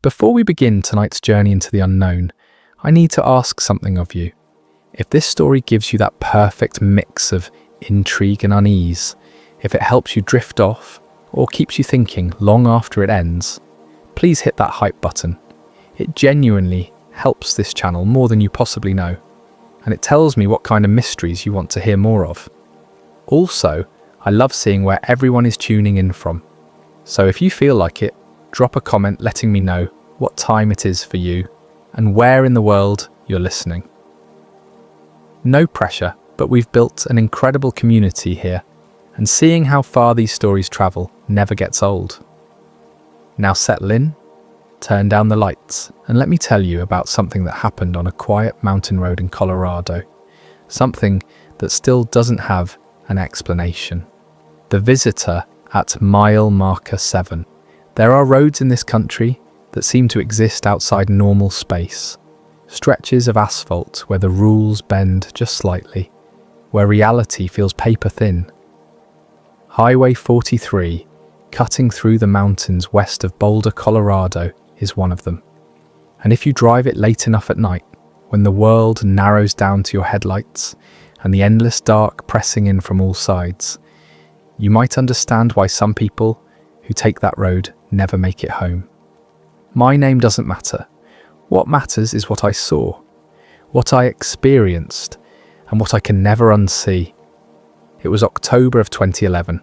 Before we begin tonight's journey into the unknown, I need to ask something of you. If this story gives you that perfect mix of intrigue and unease, if it helps you drift off or keeps you thinking long after it ends, please hit that hype button. It genuinely helps this channel more than you possibly know, and it tells me what kind of mysteries you want to hear more of. Also, I love seeing where everyone is tuning in from. So if you feel like it, drop a comment letting me know what time it is for you and where in the world you're listening. No pressure, but we've built an incredible community here, and seeing how far these stories travel never gets old. Now settle in, turn down the lights, and let me tell you about something that happened on a quiet mountain road in Colorado. Something that still doesn't have an explanation. The visitor at mile marker 7. There are roads in this country that seem to exist outside normal space. Stretches of asphalt where the rules bend just slightly, where reality feels paper thin. Highway 43, cutting through the mountains west of Boulder, Colorado, is one of them. And if you drive it late enough at night, when the world narrows down to your headlights and the endless dark pressing in from all sides, you might understand why some people who take that road never make it home. My name doesn't matter. What matters is what I saw, what I experienced, and what I can never unsee. It was October of 2011.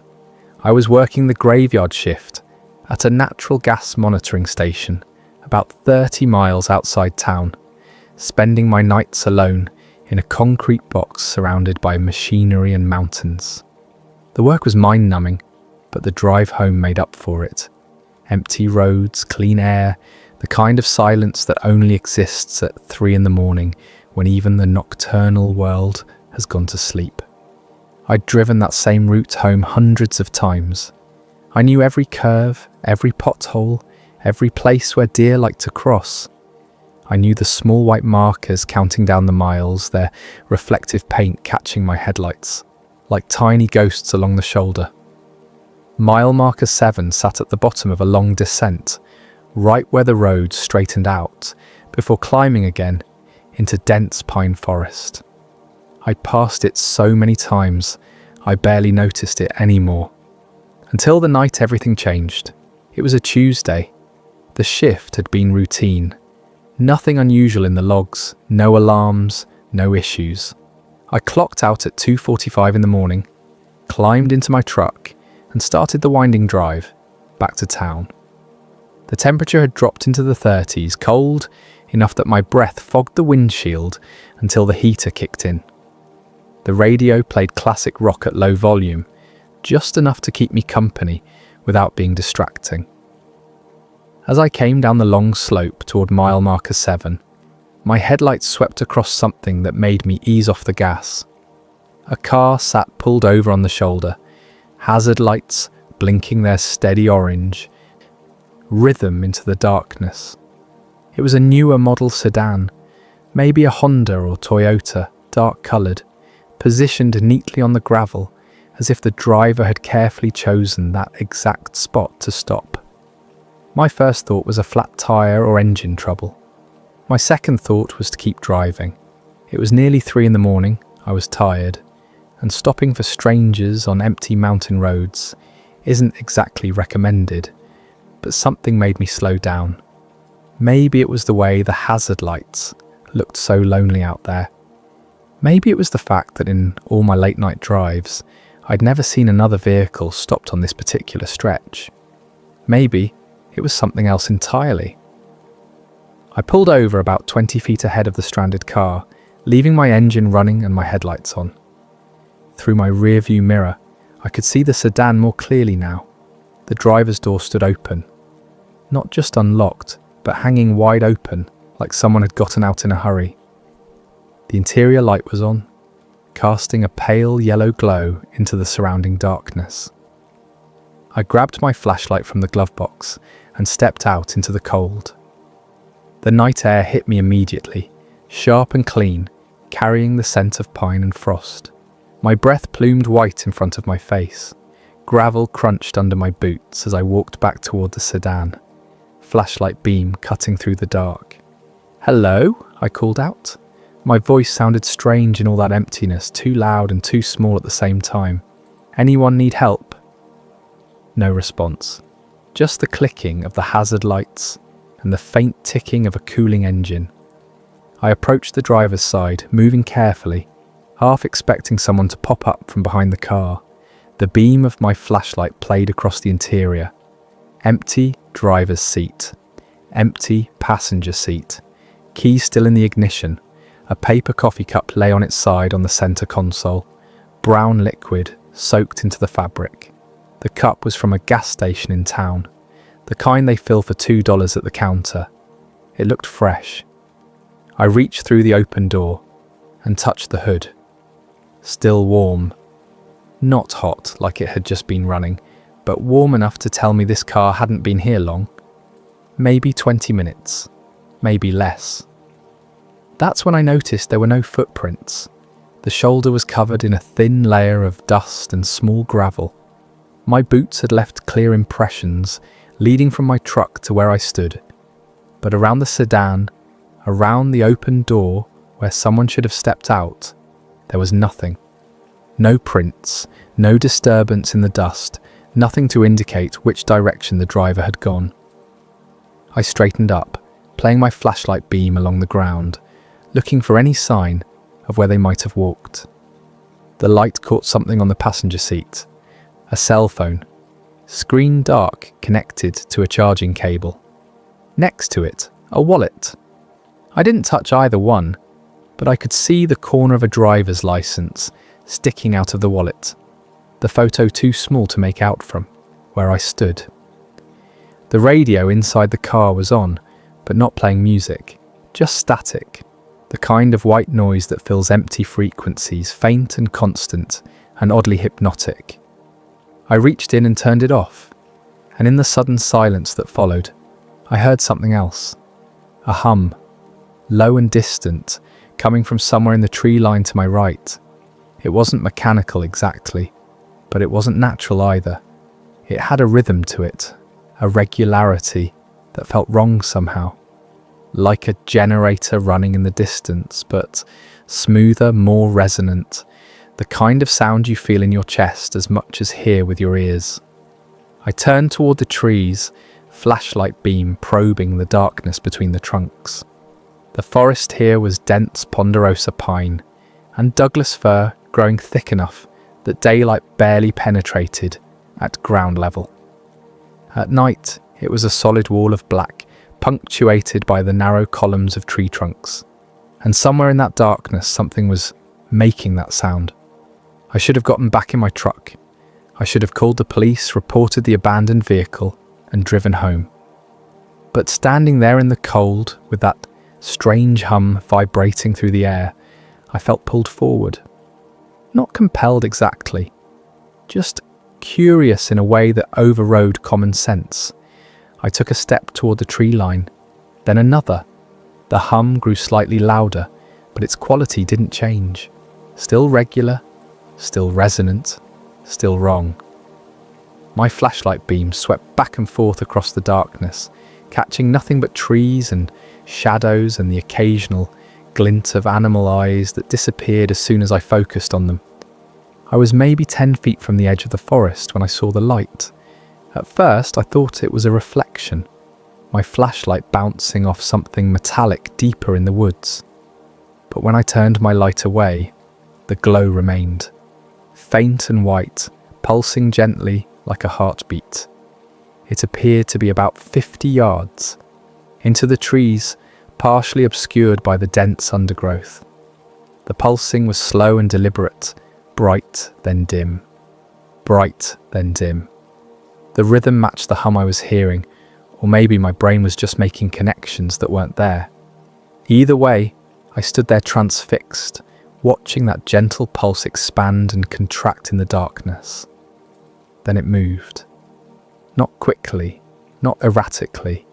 I was working the graveyard shift at a natural gas monitoring station about 30 miles outside town, spending my nights alone in a concrete box surrounded by machinery and mountains. The work was mind-numbing, but the drive home made up for it. Empty roads, clean air, the kind of silence that only exists at 3 a.m. when even the nocturnal world has gone to sleep. I'd driven that same route home hundreds of times. I knew every curve, every pothole, every place where deer like to cross. I knew the small white markers counting down the miles, their reflective paint catching my headlights, like tiny ghosts along the shoulder. Mile marker 7 sat at the bottom of a long descent, right where the road straightened out, before climbing again into dense pine forest. I'd passed it so many times, I barely noticed it anymore. Until the night everything changed. It was a Tuesday. The shift had been routine. Nothing unusual in the logs, no alarms, no issues. I clocked out at 2:45 in the morning, climbed into my truck, and started the winding drive back to town. The temperature had dropped into the 30s, cold enough that my breath fogged the windshield until the heater kicked in. The radio played classic rock at low volume, just enough to keep me company without being distracting. As I came down the long slope toward mile marker 7, my headlights swept across something that made me ease off the gas. A car sat pulled over on the shoulder, hazard lights blinking their steady orange, rhythm into the darkness. It was a newer model sedan, maybe a Honda or Toyota, dark-coloured, positioned neatly on the gravel, as if the driver had carefully chosen that exact spot to stop. My first thought was a flat tyre or engine trouble. My second thought was to keep driving. It was nearly 3 a.m, I was tired, and stopping for strangers on empty mountain roads isn't exactly recommended, but something made me slow down. Maybe it was the way the hazard lights looked so lonely out there. Maybe it was the fact that in all my late night drives, I'd never seen another vehicle stopped on this particular stretch. Maybe it was something else entirely. I pulled over about 20 feet ahead of the stranded car, leaving my engine running and my headlights on. Through my rearview mirror, I could see the sedan more clearly now. The driver's door stood open. Not just unlocked, but hanging wide open, like someone had gotten out in a hurry. The interior light was on, casting a pale yellow glow into the surrounding darkness. I grabbed my flashlight from the glove box and stepped out into the cold. The night air hit me immediately, sharp and clean, carrying the scent of pine and frost. My breath plumed white in front of my face. Gravel crunched under my boots as I walked back toward the sedan. flashlight beam cutting through the dark. "Hello?" I called out. My voice sounded strange in all that emptiness, too loud and too small at the same time. "Anyone need help?" No response. Just the clicking of the hazard lights and the faint ticking of a cooling engine. I approached the driver's side, moving carefully, half expecting someone to pop up from behind the car. The beam of my flashlight played across the interior. Empty driver's seat. Empty passenger seat. Key still in the ignition. A paper coffee cup lay on its side on the centre console. Brown liquid soaked into the fabric. The cup was from a gas station in town. The kind they fill for $2 at the counter. It looked fresh. I reached through the open door and touched the hood. Still warm. Not hot like it had just been running, but warm enough to tell me this car hadn't been here long. Maybe 20 minutes. Maybe less. That's when I noticed there were no footprints. The shoulder was covered in a thin layer of dust and small gravel. My boots had left clear impressions, leading from my truck to where I stood. But around the sedan, around the open door where someone should have stepped out, there was nothing. No prints, no disturbance in the dust, nothing to indicate which direction the driver had gone. I straightened up, playing my flashlight beam along the ground, looking for any sign of where they might have walked. The light caught something on the passenger seat. A cell phone. Screen dark, connected to a charging cable. Next to it, a wallet. I didn't touch either one, but I could see the corner of a driver's license sticking out of the wallet. The photo too small to make out from where I stood. The radio inside the car was on, but not playing music, just static. The kind of white noise that fills empty frequencies, faint and constant, and oddly hypnotic. I reached in and turned it off, and in the sudden silence that followed, I heard something else. A hum, low and distant, coming from somewhere in the tree line to my right. It wasn't mechanical exactly, but it wasn't natural either. It had a rhythm to it, a regularity that felt wrong somehow. Like a generator running in the distance, but smoother, more resonant. The kind of sound you feel in your chest as much as hear with your ears. I turned toward the trees, flashlight beam probing the darkness between the trunks. The forest here was dense ponderosa pine, and Douglas fir growing thick enough that daylight barely penetrated at ground level. At night, it was a solid wall of black, punctuated by the narrow columns of tree trunks. And somewhere in that darkness, something was making that sound. I should have gotten back in my truck. I should have called the police, reported the abandoned vehicle, and driven home. But standing there in the cold, with that strange hum vibrating through the air, I felt pulled forward. Not compelled exactly, just curious in a way that overrode common sense. I took a step toward the tree line, then another. The hum grew slightly louder, but its quality didn't change. Still regular, still resonant, still wrong. My flashlight beam swept back and forth across the darkness, catching nothing but trees and shadows and the occasional glint of animal eyes that disappeared as soon as I focused on them. I was maybe 10 feet from the edge of the forest when I saw the light. At first, I thought it was a reflection, my flashlight bouncing off something metallic deeper in the woods. But when I turned my light away, the glow remained, faint and white, pulsing gently like a heartbeat. It appeared to be about 50 yards, into the trees, partially obscured by the dense undergrowth. The pulsing was slow and deliberate, bright then dim, bright then dim. The rhythm matched the hum I was hearing, or maybe my brain was just making connections that weren't there. Either way, I stood there transfixed, watching that gentle pulse expand and contract in the darkness. Then it moved. Not quickly, not erratically,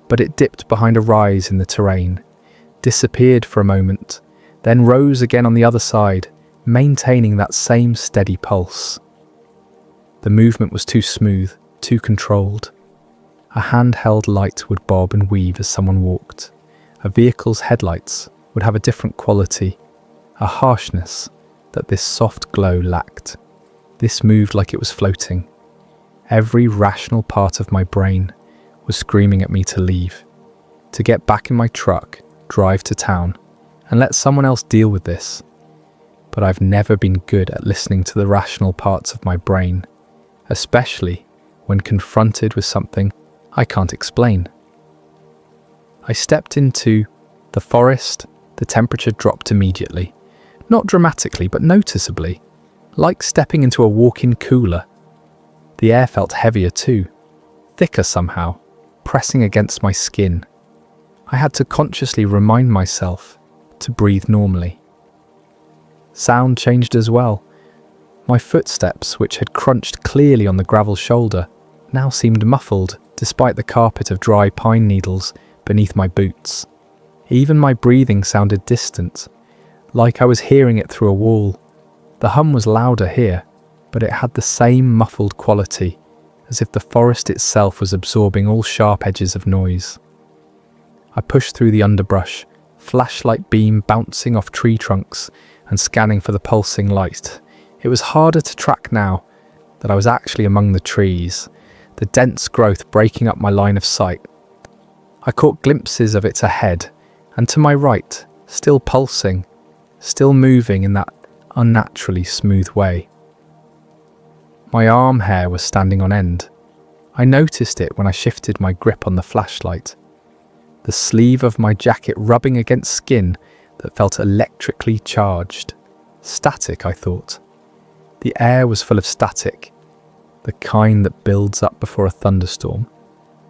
but it dipped behind a rise in the terrain, disappeared for a moment, then rose again on the other side, maintaining that same steady pulse. The movement was too smooth, too controlled. A handheld light would bob and weave as someone walked. A vehicle's headlights would have a different quality, a harshness that this soft glow lacked. This moved like it was floating. Every rational part of my brain was screaming at me to leave, to get back in my truck, drive to town, and let someone else deal with this. But I've never been good at listening to the rational parts of my brain, especially when confronted with something I can't explain. I stepped into the forest. The temperature dropped immediately. Not dramatically, but noticeably, like stepping into a walk-in cooler. The air felt heavier too, thicker somehow, pressing against my skin. I had to consciously remind myself to breathe normally. Sound changed as well. My footsteps, which had crunched clearly on the gravel shoulder, now seemed muffled despite the carpet of dry pine needles beneath my boots. Even my breathing sounded distant, like I was hearing it through a wall. The hum was louder here, but it had the same muffled quality, as if the forest itself was absorbing all sharp edges of noise. I pushed through the underbrush, flashlight beam bouncing off tree trunks and scanning for the pulsing light. It was harder to track now that I was actually among the trees, the dense growth breaking up my line of sight. I caught glimpses of it ahead, and to my right, still pulsing, still moving in that unnaturally smooth way. My arm hair was standing on end. I noticed it when I shifted my grip on the flashlight. The sleeve of my jacket rubbing against skin that felt electrically charged. Static, I thought. The air was full of static, the kind that builds up before a thunderstorm,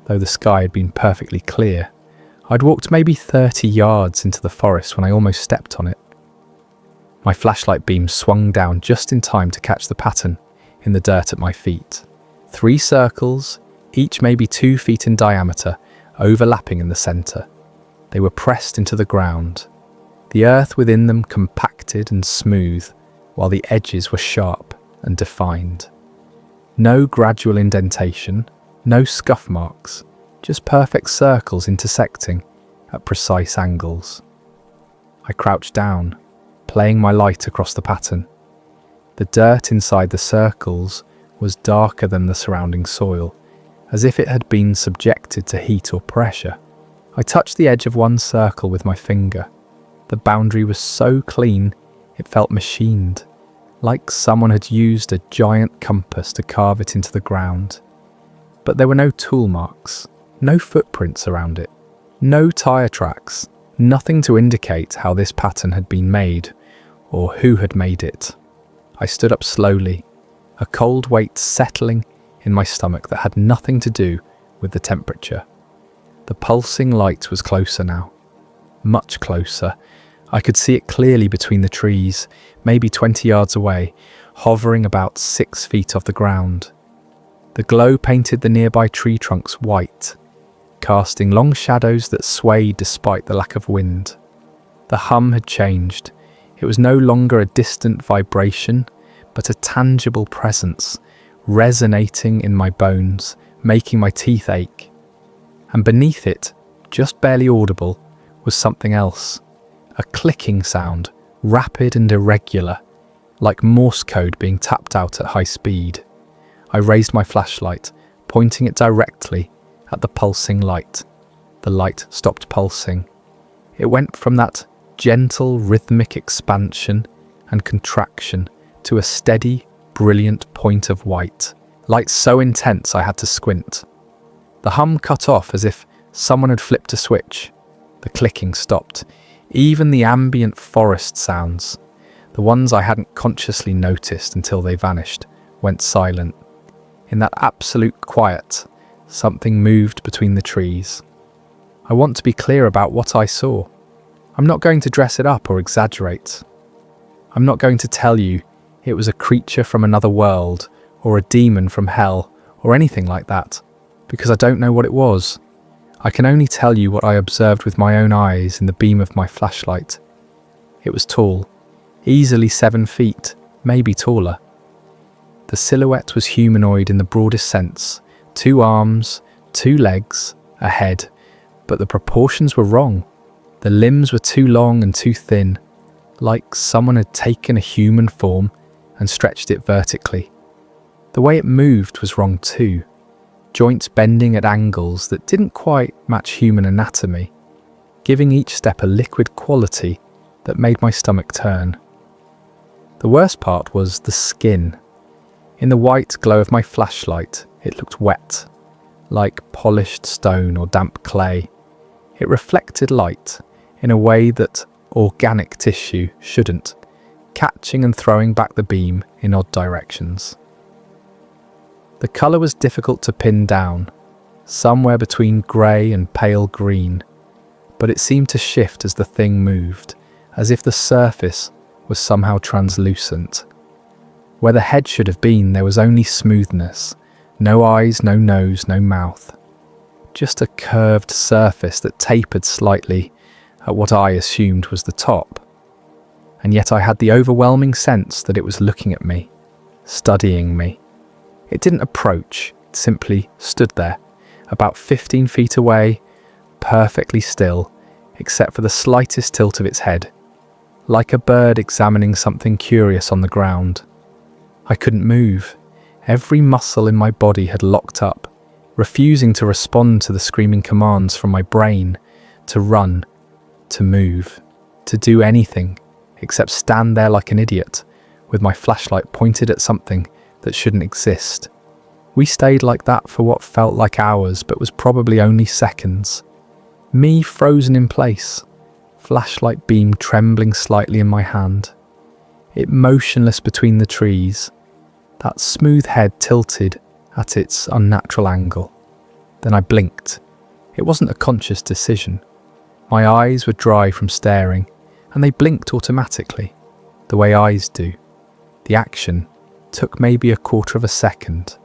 though the sky had been perfectly clear. I'd walked maybe 30 yards into the forest when I almost stepped on it. My flashlight beam swung down just in time to catch the pattern in the dirt at my feet. 3 circles, each maybe 2 feet in diameter, overlapping in the centre. They were pressed into the ground, the earth within them compacted and smooth, while the edges were sharp and defined. No gradual indentation, no scuff marks, just perfect circles intersecting at precise angles. I crouched down, playing my light across the pattern. The dirt inside the circles was darker than the surrounding soil, as if it had been subjected to heat or pressure. I touched the edge of one circle with my finger. The boundary was so clean, it felt machined, like someone had used a giant compass to carve it into the ground. But there were no tool marks, no footprints around it, no tyre tracks, nothing to indicate how this pattern had been made or who had made it. I stood up slowly, a cold weight settling in my stomach that had nothing to do with the temperature. The pulsing light was closer now, much closer. I could see it clearly between the trees, maybe 20 yards away, hovering about 6 feet off the ground. The glow painted the nearby tree trunks white, casting long shadows that swayed despite the lack of wind. The hum had changed. It was no longer a distant vibration, but a tangible presence, resonating in my bones, making my teeth ache. And beneath it, just barely audible, was something else. A clicking sound, rapid and irregular, like Morse code being tapped out at high speed. I raised my flashlight, pointing it directly at the pulsing light. The light stopped pulsing. It went from that gentle, rhythmic expansion and contraction to a steady, brilliant point of white, light so intense I had to squint. The hum cut off as if someone had flipped a switch. The clicking stopped. Even the ambient forest sounds, the ones I hadn't consciously noticed until they vanished, went silent. In that absolute quiet, something moved between the trees. I want to be clear about what I saw. I'm not going to dress it up or exaggerate. I'm not going to tell you it was a creature from another world or a demon from hell or anything like that, because I don't know what it was. I can only tell you what I observed with my own eyes in the beam of my flashlight. It was tall, easily 7 feet, maybe taller. The silhouette was humanoid in the broadest sense, 2 arms, 2 legs, a head, but the proportions were wrong. The limbs were too long and too thin, like someone had taken a human form and stretched it vertically. The way it moved was wrong too, joints bending at angles that didn't quite match human anatomy, giving each step a liquid quality that made my stomach turn. The worst part was the skin. In the white glow of my flashlight, it looked wet, like polished stone or damp clay. It reflected light in a way that organic tissue shouldn't, catching and throwing back the beam in odd directions. The colour was difficult to pin down, somewhere between grey and pale green, but it seemed to shift as the thing moved, as if the surface was somehow translucent. Where the head should have been, there was only smoothness, no eyes, no nose, no mouth. Just a curved surface that tapered slightly at what I assumed was the top. And yet I had the overwhelming sense that it was looking at me, studying me. It didn't approach, it simply stood there, about 15 feet away, perfectly still, except for the slightest tilt of its head, like a bird examining something curious on the ground. I couldn't move. Every muscle in my body had locked up, refusing to respond to the screaming commands from my brain to run, to move, to do anything except stand there like an idiot, with my flashlight pointed at something that shouldn't exist. We stayed like that for what felt like hours, but was probably only seconds. Me frozen in place, flashlight beam trembling slightly in my hand. It motionless between the trees, that smooth head tilted at its unnatural angle. Then I blinked. It wasn't a conscious decision. My eyes were dry from staring, and they blinked automatically, the way eyes do. The action took maybe a quarter of a second.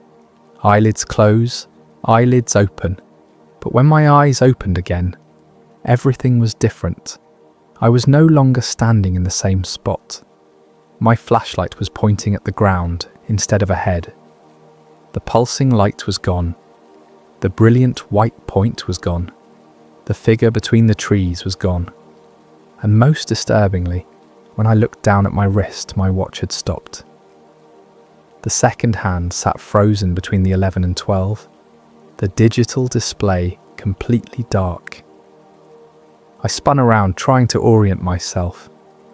Eyelids close, eyelids open. But when my eyes opened again, everything was different. I was no longer standing in the same spot. My flashlight was pointing at the ground instead of ahead. The pulsing light was gone. The brilliant white point was gone. The figure between the trees was gone. And most disturbingly, when I looked down at my wrist, my watch had stopped. The second hand sat frozen between the 11 and 12, the digital display completely dark. I spun around, trying to orient myself.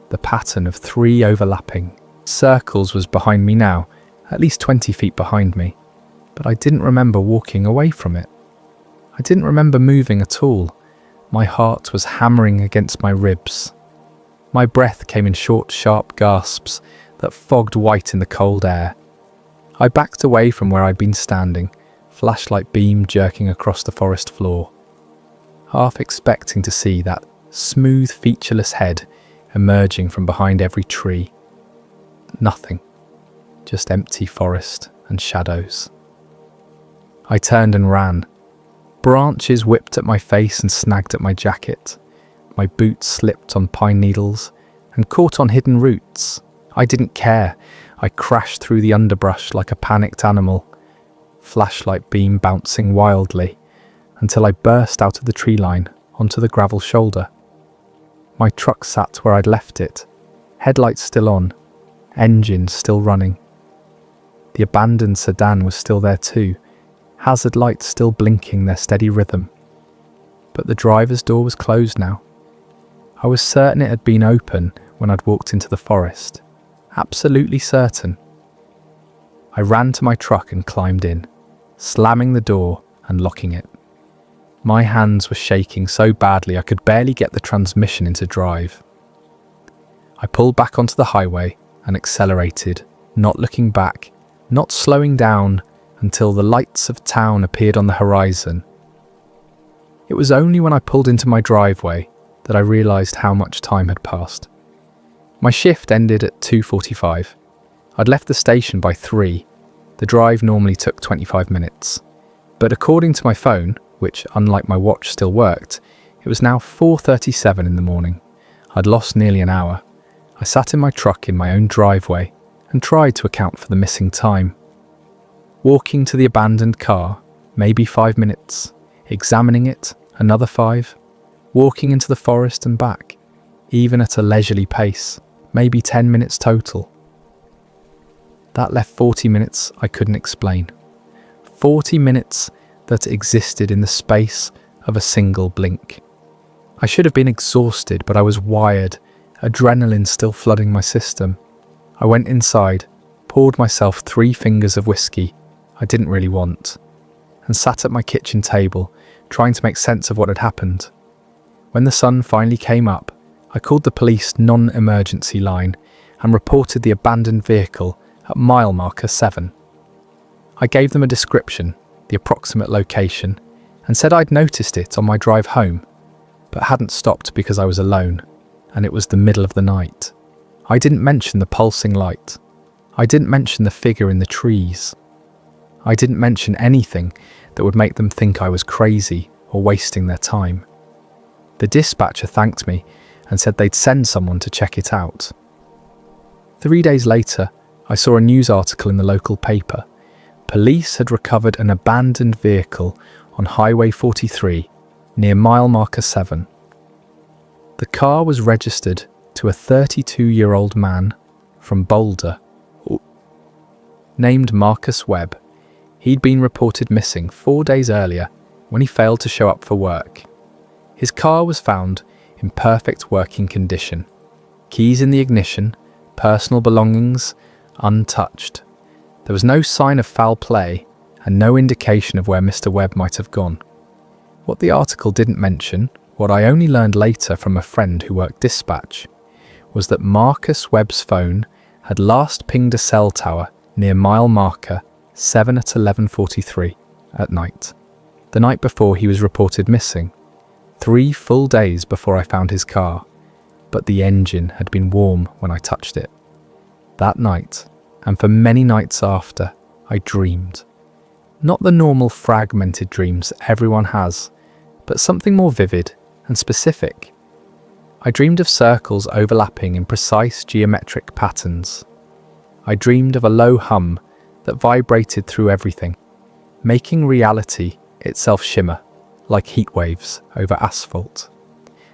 The pattern of 3 overlapping circles was behind me now, at least 20 feet behind me, but I didn't remember walking away from it. I didn't remember moving at all. My heart was hammering against my ribs. My breath came in short, sharp gasps that fogged white in the cold air. I backed away from where I'd been standing, flashlight beam jerking across the forest floor, half expecting to see that smooth, featureless head emerging from behind every tree. Nothing, just empty forest and shadows. I turned and ran. Branches whipped at my face and snagged at my jacket. My boots slipped on pine needles and caught on hidden roots. I didn't care. I crashed through the underbrush like a panicked animal, flashlight beam bouncing wildly, until I burst out of the tree line onto the gravel shoulder. My truck sat where I'd left it, headlights still on, engine still running. The abandoned sedan was still there too, hazard lights still blinking their steady rhythm. But the driver's door was closed now. I was certain it had been open when I'd walked into the forest. Absolutely certain. I ran to my truck and climbed in, slamming the door and locking it. My hands were shaking so badly I could barely get the transmission into drive. I pulled back onto the highway and accelerated, not looking back, not slowing down until the lights of town appeared on the horizon. It was only when I pulled into my driveway that I realised how much time had passed. My shift ended at 2:45. I'd left the station by 3. The drive normally took 25 minutes. But according to my phone, which unlike my watch still worked, it was now 4:37 in the morning. I'd lost nearly an hour. I sat in my truck in my own driveway and tried to account for the missing time. Walking to the abandoned car, maybe 5 minutes, examining it, another 5, walking into the forest and back, even at a leisurely pace, maybe 10 minutes total. That left 40 minutes I couldn't explain. 40 minutes that existed in the space of a single blink. I should have been exhausted, but I was wired, adrenaline still flooding my system. I went inside, poured myself 3 fingers of whiskey I didn't really want, and sat at my kitchen table, trying to make sense of what had happened. When the sun finally came up, I called the police non-emergency line and reported the abandoned vehicle at mile marker 7. I gave them a description, the approximate location, and said I'd noticed it on my drive home, but hadn't stopped because I was alone, and it was the middle of the night. I didn't mention the pulsing light. I didn't mention the figure in the trees. I didn't mention anything that would make them think I was crazy or wasting their time. The dispatcher thanked me and said they'd send someone to check it out. 3 days later, I saw a news article in the local paper. Police had recovered an abandoned vehicle on Highway 43 near mile marker 7. The car was registered to a 32-year-old man from Boulder, named Marcus Webb. He'd been reported missing 4 days earlier when he failed to show up for work. His car was found in perfect working condition. Keys in the ignition, personal belongings untouched. There was no sign of foul play and no indication of where Mr. Webb might have gone. What the article didn't mention, what I only learned later from a friend who worked dispatch, was that Marcus Webb's phone had last pinged a cell tower near mile marker 7 at 11:43 at night, the night before he was reported missing, 3 full days before I found his car, but the engine had been warm when I touched it. That night, and for many nights after, I dreamed. Not the normal fragmented dreams everyone has, but something more vivid and specific. I dreamed of circles overlapping in precise geometric patterns. I dreamed of a low hum that vibrated through everything, making reality itself shimmer like heat waves over asphalt.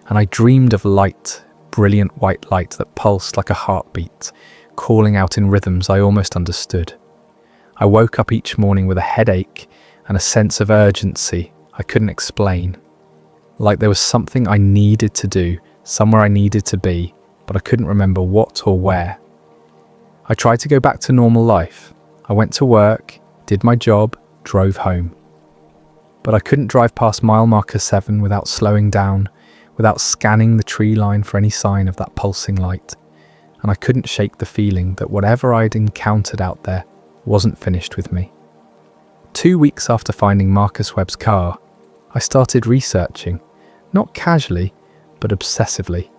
And I dreamed of light, brilliant white light that pulsed like a heartbeat, calling out in rhythms I almost understood. I woke up each morning with a headache and a sense of urgency I couldn't explain. Like there was something I needed to do, somewhere I needed to be, but I couldn't remember what or where. I tried to go back to normal life. I went to work, did my job, drove home. But I couldn't drive past mile marker 7 without slowing down, without scanning the tree line for any sign of that pulsing light. And I couldn't shake the feeling that whatever I'd encountered out there wasn't finished with me. 2 weeks after finding Marcus Webb's car, I started researching, not casually, but obsessively.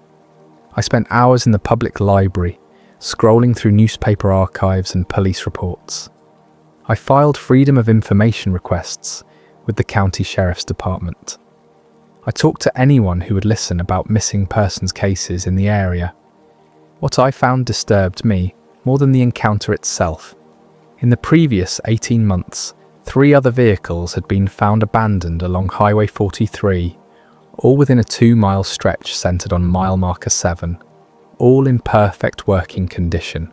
I spent hours in the public library, scrolling through newspaper archives and police reports. I filed Freedom of Information requests with the county sheriff's department. I talked to anyone who would listen about missing persons cases in the area. What I found disturbed me more than the encounter itself. In the previous 18 months, 3 other vehicles had been found abandoned along Highway 43, all within a 2-mile stretch centred on mile marker 7, all in perfect working condition,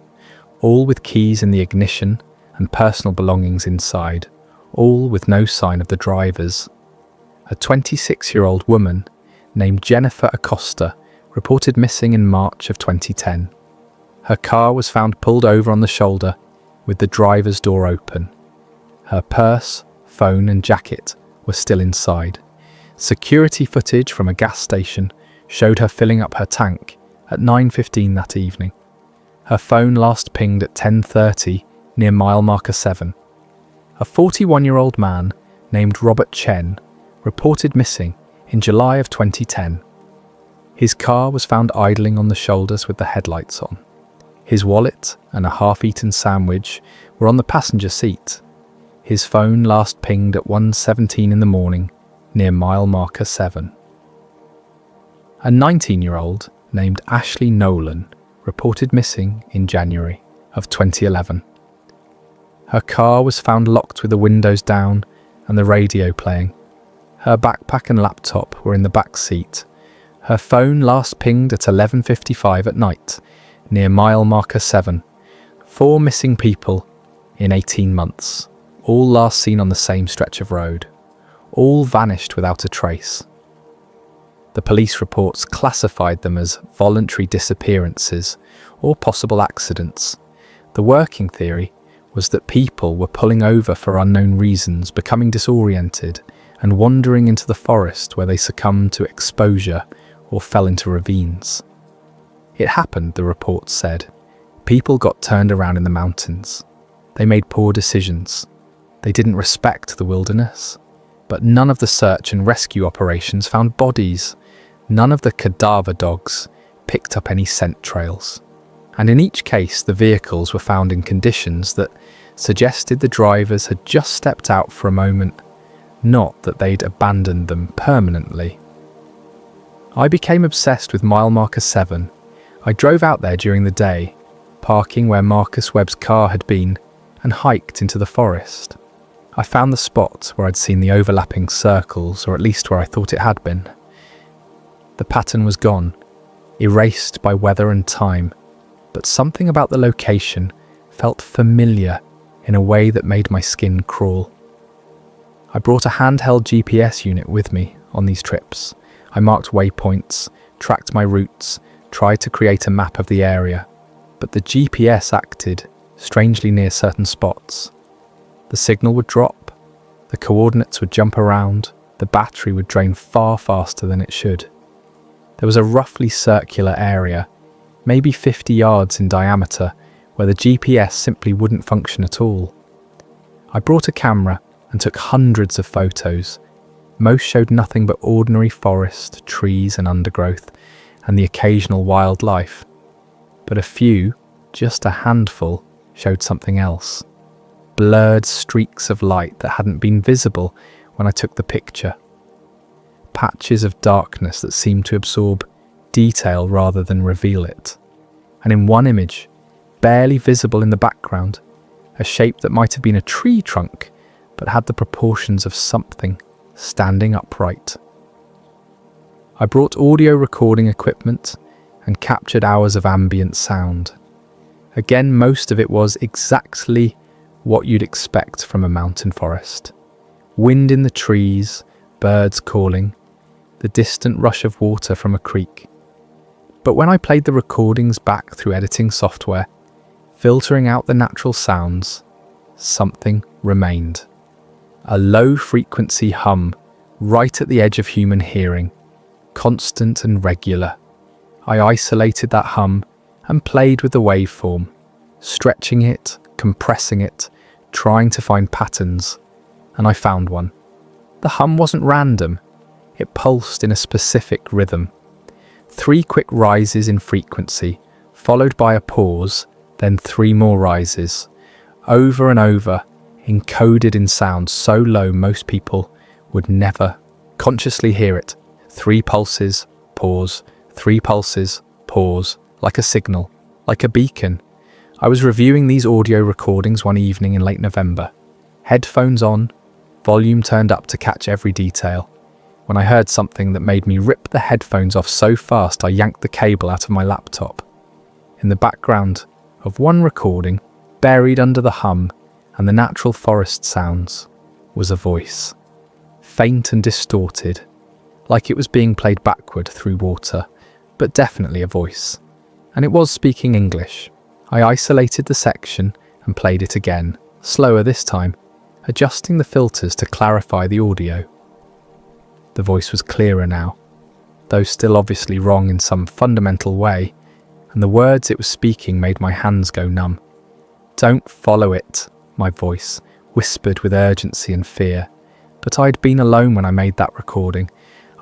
all with keys in the ignition and personal belongings inside, all with no sign of the drivers. A 26-year-old woman named Jennifer Acosta reported missing in March of 2010. Her car was found pulled over on the shoulder with the driver's door open. Her purse, phone and jacket were still inside. Security footage from a gas station showed her filling up her tank at 9:15 that evening. Her phone last pinged at 10:30 near mile marker 7. A 41-year-old man named Robert Chen reported missing in July of 2010. His car was found idling on the shoulders with the headlights on. His wallet and a half-eaten sandwich were on the passenger seat. His phone last pinged at 1:17 in the morning near mile marker 7. A 19-year-old named Ashley Nolan reported missing in January of 2011. Her car was found locked with the windows down and the radio playing. Her backpack and laptop were in the back seat. Her phone last pinged at 11:55 at night, near mile marker 7. 4 missing people in 18 months, all last seen on the same stretch of road. All vanished without a trace. The police reports classified them as voluntary disappearances or possible accidents. The working theory was that people were pulling over for unknown reasons, becoming disoriented, and wandering into the forest where they succumbed to exposure or fell into ravines. It happened, the reports said. People got turned around in the mountains. They made poor decisions. They didn't respect the wilderness. But none of the search and rescue operations found bodies. None of the cadaver dogs picked up any scent trails. And in each case, the vehicles were found in conditions that suggested the drivers had just stepped out for a moment, not that they'd abandoned them permanently. I became obsessed with mile marker 7. I drove out there during the day, parking where Marcus Webb's car had been, and hiked into the forest. I found the spot where I'd seen the overlapping circles, or at least where I thought it had been. The pattern was gone, erased by weather and time, but something about the location felt familiar in a way that made my skin crawl. I brought a handheld GPS unit with me on these trips. I marked waypoints, tracked my routes, tried to create a map of the area, but the GPS acted strangely near certain spots. The signal would drop, the coordinates would jump around, the battery would drain far faster than it should. There was a roughly circular area, maybe 50 yards in diameter, where the GPS simply wouldn't function at all. I brought a camera and took hundreds of photos. Most showed nothing but ordinary forest, trees and undergrowth, and the occasional wildlife. But a few, just a handful, showed something else. Blurred streaks of light that hadn't been visible when I took the picture. Patches of darkness that seemed to absorb detail rather than reveal it. And in one image, barely visible in the background, a shape that might have been a tree trunk, but had the proportions of something standing upright. I brought audio recording equipment and captured hours of ambient sound. Again, most of it was exactly what you'd expect from a mountain forest. Wind in the trees, birds calling, the distant rush of water from a creek. But when I played the recordings back through editing software, filtering out the natural sounds, something remained. A low-frequency hum right at the edge of human hearing, constant and regular. I isolated that hum and played with the waveform, stretching it, compressing it, trying to find patterns, and I found one. The hum wasn't random. It pulsed in a specific rhythm. 3 quick rises in frequency, followed by a pause, then 3 more rises, over and over, encoded in sound so low most people would never consciously hear it. 3 pulses, pause, 3 pulses, pause, like a signal, like a beacon. I was reviewing these audio recordings one evening in late November. Headphones on, volume turned up to catch every detail. When I heard something that made me rip the headphones off so fast I yanked the cable out of my laptop. In the background of one recording, buried under the hum and the natural forest sounds, was a voice. Faint and distorted, like it was being played backward through water, but definitely a voice. And it was speaking English. I isolated the section and played it again, slower this time, adjusting the filters to clarify the audio. The voice was clearer now, though still obviously wrong in some fundamental way, and the words it was speaking made my hands go numb. "Don't follow it," my voice whispered with urgency and fear. But I'd been alone when I made that recording.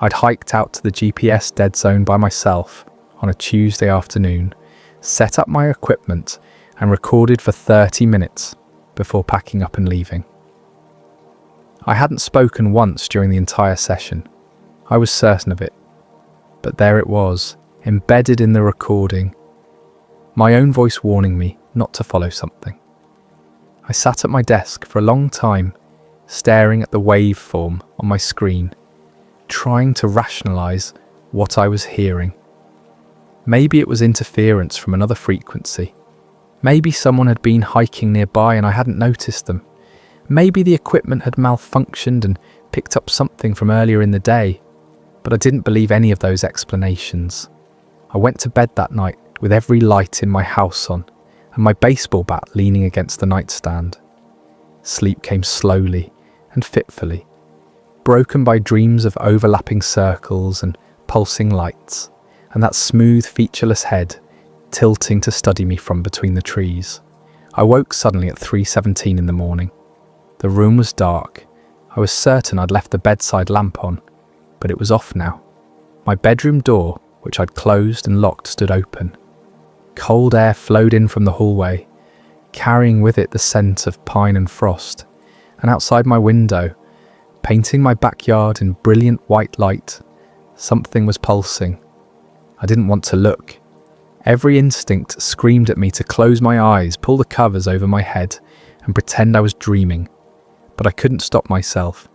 I'd hiked out to the GPS dead zone by myself on a Tuesday afternoon, set up my equipment and recorded for 30 minutes before packing up and leaving. I hadn't spoken once during the entire session. I was certain of it. But there it was, embedded in the recording. My own voice warning me not to follow something. I sat at my desk for a long time, staring at the waveform on my screen, trying to rationalize what I was hearing. Maybe it was interference from another frequency. Maybe someone had been hiking nearby and I hadn't noticed them. Maybe the equipment had malfunctioned and picked up something from earlier in the day. But I didn't believe any of those explanations. I went to bed that night with every light in my house on and my baseball bat leaning against the nightstand. Sleep came slowly and fitfully, broken by dreams of overlapping circles and pulsing lights, and that smooth, featureless head tilting to study me from between the trees. I woke suddenly at 3:17 in the morning. The room was dark. I was certain I'd left the bedside lamp on, but it was off now. My bedroom door, which I'd closed and locked, stood open. Cold air flowed in from the hallway, carrying with it the scent of pine and frost, and outside my window, painting my backyard in brilliant white light, something was pulsing. I didn't want to look. Every instinct screamed at me to close my eyes, pull the covers over my head, and pretend I was dreaming. But I couldn't stop myself.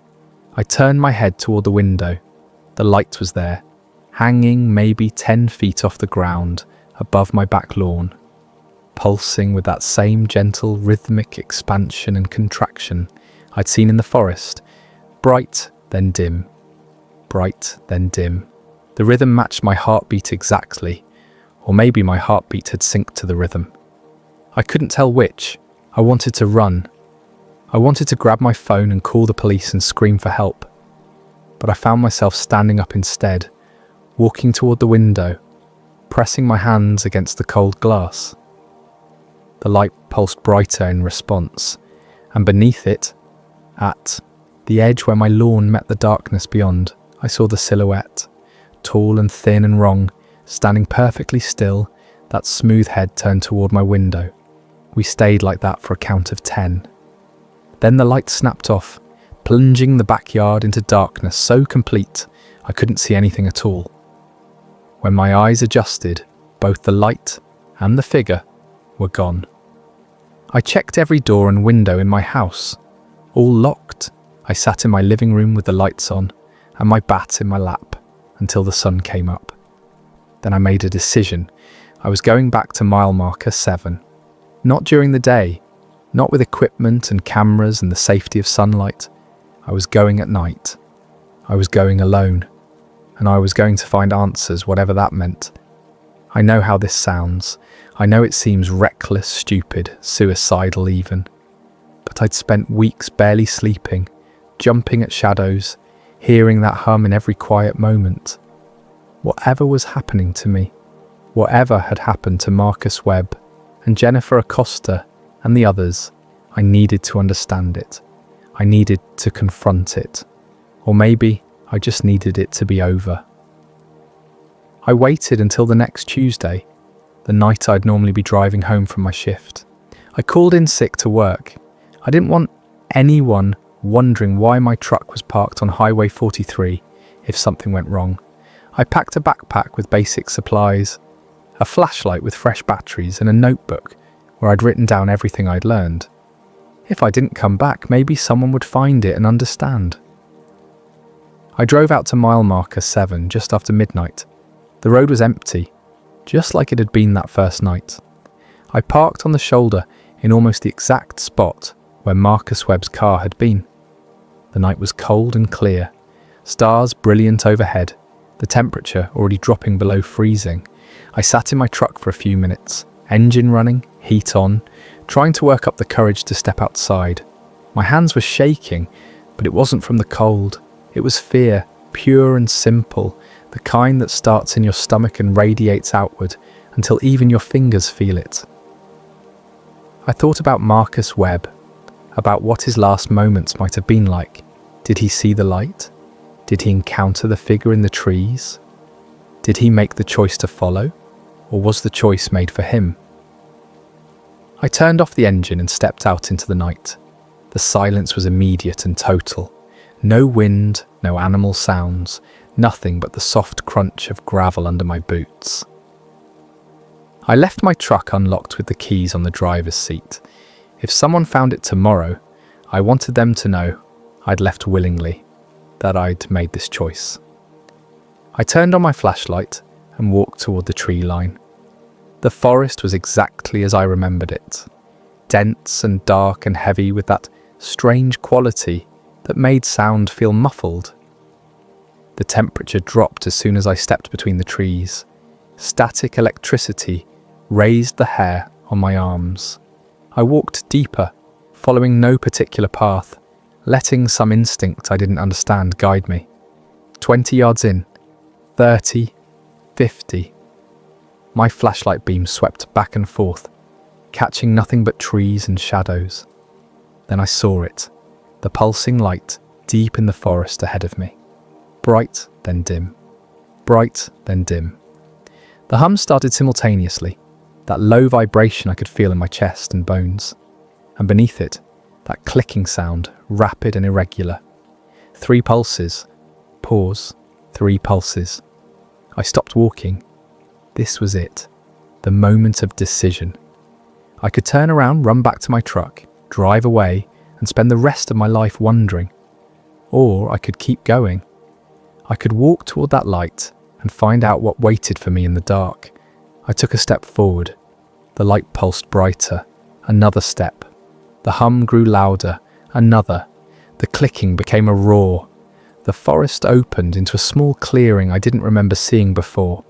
I turned my head toward the window. The light was there, hanging maybe 10 feet off the ground, above my back lawn, pulsing with that same gentle rhythmic expansion and contraction I'd seen in the forest, bright then dim, bright then dim. The rhythm matched my heartbeat exactly, or maybe my heartbeat had synced to the rhythm. I couldn't tell which. I wanted to run. I wanted to grab my phone and call the police and scream for help. But I found myself standing up instead, walking toward the window, pressing my hands against the cold glass. The light pulsed brighter in response, and beneath it, at the edge where my lawn met the darkness beyond, I saw the silhouette, tall and thin and wrong, standing perfectly still, that smooth head turned toward my window. We stayed like that for a count of 10. Then the light snapped off, plunging the backyard into darkness so complete I couldn't see anything at all. When my eyes adjusted, both the light and the figure were gone. I checked every door and window in my house, all locked. I sat in my living room with the lights on and my bat in my lap until the sun came up. Then I made a decision. I was going back to mile marker 7. Not during the day, not with equipment and cameras and the safety of sunlight. I was going at night. I was going alone. And I was going to find answers, whatever that meant. I know how this sounds. I know it seems reckless, stupid, suicidal even. But I'd spent weeks barely sleeping, jumping at shadows, hearing that hum in every quiet moment. Whatever was happening to me, whatever had happened to Marcus Webb and Jennifer Acosta and the others, I needed to understand it. I needed to confront it. Or maybe I just needed it to be over. I waited until the next Tuesday, the night I'd normally be driving home from my shift. I called in sick to work. I didn't want anyone wondering why my truck was parked on Highway 43 if something went wrong. I packed a backpack with basic supplies, a flashlight with fresh batteries, and a notebook where I'd written down everything I'd learned. If I didn't come back, maybe someone would find it and understand. I drove out to mile marker 7 just after midnight. The road was empty, just like it had been that first night. I parked on the shoulder in almost the exact spot where Marcus Webb's car had been. The night was cold and clear, stars brilliant overhead, the temperature already dropping below freezing. I sat in my truck for a few minutes, engine running, heat on, trying to work up the courage to step outside. My hands were shaking, but it wasn't from the cold. It was fear, pure and simple, the kind that starts in your stomach and radiates outward until even your fingers feel it. I thought about Marcus Webb, about what his last moments might have been like. Did he see the light? Did he encounter the figure in the trees? Did he make the choice to follow, or was the choice made for him? I turned off the engine and stepped out into the night. The silence was immediate and total. No wind, no animal sounds, nothing but the soft crunch of gravel under my boots. I left my truck unlocked with the keys on the driver's seat. If someone found it tomorrow, I wanted them to know I'd left willingly, that I'd made this choice. I turned on my flashlight and walked toward the tree line. The forest was exactly as I remembered it, dense and dark and heavy with that strange quality that made sound feel muffled. The temperature dropped as soon as I stepped between the trees. Static electricity raised the hair on my arms. I walked deeper, following no particular path, letting some instinct I didn't understand guide me. 20 yards in, 30, 50. My flashlight beam swept back and forth, catching nothing but trees and shadows. Then I saw it, the pulsing light deep in the forest ahead of me. Bright, then dim. Bright, then dim. The hum started simultaneously, that low vibration I could feel in my chest and bones. And beneath it, that clicking sound, rapid and irregular. 3 pulses. Pause. 3 pulses. I stopped walking. This was it. The moment of decision. I could turn around, run back to my truck, drive away, and spend the rest of my life wondering. Or I could keep going. I could walk toward that light and find out what waited for me in the dark. I took a step forward. The light pulsed brighter. Another step. The hum grew louder. Another. The clicking became a roar. The forest opened into a small clearing I didn't remember seeing before.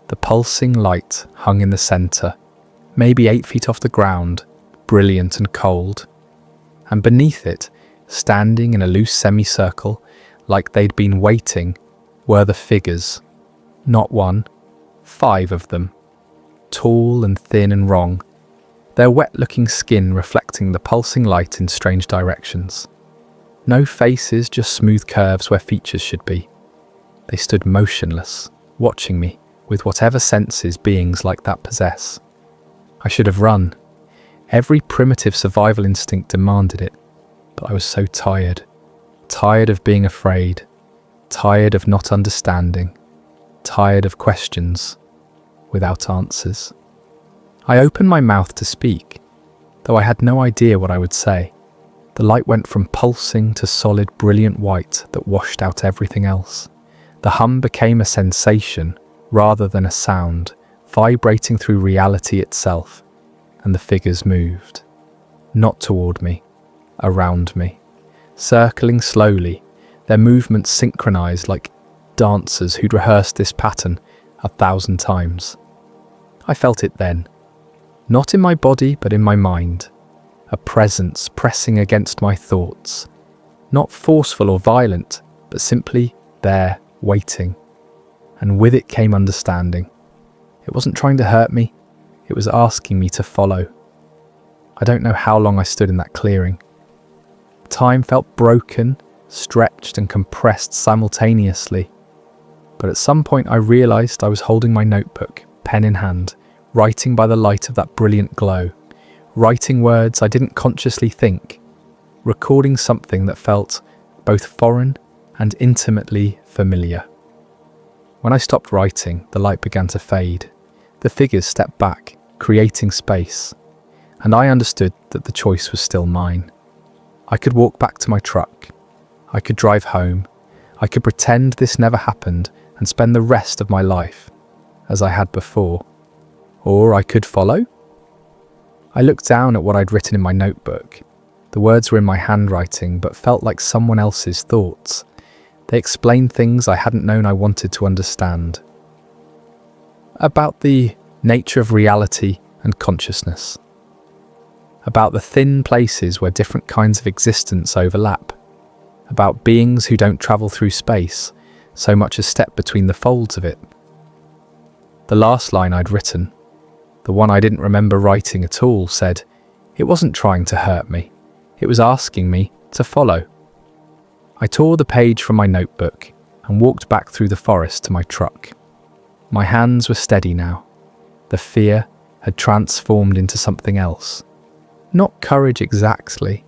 The pulsing light hung in the centre, maybe 8 feet off the ground, brilliant and cold. And beneath it, standing in a loose semicircle, like they'd been waiting, were the figures. Not 1, 5 of them. Tall and thin and wrong, their wet-looking skin reflecting the pulsing light in strange directions. No faces, just smooth curves where features should be. They stood motionless, watching me, with whatever senses beings like that possess. I should have run. Every primitive survival instinct demanded it, but I was so tired. Tired of being afraid. Tired of not understanding. Tired of questions, without answers. I opened my mouth to speak, though I had no idea what I would say. The light went from pulsing to solid, brilliant white that washed out everything else. The hum became a sensation rather than a sound, vibrating through reality itself, and the figures moved. Not toward me, around me, circling slowly, their movements synchronized like dancers who'd rehearsed this pattern 1,000 times. I felt it then, not in my body but in my mind, a presence pressing against my thoughts, not forceful or violent, but simply there, waiting. And with it came understanding. It wasn't trying to hurt me, it was asking me to follow. I don't know how long I stood in that clearing. Time felt broken, stretched and compressed simultaneously. But at some point I realised I was holding my notebook, pen in hand, writing by the light of that brilliant glow, writing words I didn't consciously think, recording something that felt both foreign and intimately familiar. When I stopped writing, the light began to fade. The figures stepped back, creating space, and I understood that the choice was still mine. I could walk back to my truck. I could drive home. I could pretend this never happened and spend the rest of my life as I had before. Or I could follow. I looked down at what I'd written in my notebook. The words were in my handwriting, but felt like someone else's thoughts. They explained things I hadn't known I wanted to understand. About the nature of reality and consciousness. About the thin places where different kinds of existence overlap. About beings who don't travel through space, so much as step between the folds of it. The last line I'd written, the one I didn't remember writing at all, said, "It wasn't trying to hurt me. It was asking me to follow." I tore the page from my notebook and walked back through the forest to my truck. My hands were steady now. The fear had transformed into something else. Not courage exactly,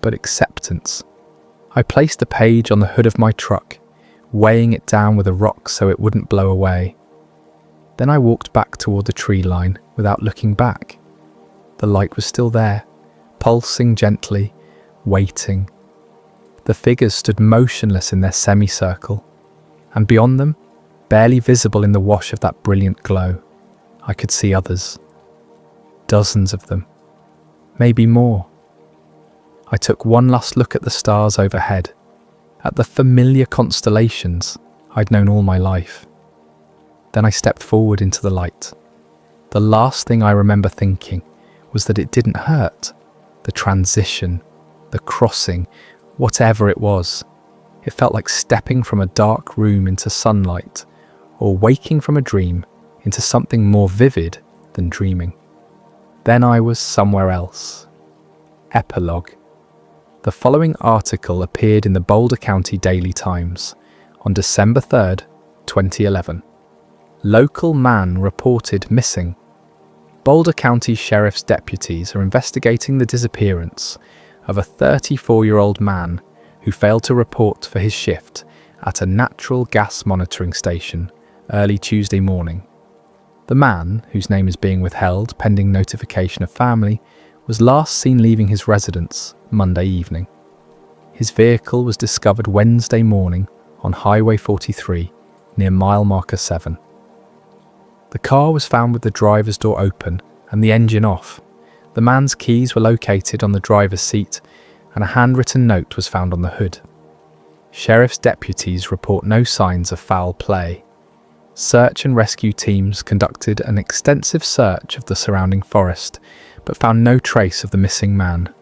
but acceptance. I placed the page on the hood of my truck, weighing it down with a rock so it wouldn't blow away. Then I walked back toward the tree line without looking back. The light was still there, pulsing gently, waiting. The figures stood motionless in their semicircle, and beyond them, barely visible in the wash of that brilliant glow, I could see others. Dozens of them. Maybe more. I took one last look at the stars overhead, at the familiar constellations I'd known all my life. Then I stepped forward into the light. The last thing I remember thinking was that it didn't hurt. The transition, the crossing, whatever it was. It felt like stepping from a dark room into sunlight, or waking from a dream into something more vivid than dreaming. Then I was somewhere else. Epilogue. The following article appeared in the Boulder County Daily Times on December 3rd, 2011. Local man reported missing. Boulder County Sheriff's deputies are investigating the disappearance of a 34-year-old man who failed to report for his shift at a natural gas monitoring station early Tuesday morning. The man, whose name is being withheld pending notification of family, was last seen leaving his residence Monday evening. His vehicle was discovered Wednesday morning on Highway 43 near mile marker 7. The car was found with the driver's door open and the engine off. The man's keys were located on the driver's seat and a handwritten note was found on the hood. Sheriff's deputies report no signs of foul play. Search and rescue teams conducted an extensive search of the surrounding forest, but found no trace of the missing man.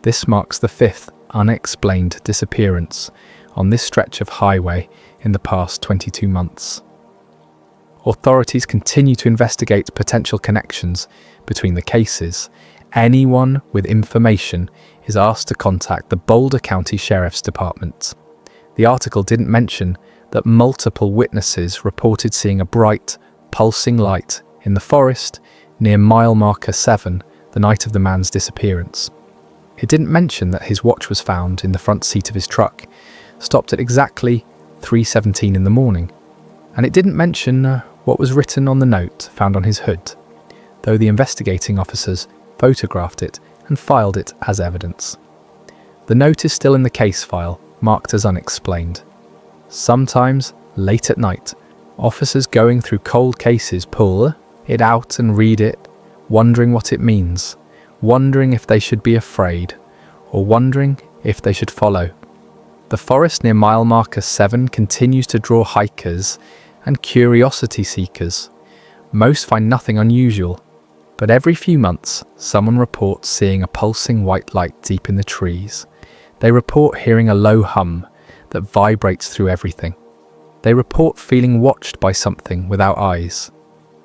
This marks the 5th unexplained disappearance on this stretch of highway in the past 22 months. Authorities continue to investigate potential connections between the cases. Anyone with information is asked to contact the Boulder County Sheriff's Department. The article didn't mention that multiple witnesses reported seeing a bright, pulsing light in the forest near mile marker 7 the night of the man's disappearance. It didn't mention that his watch was found in the front seat of his truck, stopped at exactly 3:17 in the morning, and it didn't mention what was written on the note found on his hood, though the investigating officers photographed it and filed it as evidence. The note is still in the case file, marked as unexplained. Sometimes, late at night, officers going through cold cases pull it out and read it, wondering what it means, wondering if they should be afraid, or wondering if they should follow. The forest near mile marker 7 continues to draw hikers and curiosity seekers. Most find nothing unusual, but every few months someone reports seeing a pulsing white light deep in the trees. They report hearing a low hum that vibrates through everything. They report feeling watched by something without eyes.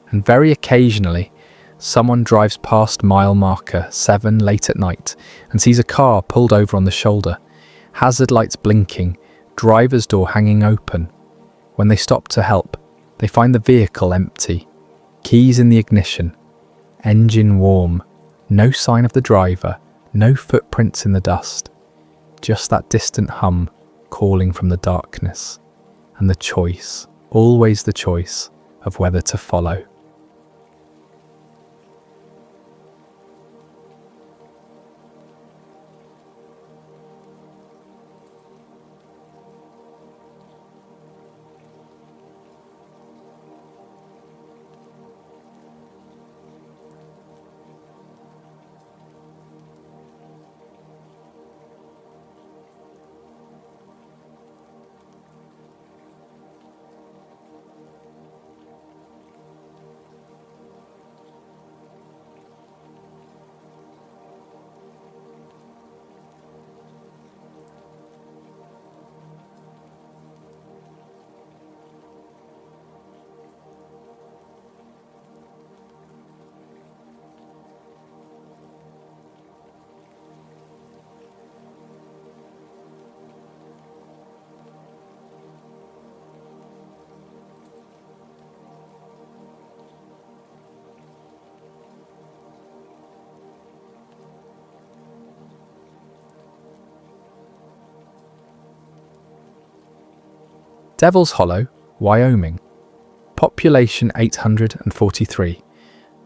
And very occasionally, someone drives past mile marker 7 late at night and sees a car pulled over on the shoulder, hazard lights blinking, driver's door hanging open. When they stop to help, they find the vehicle empty, keys in the ignition, engine warm, no sign of the driver, no footprints in the dust, just that distant hum calling from the darkness, and the choice, always the choice, of whether to follow. Devil's Hollow, Wyoming. Population 843.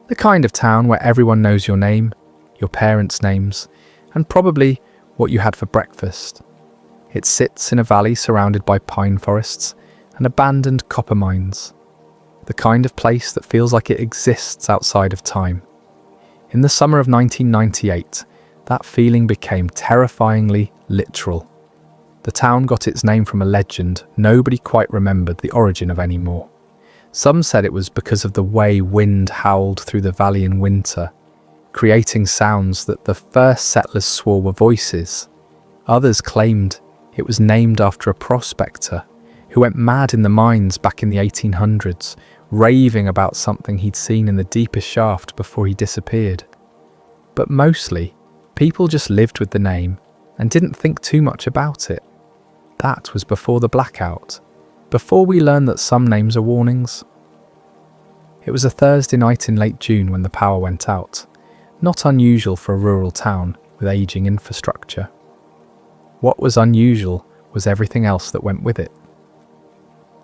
The kind of town where everyone knows your name, your parents' names, and probably what you had for breakfast. It sits in a valley surrounded by pine forests and abandoned copper mines. The kind of place that feels like it exists outside of time. In the summer of 1998, that feeling became terrifyingly literal. The town got its name from a legend nobody quite remembered the origin of anymore. Some said it was because of the way wind howled through the valley in winter, creating sounds that the first settlers swore were voices. Others claimed it was named after a prospector who went mad in the mines back in the 1800s, raving about something he'd seen in the deepest shaft before he disappeared. But mostly, people just lived with the name and didn't think too much about it. That was before the blackout, before we learned that some names are warnings. It was a Thursday night in late June when the power went out, not unusual for a rural town with aging infrastructure. What was unusual was everything else that went with it.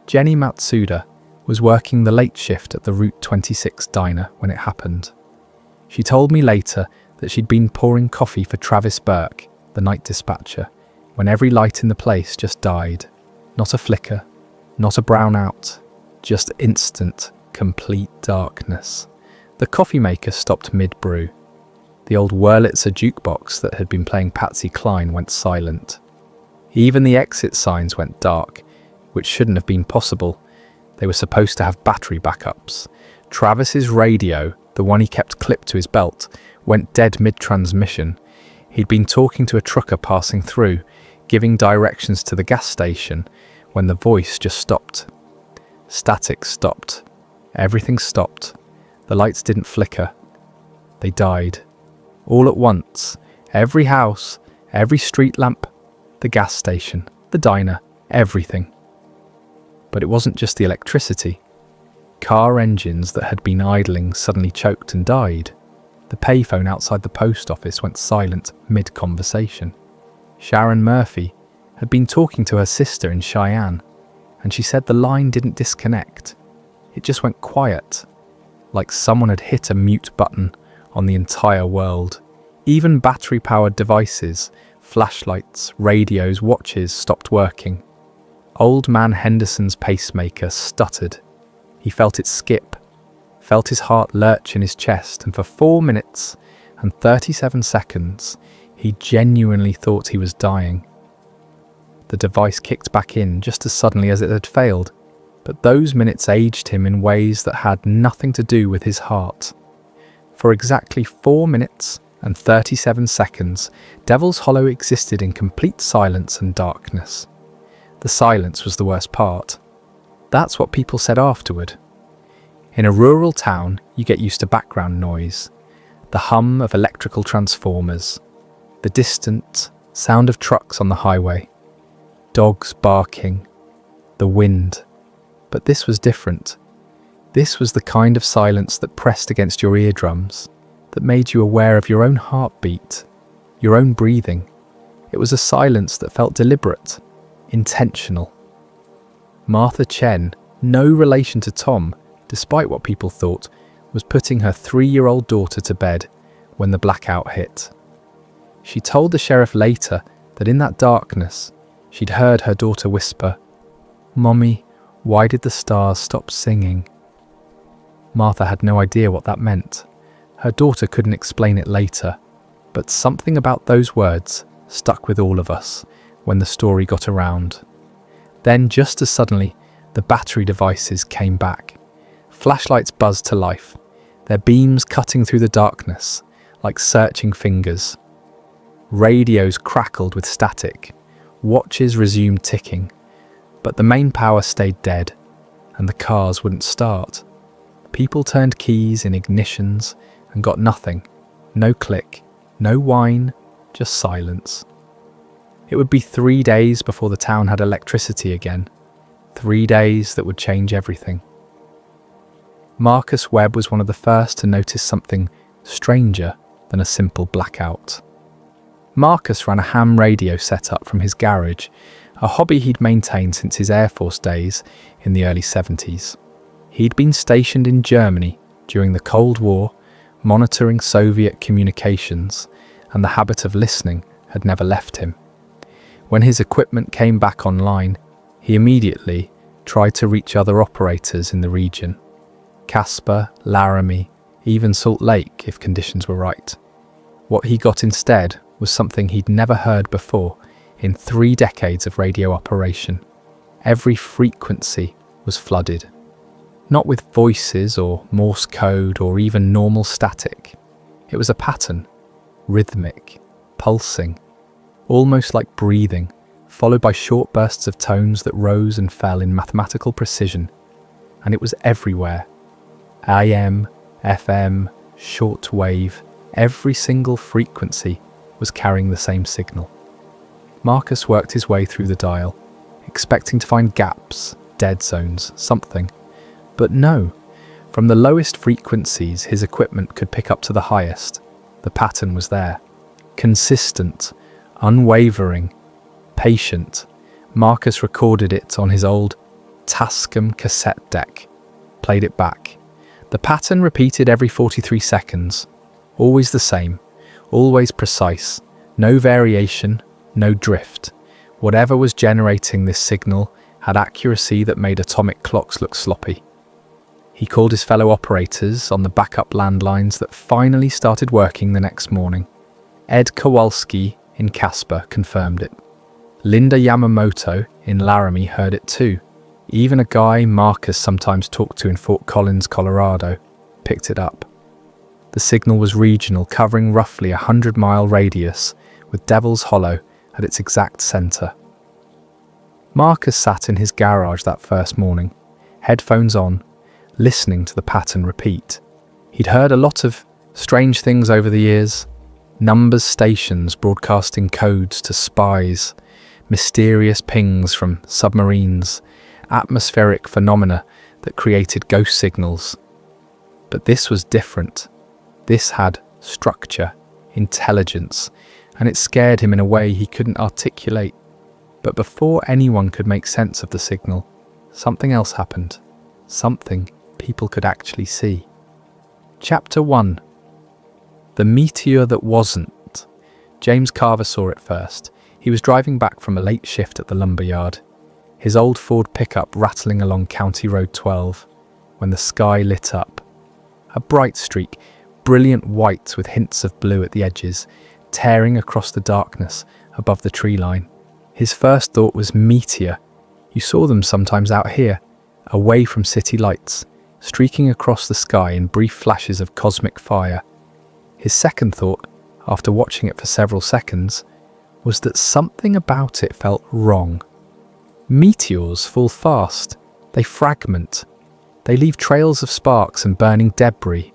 Jenny Matsuda was working the late shift at the Route 26 diner when it happened. She told me later that she'd been pouring coffee for Travis Burke, the night dispatcher, when every light in the place just died. Not a flicker, not a brownout, just instant, complete darkness. The coffee maker stopped mid-brew. The old Wurlitzer jukebox that had been playing Patsy Cline went silent. Even the exit signs went dark, which shouldn't have been possible. They were supposed to have battery backups. Travis's radio, the one he kept clipped to his belt, went dead mid-transmission. He'd been talking to a trucker passing through, giving directions to the gas station, when the voice just stopped. Static stopped. Everything stopped. The lights didn't flicker. They died. All at once. Every house, every street lamp, the gas station, the diner, everything. But it wasn't just the electricity. Car engines that had been idling suddenly choked and died. The payphone outside the post office went silent mid-conversation. Sharon Murphy had been talking to her sister in Cheyenne, and she said the line didn't disconnect. It just went quiet, like someone had hit a mute button on the entire world. Even battery-powered devices, flashlights, radios, watches stopped working. Old man Henderson's pacemaker stuttered. He felt it skip, felt his heart lurch in his chest, and for 4 minutes and 37 seconds, he genuinely thought he was dying. The device kicked back in just as suddenly as it had failed, but those minutes aged him in ways that had nothing to do with his heart. For exactly 4 minutes and 37 seconds, Devil's Hollow existed in complete silence and darkness. The silence was the worst part. That's what people said afterward. In a rural town, you get used to background noise, the hum of electrical transformers, the distant sound of trucks on the highway, dogs barking, the wind. But this was different. This was the kind of silence that pressed against your eardrums, that made you aware of your own heartbeat, your own breathing. It was a silence that felt deliberate, intentional. Martha Chen, no relation to Tom, despite what people thought, was putting her 3-year-old daughter to bed when the blackout hit. She told the sheriff later that in that darkness, she'd heard her daughter whisper, "Mommy, why did the stars stop singing?" Martha had no idea what that meant. Her daughter couldn't explain it later, but something about those words stuck with all of us when the story got around. Then, just as suddenly, the battery devices came back. Flashlights buzzed to life, their beams cutting through the darkness like searching fingers. Radios crackled with static. Watches resumed ticking, but the main power stayed dead, and the cars wouldn't start. People turned keys in ignitions and got nothing. No click, no whine, just silence. It would be 3 days before the town had electricity again. 3 days that would change everything. Marcus Webb was one of the first to notice something stranger than a simple blackout. Marcus ran a ham radio setup from his garage, a hobby he'd maintained since his Air Force days in the early 70s. He'd been stationed in Germany during the Cold War, monitoring Soviet communications, and the habit of listening had never left him. When his equipment came back online, he immediately tried to reach other operators in the region. Casper, Laramie, even Salt Lake if conditions were right. What he got instead was something he'd never heard before in 3 decades of radio operation. Every frequency was flooded. Not with voices or Morse code or even normal static. It was a pattern, rhythmic, pulsing, almost like breathing, followed by short bursts of tones that rose and fell in mathematical precision. And it was everywhere. AM, FM, shortwave, every single frequency was carrying the same signal. Marcus worked his way through the dial, expecting to find gaps, dead zones, something. But no, from the lowest frequencies his equipment could pick up to the highest, the pattern was there. Consistent, unwavering, patient. Marcus recorded it on his old Tascam cassette deck, played it back. The pattern repeated every 43 seconds, always the same, always precise, no variation, no drift. Whatever was generating this signal had accuracy that made atomic clocks look sloppy. He called his fellow operators on the backup landlines that finally started working the next morning. Ed Kowalski in Casper confirmed it. Linda Yamamoto in Laramie heard it too. Even a guy Marcus sometimes talked to in Fort Collins, Colorado, picked it up. The signal was regional, covering roughly a 100-mile radius, with Devil's Hollow at its exact centre. Marcus sat in his garage that first morning, headphones on, listening to the pattern repeat. He'd heard a lot of strange things over the years. Numbers stations broadcasting codes to spies, mysterious pings from submarines, atmospheric phenomena that created ghost signals. But this was different. This had structure, intelligence, and it scared him in a way he couldn't articulate. But before anyone could make sense of the signal, something else happened. Something people could actually see. Chapter 1. The meteor that wasn't. James Carver saw it first. He was driving back from a late shift at the lumberyard, his old Ford pickup rattling along County Road 12, when the sky lit up. A bright streak, brilliant white with hints of blue at the edges, tearing across the darkness above the tree line. His first thought was meteor. You saw them sometimes out here, away from city lights, streaking across the sky in brief flashes of cosmic fire. His second thought, after watching it for several seconds, was that something about it felt wrong. Meteors fall fast. They fragment. They leave trails of sparks and burning debris.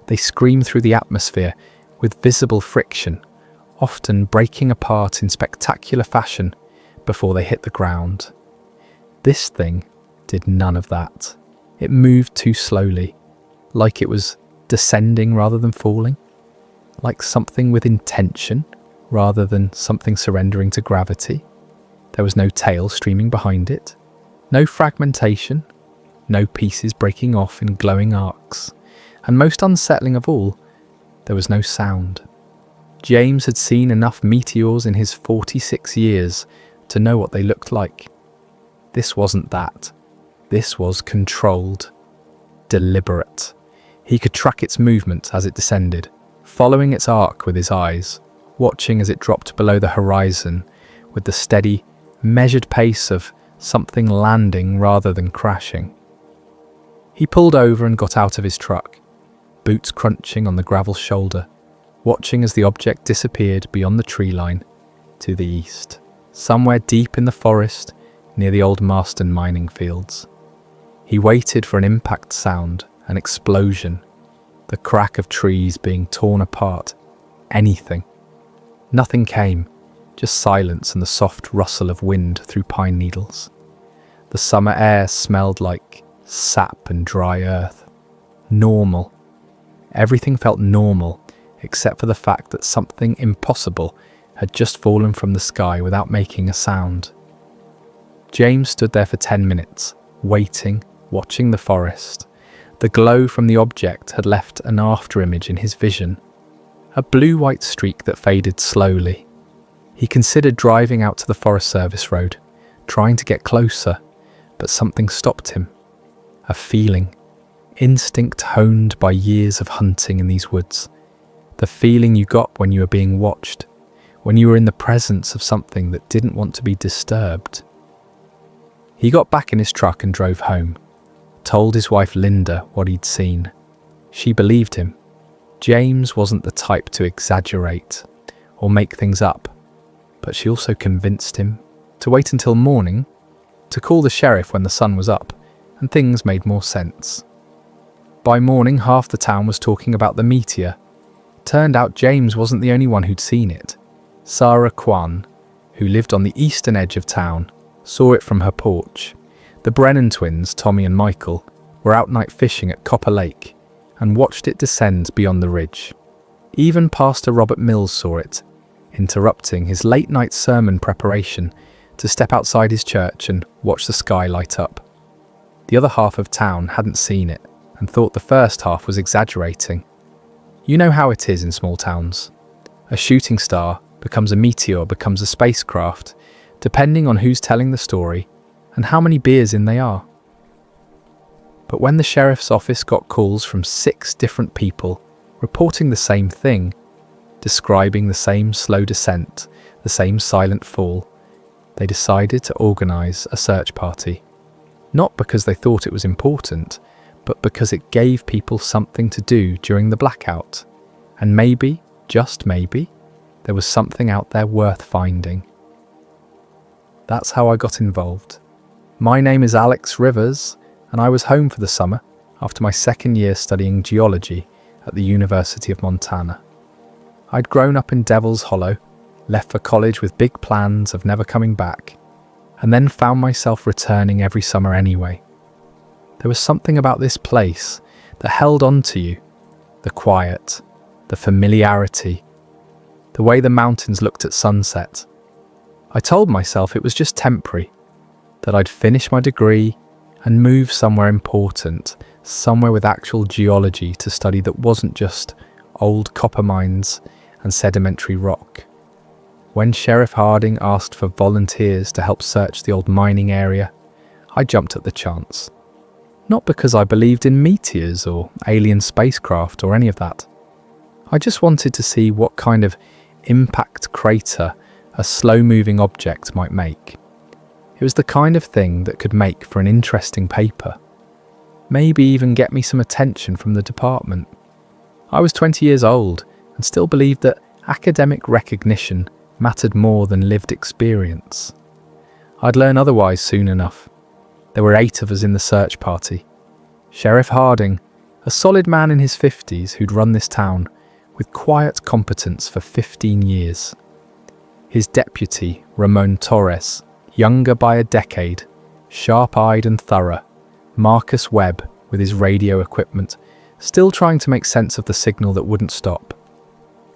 They scream through the atmosphere with visible friction, often breaking apart in spectacular fashion before they hit the ground. This thing did none of that. It moved too slowly, like it was descending rather than falling, like something with intention rather than something surrendering to gravity. There was no tail streaming behind it, no fragmentation, no pieces breaking off in glowing arcs, and most unsettling of all, there was no sound. James had seen enough meteors in his 46 years to know what they looked like. This wasn't that. This was controlled, deliberate. He could track its movement as it descended, following its arc with his eyes, watching as it dropped below the horizon with the steady, measured pace of something landing rather than crashing. He pulled over and got out of his truck, boots crunching on the gravel shoulder, watching as the object disappeared beyond the tree line to the east, somewhere deep in the forest near the old Marston mining fields. He waited for an impact sound, an explosion, the crack of trees being torn apart, anything. Nothing came, just silence and the soft rustle of wind through pine needles. The summer air smelled like sap and dry earth. Normal. Everything felt normal, except for the fact that something impossible had just fallen from the sky without making a sound. James stood there for 10 minutes, waiting, watching the forest. The glow from the object had left an afterimage in his vision, a blue-white streak that faded slowly. He considered driving out to the Forest Service road, trying to get closer, but something stopped him. A feeling, instinct honed by years of hunting in these woods. The feeling you got when you were being watched, when you were in the presence of something that didn't want to be disturbed. He got back in his truck and drove home, told his wife Linda what he'd seen. She believed him. James wasn't the type to exaggerate or make things up, but she also convinced him to wait until morning, to call the sheriff when the sun was up, and things made more sense. By morning, half the town was talking about the meteor. Turned out James wasn't the only one who'd seen it. Sarah Kwan, who lived on the eastern edge of town, saw it from her porch. The Brennan twins, Tommy and Michael, were out night fishing at Copper Lake and watched it descend beyond the ridge. Even Pastor Robert Mills saw it, interrupting his late-night sermon preparation to step outside his church and watch the sky light up. The other half of town hadn't seen it and thought the first half was exaggerating. You know how it is in small towns. A shooting star becomes a meteor, becomes a spacecraft, depending on who's telling the story and how many beers in they are. But when the sheriff's office got calls from 6 different people reporting the same thing, describing the same slow descent, the same silent fall, they decided to organise a search party. Not because they thought it was important, but because it gave people something to do during the blackout. And maybe, just maybe, there was something out there worth finding. That's how I got involved. My name is Alex Rivers, and I was home for the summer after my second year studying geology at the University of Montana. I'd grown up in Devil's Hollow, left for college with big plans of never coming back, and then found myself returning every summer anyway. There was something about this place that held on to you, the quiet, the familiarity, the way the mountains looked at sunset. I told myself it was just temporary, that I'd finish my degree and move somewhere important, somewhere with actual geology to study that wasn't just old copper mines and sedimentary rock. When Sheriff Harding asked for volunteers to help search the old mining area, I jumped at the chance. Not because I believed in meteors or alien spacecraft or any of that. I just wanted to see what kind of impact crater a slow-moving object might make. It was the kind of thing that could make for an interesting paper. Maybe even get me some attention from the department. I was 20 years old and still believed that academic recognition mattered more than lived experience. I'd learn otherwise soon enough. There were 8 of us in the search party. Sheriff Harding, a solid man in his 50s who'd run this town with quiet competence for 15 years. His deputy, Ramon Torres, younger by a decade, sharp-eyed and thorough. Marcus Webb, with his radio equipment, still trying to make sense of the signal that wouldn't stop.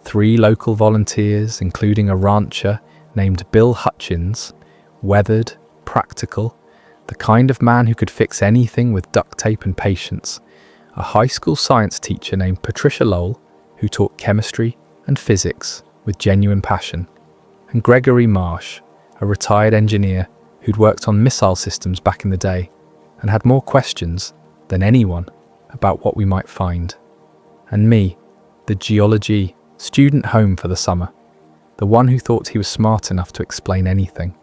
3 local volunteers, including a rancher named Bill Hutchins, weathered, practical, the kind of man who could fix anything with duct tape and patience. A high school science teacher named Patricia Lowell, who taught chemistry and physics with genuine passion. And Gregory Marsh, a retired engineer who'd worked on missile systems back in the day and had more questions than anyone about what we might find. And me, the geology student home for the summer, the one who thought he was smart enough to explain anything.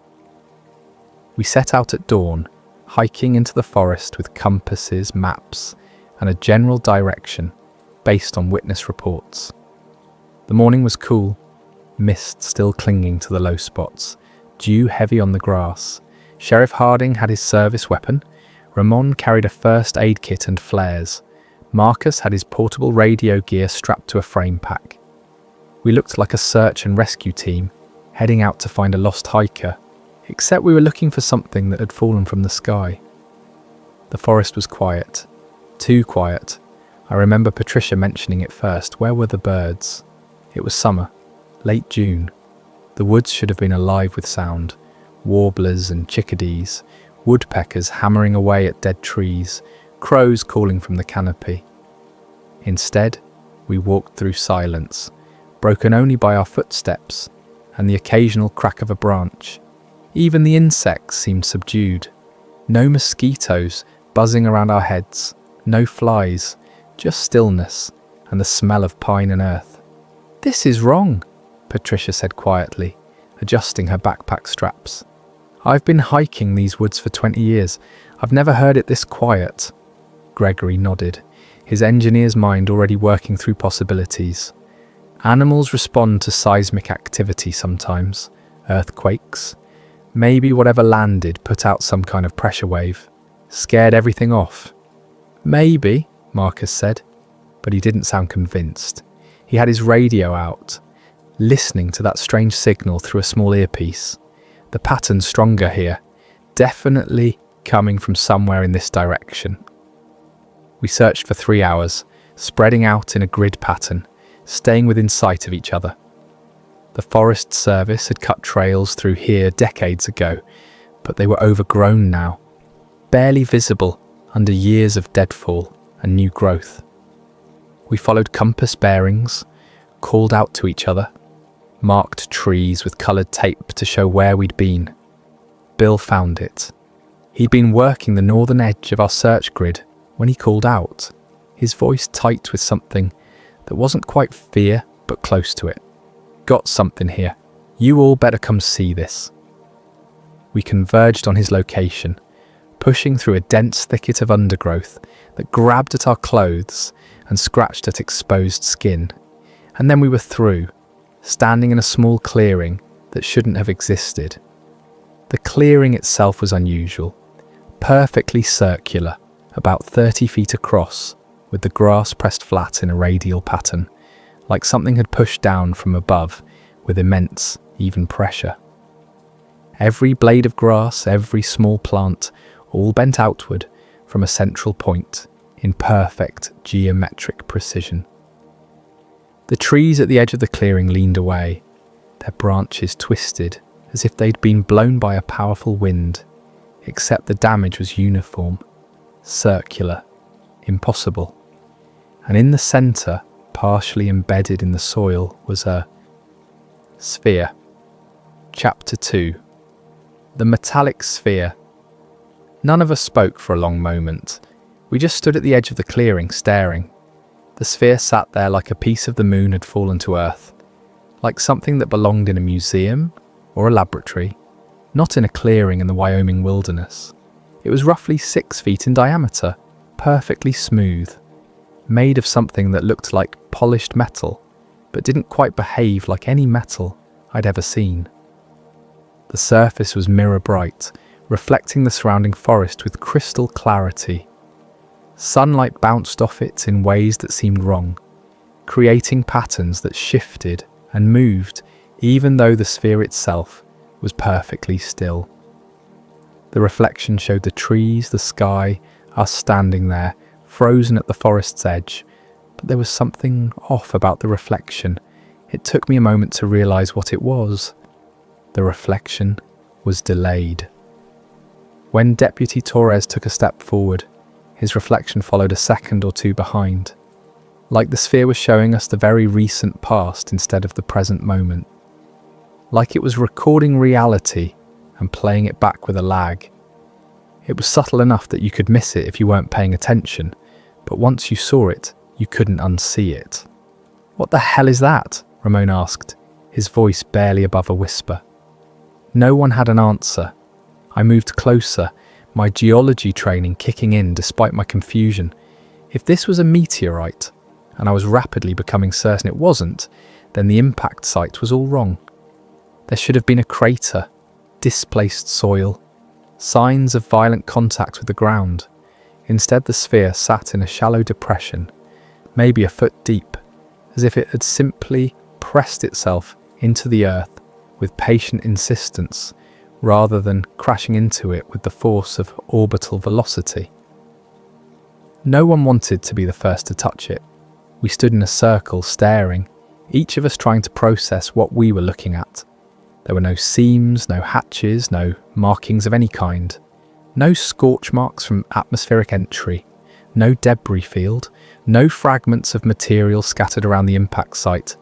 We set out at dawn, hiking into the forest with compasses, maps, and a general direction based on witness reports. The morning was cool, mist still clinging to the low spots, dew heavy on the grass. Sheriff Harding had his service weapon. Ramon carried a first aid kit and flares. Marcus had his portable radio gear strapped to a frame pack. We looked like a search and rescue team, heading out to find a lost hiker, except we were looking for something that had fallen from the sky. The forest was quiet. Too quiet. I remember Patricia mentioning it first. Where were the birds? It was summer, late June. The woods should have been alive with sound. Warblers and chickadees, woodpeckers hammering away at dead trees, crows calling from the canopy. Instead, we walked through silence, broken only by our footsteps and the occasional crack of a branch. Even the insects seemed subdued. No mosquitoes buzzing around our heads, no flies, just stillness and the smell of pine and earth. "This is wrong," Patricia said quietly, adjusting her backpack straps. "I've been hiking these woods for 20 years. I've never heard it this quiet." Gregory nodded, his engineer's mind already working through possibilities. Animals respond to seismic activity sometimes, earthquakes. Maybe whatever landed put out some kind of pressure wave, scared everything off. "Maybe," Marcus said, but he didn't sound convinced. He had his radio out, listening to that strange signal through a small earpiece. The pattern's stronger here, definitely coming from somewhere in this direction. We searched for 3 hours, spreading out in a grid pattern, staying within sight of each other. The Forest Service had cut trails through here decades ago, but they were overgrown now, barely visible under years of deadfall and new growth. We followed compass bearings, called out to each other, marked trees with coloured tape to show where we'd been. Bill found it. He'd been working the northern edge of our search grid when he called out, his voice tight with something that wasn't quite fear, but close to it. "Got something here. You all better come see this." We converged on his location, pushing through a dense thicket of undergrowth that grabbed at our clothes and scratched at exposed skin. And then we were through, standing in a small clearing that shouldn't have existed. The clearing itself was unusual, perfectly circular, about 30 feet across, with the grass pressed flat in a radial pattern, like something had pushed down from above with immense, even pressure. Every blade of grass, every small plant, all bent outward from a central point in perfect geometric precision. The trees at the edge of the clearing leaned away, their branches twisted as if they'd been blown by a powerful wind, except the damage was uniform, circular, impossible. And in the centre, partially embedded in the soil, was a sphere. Chapter 2. The metallic sphere. None of us spoke for a long moment. We just stood at the edge of the clearing, staring. The sphere sat there like a piece of the moon had fallen to earth, like something that belonged in a museum or a laboratory, not in a clearing in the Wyoming wilderness. It was roughly 6 feet in diameter, perfectly smooth, made of something that looked like polished metal, but didn't quite behave like any metal I'd ever seen. The surface was mirror bright, reflecting the surrounding forest with crystal clarity. Sunlight bounced off it in ways that seemed wrong, creating patterns that shifted and moved even though the sphere itself was perfectly still. The reflection showed the trees, the sky, us standing there, frozen at the forest's edge, but there was something off about the reflection. It took me a moment to realise what it was. The reflection was delayed. When Deputy Torres took a step forward, his reflection followed a second or two behind, like the sphere was showing us the very recent past instead of the present moment. Like it was recording reality and playing it back with a lag. It was subtle enough that you could miss it if you weren't paying attention, but once you saw it, you couldn't unsee it. "What the hell is that?" Ramon asked, his voice barely above a whisper. No one had an answer. I moved closer, my geology training kicking in despite my confusion. If this was a meteorite, and I was rapidly becoming certain it wasn't, then the impact site was all wrong. There should have been a crater, displaced soil, signs of violent contact with the ground. Instead, the sphere sat in a shallow depression, maybe a foot deep, as if it had simply pressed itself into the earth with patient insistence, rather than crashing into it with the force of orbital velocity. No one wanted to be the first to touch it. We stood in a circle, staring, each of us trying to process what we were looking at. There were no seams, no hatches, no markings of any kind. No scorch marks from atmospheric entry, no debris field, no fragments of material scattered around the impact site.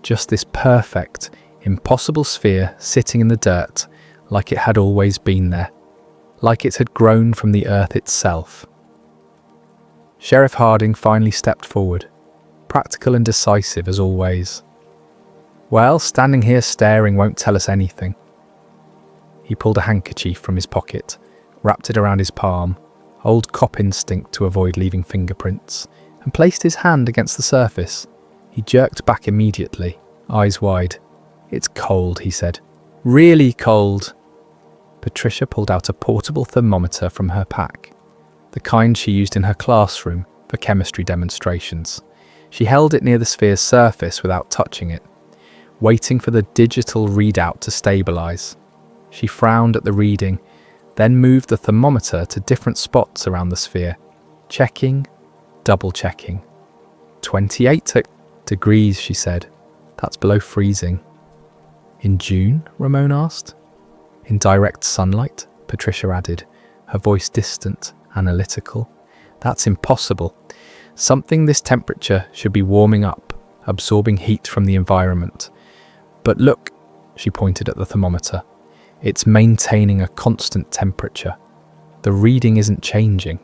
Just this perfect, impossible sphere sitting in the dirt like it had always been there, like it had grown from the earth itself. Sheriff Harding finally stepped forward, practical and decisive as always. "Well, standing here staring won't tell us anything." He pulled a handkerchief from his pocket, wrapped it around his palm, old cop instinct to avoid leaving fingerprints, and placed his hand against the surface. He jerked back immediately, eyes wide. "It's cold," he said. "Really cold." Patricia pulled out a portable thermometer from her pack, the kind she used in her classroom for chemistry demonstrations. She held it near the sphere's surface without touching it, waiting for the digital readout to stabilize. She frowned at the reading, then moved the thermometer to different spots around the sphere, checking, double-checking. 28 degrees, she said. "That's below freezing." "In June?" Ramon asked. "In direct sunlight," Patricia added, her voice distant, analytical. "That's impossible. Something this temperature should be warming up, absorbing heat from the environment. But look," she pointed at the thermometer. "It's maintaining a constant temperature. The reading isn't changing.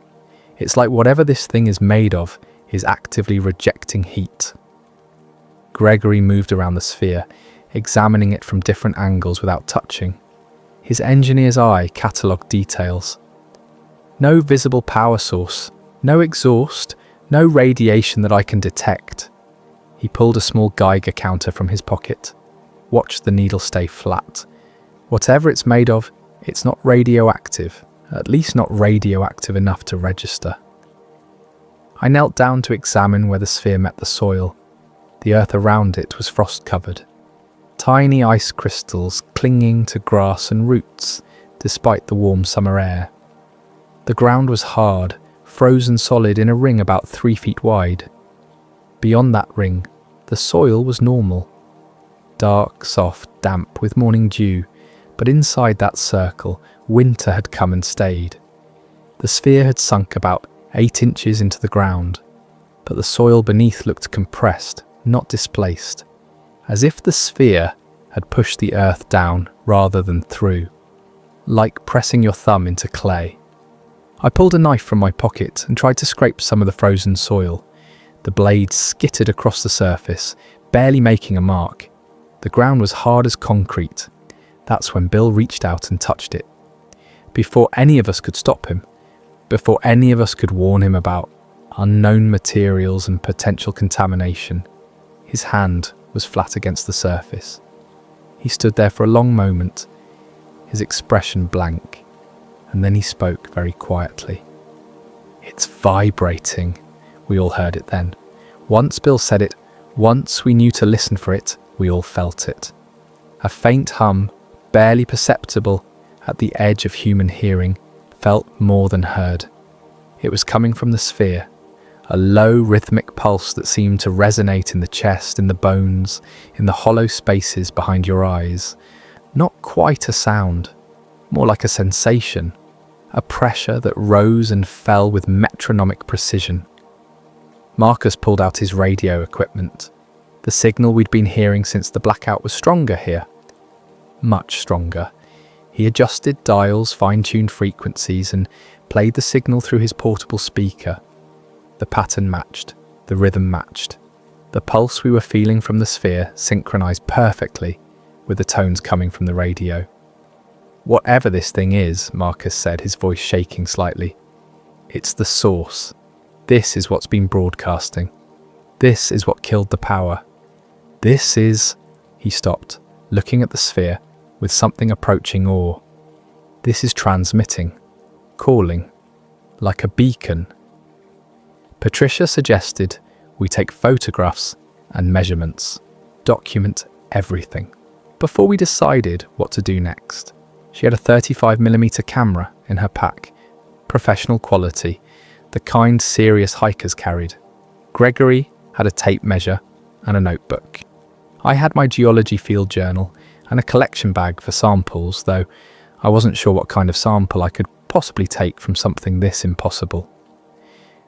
It's like whatever this thing is made of is actively rejecting heat." Gregory moved around the sphere, examining it from different angles without touching. His engineer's eye catalogued details. "No visible power source, no exhaust, no radiation that I can detect." He pulled a small Geiger counter from his pocket, watched the needle stay flat. "Whatever it's made of, it's not radioactive, at least not radioactive enough to register." I knelt down to examine where the sphere met the soil. The earth around it was frost-covered. Tiny ice crystals clinging to grass and roots, despite the warm summer air. The ground was hard, frozen solid in a ring about 3 feet wide. Beyond that ring, the soil was normal. Dark, soft, damp with morning dew, but inside that circle, winter had come and stayed. The sphere had sunk about 8 inches into the ground, but the soil beneath looked compressed, not displaced, as if the sphere had pushed the earth down rather than through, like pressing your thumb into clay. I pulled a knife from my pocket and tried to scrape some of the frozen soil. The blade skittered across the surface, barely making a mark. The ground was hard as concrete. That's when Bill reached out and touched it. Before any of us could stop him, before any of us could warn him about unknown materials and potential contamination, his hand was flat against the surface. He stood there for a long moment, his expression blank, and then he spoke very quietly. "It's vibrating," we all heard it then. Once Bill said it, once we knew to listen for it, we all felt it. A faint hum, barely perceptible at the edge of human hearing, felt more than heard. It was coming from the sphere, a low rhythmic pulse that seemed to resonate in the chest, in the bones, in the hollow spaces behind your eyes. Not quite a sound, more like a sensation, a pressure that rose and fell with metronomic precision. Marcus pulled out his radio equipment. The signal we'd been hearing since the blackout was stronger here. Much stronger. He adjusted dials, fine-tuned frequencies, and played the signal through his portable speaker. The pattern matched, the rhythm matched. The pulse we were feeling from the sphere synchronized perfectly with the tones coming from the radio. "Whatever this thing is," Marcus said, his voice shaking slightly, "it's the source. This is what's been broadcasting. This is what killed the power. This is..." He stopped, looking at the sphere with something approaching awe. "This is transmitting, calling, like a beacon." Patricia suggested we take photographs and measurements, document everything. Before we decided what to do next, she had a 35mm camera in her pack, professional quality, the kind serious hikers carried. Gregory had a tape measure and a notebook. I had my geology field journal and a collection bag for samples, though I wasn't sure what kind of sample I could possibly take from something this impossible.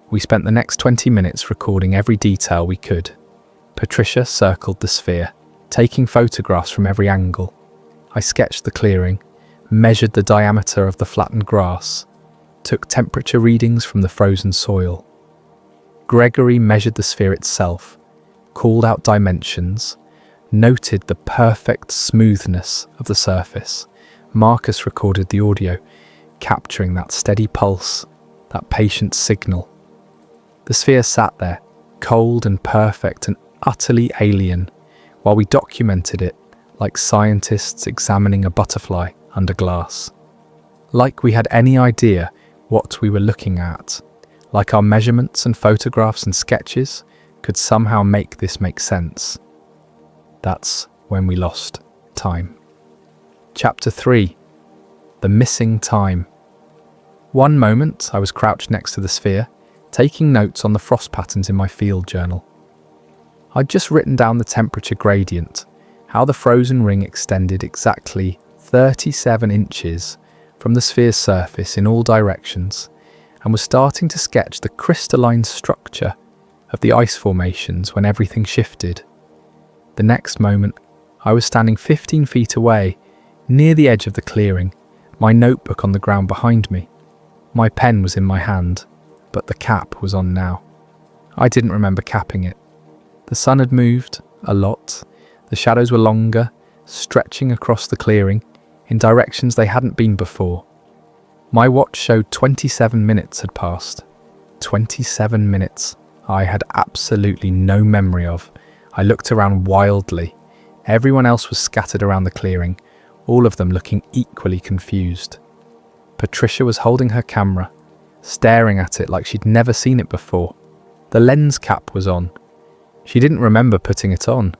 We spent the next 20 minutes recording every detail we could. Patricia circled the sphere, taking photographs from every angle. I sketched the clearing, measured the diameter of the flattened grass, took temperature readings from the frozen soil. Gregory measured the sphere itself, called out dimensions, noted the perfect smoothness of the surface. Marcus recorded the audio, capturing that steady pulse, that patient signal. The sphere sat there, cold and perfect and utterly alien, while we documented it like scientists examining a butterfly under glass. Like we had any idea what we were looking at, like our measurements and photographs and sketches could somehow make this make sense. That's when we lost time. Chapter 3. The Missing Time. One moment I was crouched next to the sphere, taking notes on the frost patterns in my field journal. I'd just written down the temperature gradient, how the frozen ring extended exactly 37 inches from the sphere's surface in all directions, and was starting to sketch the crystalline structure of the ice formations when everything shifted. The next moment, I was standing 15 feet away, near the edge of the clearing, my notebook on the ground behind me. My pen was in my hand, but the cap was on now. I didn't remember capping it. The sun had moved, a lot. The shadows were longer, stretching across the clearing, in directions they hadn't been before. My watch showed 27 minutes had passed. 27 minutes I had absolutely no memory of. I looked around wildly. Everyone else was scattered around the clearing, all of them looking equally confused. Patricia was holding her camera, staring at it like she'd never seen it before. The lens cap was on. She didn't remember putting it on.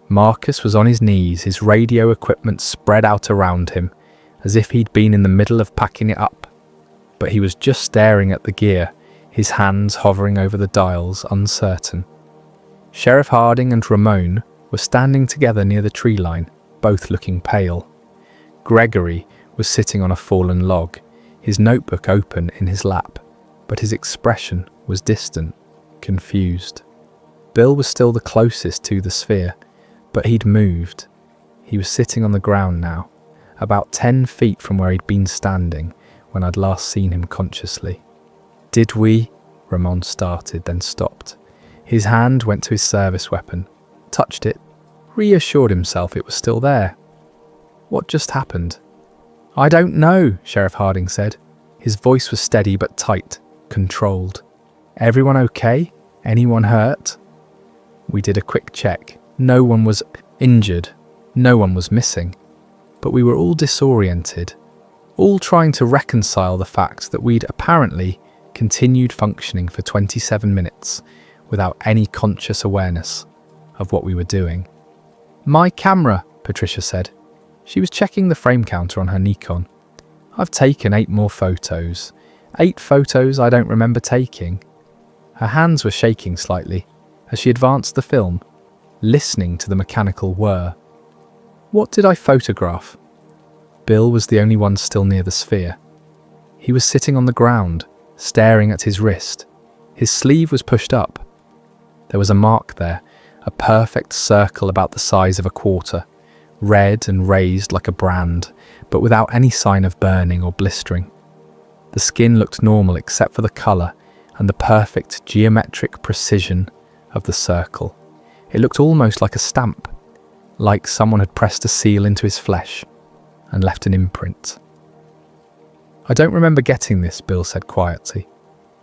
Marcus was on his knees, his radio equipment spread out around him, as if he'd been in the middle of packing it up. But he was just staring at the gear, his hands hovering over the dials, uncertain. Sheriff Harding and Ramon were standing together near the tree line, both looking pale. Gregory was sitting on a fallen log, his notebook open in his lap, but his expression was distant, confused. Bill was still the closest to the sphere, but he'd moved. He was sitting on the ground now, about 10 feet from where he'd been standing when I'd last seen him consciously. "Did we?" Ramon started, then stopped. His hand went to his service weapon, touched it, reassured himself it was still there. What just happened? "I don't know," Sheriff Harding said. His voice was steady but tight, controlled. "Everyone okay? Anyone hurt?" We did a quick check. No one was injured. No one was missing. But we were all disoriented, all trying to reconcile the fact that we'd apparently continued functioning for 27 minutes without any conscious awareness of what we were doing. "My camera," Patricia said. She was checking the frame counter on her Nikon. "I've taken 8 more photos. 8 photos I don't remember taking." Her hands were shaking slightly as she advanced the film, listening to the mechanical whir. What did I photograph? Bill was the only one still near the sphere. He was sitting on the ground, staring at his wrist. His sleeve was pushed up. There was a mark there, a perfect circle about the size of a quarter, red and raised like a brand, but without any sign of burning or blistering. The skin looked normal except for the colour and the perfect geometric precision of the circle. It looked almost like a stamp, like someone had pressed a seal into his flesh and left an imprint. "I don't remember getting this," Bill said quietly.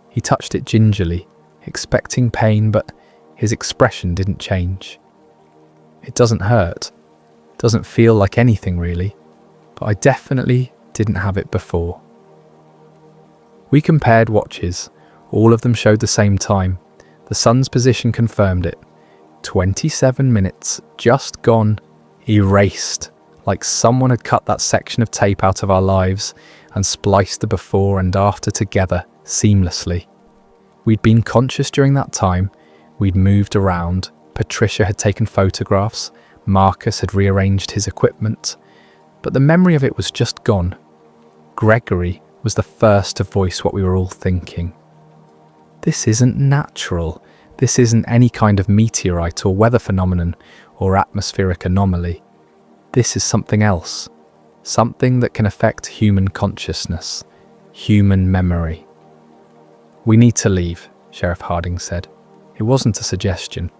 He touched it gingerly, expecting pain, but his expression didn't change. "It doesn't hurt. Doesn't feel like anything really, but I definitely didn't have it before." We compared watches. All of them showed the same time. The sun's position confirmed it. 27 minutes, just gone, erased, like someone had cut that section of tape out of our lives and spliced the before and after together seamlessly. We'd been conscious during that time. We'd moved around. Patricia had taken photographs. Marcus had rearranged his equipment. But the memory of it was just gone. Gregory was the first to voice what we were all thinking. "This isn't natural. This isn't any kind of meteorite or weather phenomenon or atmospheric anomaly. This is something else, something that can affect human consciousness, human memory. "We need to leave," Sheriff Harding said. It wasn't a suggestion.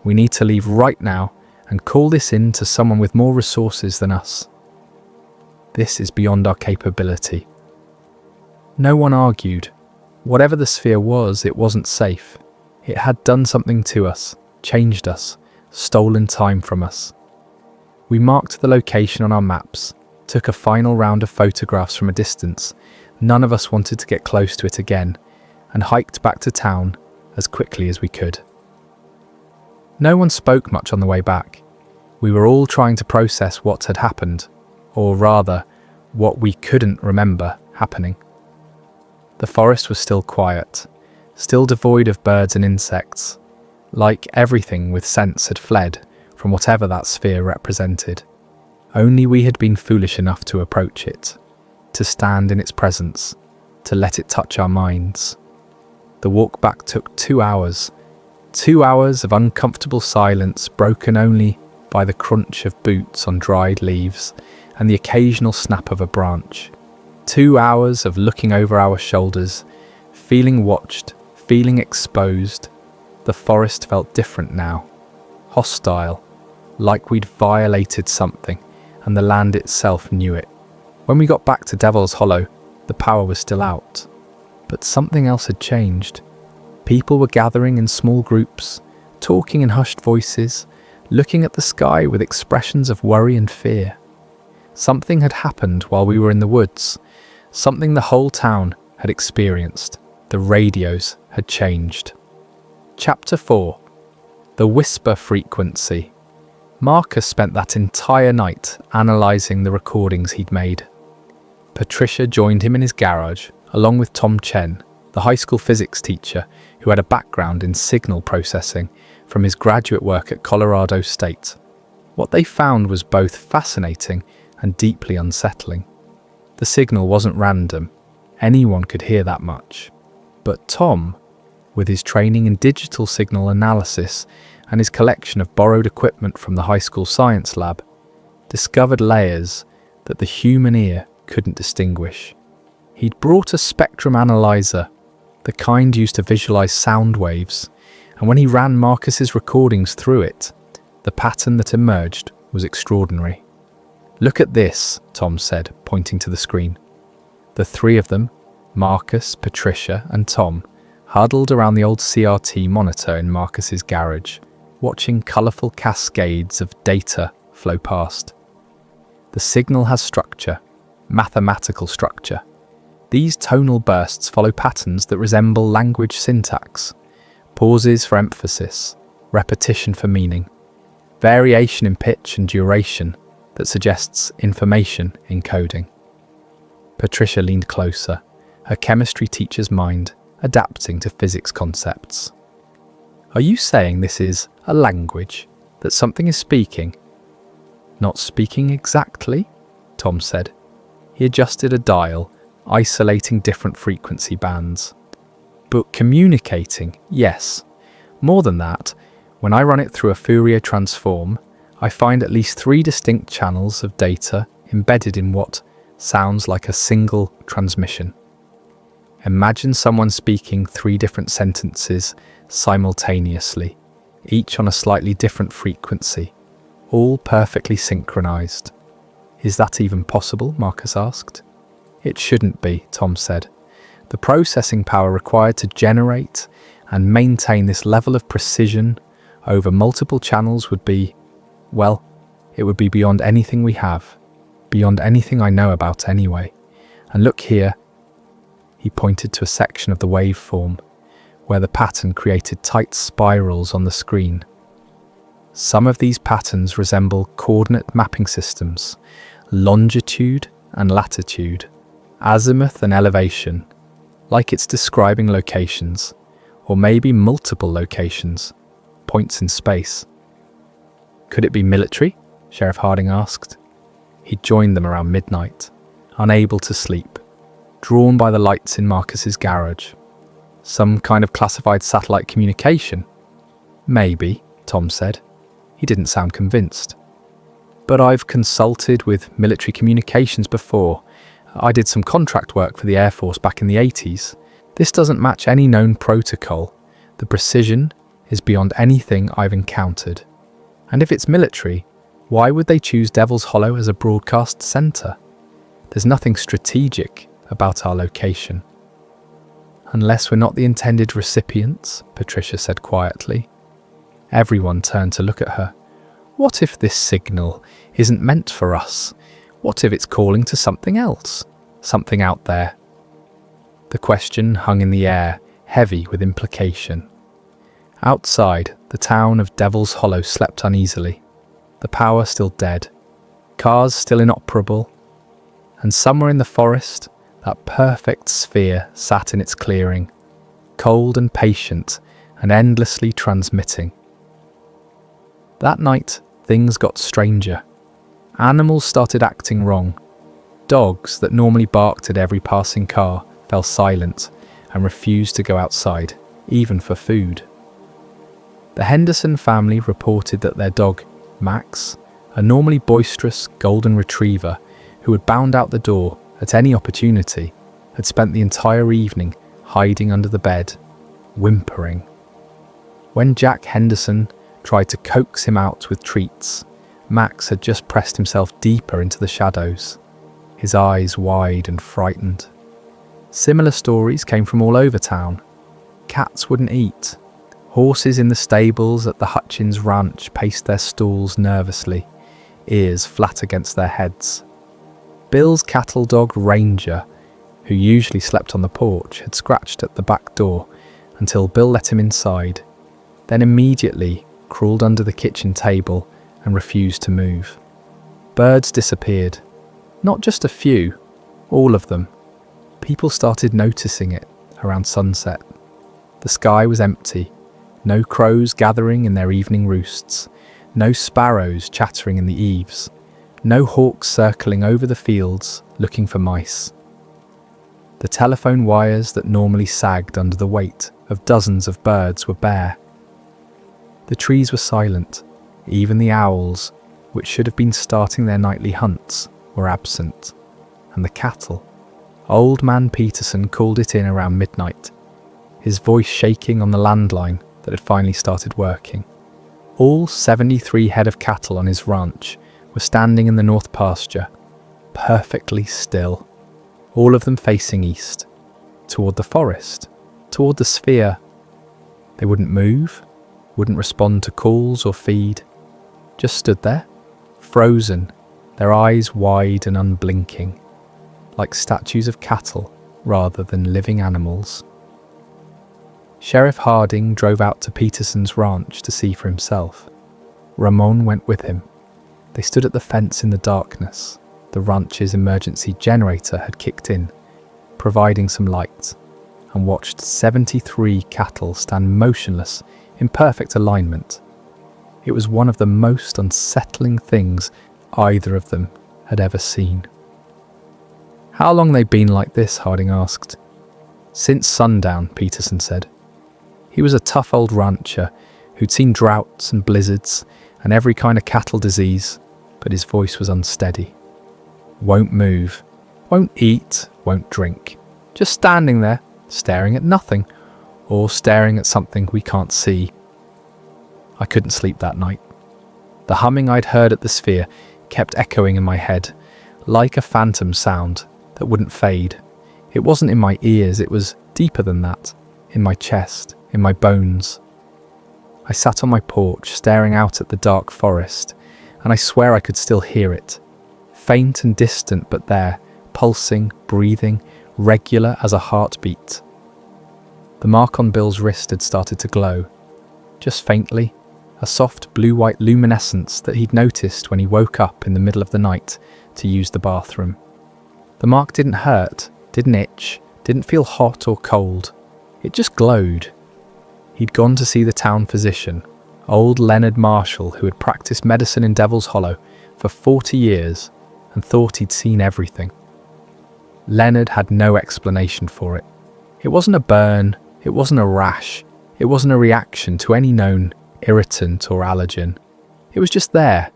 "We need to leave right now and call this in to someone with more resources than us. This is beyond our capability." No one argued. Whatever the sphere was, it wasn't safe. It had done something to us, changed us, stolen time from us. We marked the location on our maps, took a final round of photographs from a distance. None of us wanted to get close to it again, and hiked back to town as quickly as we could. No one spoke much on the way back. We were all trying to process what had happened, or rather, what we couldn't remember happening. The forest was still quiet, still devoid of birds and insects, like everything with sense had fled from whatever that sphere represented. Only we had been foolish enough to approach it, to stand in its presence, to let it touch our minds. The walk back took 2 hours, 2 hours of uncomfortable silence broken only by the crunch of boots on dried leaves and the occasional snap of a branch. 2 hours of looking over our shoulders, feeling watched, feeling exposed. The forest felt different now, hostile, like we'd violated something, and the land itself knew it. When we got back to Devil's Hollow, the power was still out. But something else had changed. People were gathering in small groups, talking in hushed voices, looking at the sky with expressions of worry and fear. Something had happened while we were in the woods, something the whole town had experienced. The radios had changed. Chapter 4. The Whisper Frequency. Marcus spent that entire night analysing the recordings he'd made. Patricia joined him in his garage, along with Tom Chen, the high school physics teacher who had a background in signal processing from his graduate work at Colorado State. What they found was both fascinating and deeply unsettling. The signal wasn't random. Anyone could hear that much. But Tom, with his training in digital signal analysis and his collection of borrowed equipment from the high school science lab, discovered layers that the human ear couldn't distinguish. He'd brought a spectrum analyzer, the kind used to visualize sound waves, and when he ran Marcus's recordings through it, the pattern that emerged was extraordinary. "Look at this," Tom said, pointing to the screen. The three of them, Marcus, Patricia, and Tom, huddled around the old CRT monitor in Marcus's garage, watching colourful cascades of data flow past. The signal has structure, mathematical structure. These tonal bursts follow patterns that resemble language syntax, pauses for emphasis, repetition for meaning, variation in pitch and duration that suggests information encoding. Patricia leaned closer, her chemistry teacher's mind adapting to physics concepts. "Are you saying this is a language, that something is speaking?" "Not speaking exactly," Tom said. He adjusted a dial, isolating different frequency bands. "But communicating, yes. More than that, when I run it through a Fourier transform, I find at least 3 distinct channels of data embedded in what sounds like a single transmission. Imagine someone speaking 3 different sentences simultaneously, each on a slightly different frequency, all perfectly synchronized. "Is that even possible?" Marcus asked. "It shouldn't be," Tom said. "The processing power required to generate and maintain this level of precision over multiple channels would be, well, it would be beyond anything we have, beyond anything I know about anyway. And look here." He pointed to a section of the waveform where the pattern created tight spirals on the screen. Some of these patterns resemble coordinate mapping systems, longitude and latitude, azimuth and elevation, like it's describing locations, or maybe multiple locations, points in space. "Could it be military?" Sheriff Harding asked. He'd joined them around midnight, unable to sleep, drawn by the lights in Marcus's garage. "Some kind of classified satellite communication?" "Maybe," Tom said. He didn't sound convinced. "But I've consulted with military communications before. I did some contract work for the Air Force back in the 80s. This doesn't match any known protocol. The precision is beyond anything I've encountered. And if it's military, why would they choose Devil's Hollow as a broadcast centre? There's nothing strategic about our location." "Unless we're not the intended recipients," Patricia said quietly. Everyone turned to look at her. What if this signal isn't meant for us? What if it's calling to something else? Something out there? The question hung in the air, heavy with implication. Outside, the town of Devil's Hollow slept uneasily. The power still dead, cars still inoperable, and somewhere in the forest, that perfect sphere sat in its clearing, cold and patient and endlessly transmitting. That night, things got stranger. Animals started acting wrong. Dogs that normally barked at every passing car fell silent and refused to go outside, even for food. The Henderson family reported that their dog, Max, a normally boisterous golden retriever who would bound out the door at any opportunity, had spent the entire evening hiding under the bed, whimpering. When Jack Henderson tried to coax him out with treats, Max had just pressed himself deeper into the shadows, his eyes wide and frightened. Similar stories came from all over town. Cats wouldn't eat. Horses in the stables at the Hutchins Ranch paced their stalls nervously, ears flat against their heads. Bill's cattle dog Ranger, who usually slept on the porch, had scratched at the back door until Bill let him inside, then immediately crawled under the kitchen table and refused to move. Birds disappeared. Not just a few, all of them. People started noticing it around sunset. The sky was empty. No crows gathering in their evening roosts. No sparrows chattering in the eaves. No hawks circling over the fields looking for mice. The telephone wires that normally sagged under the weight of dozens of birds were bare. The trees were silent. Even the owls, which should have been starting their nightly hunts, were absent. And the cattle. Old man Peterson called it in around midnight, his voice shaking on the landline that had finally started working. All 73 head of cattle on his ranch were standing in the north pasture, perfectly still, all of them facing east, toward the forest, toward the sphere. They wouldn't move, wouldn't respond to calls or feed, just stood there, frozen, their eyes wide and unblinking, like statues of cattle rather than living animals. Sheriff Harding drove out to Peterson's ranch to see for himself. Ramon went with him. They stood at the fence in the darkness. The ranch's emergency generator had kicked in, providing some light, and watched 73 cattle stand motionless in perfect alignment. It was one of the most unsettling things either of them had ever seen. "How long they've been like this?" Harding asked. "Since sundown," Peterson said. He was a tough old rancher who'd seen droughts and blizzards and every kind of cattle disease, but his voice was unsteady. "Won't move, won't eat, won't drink. Just standing there, staring at nothing, or staring at something we can't see." I couldn't sleep that night. The humming I'd heard at the sphere kept echoing in my head, like a phantom sound that wouldn't fade. It wasn't in my ears, it was deeper than that, in my chest, in my bones. I sat on my porch, staring out at the dark forest, and I swear I could still hear it. Faint and distant, but there, pulsing, breathing, regular as a heartbeat. The mark on Bill's wrist had started to glow, just faintly, a soft blue-white luminescence that he'd noticed when he woke up in the middle of the night to use the bathroom. The mark didn't hurt, didn't itch, didn't feel hot or cold. It just glowed. He'd gone to see the town physician, old Leonard Marshall, who had practiced medicine in Devil's Hollow for 40 years and thought he'd seen everything. Leonard had no explanation for it. It wasn't a burn, it wasn't a rash, it wasn't a reaction to any known irritant or allergen. It was just there,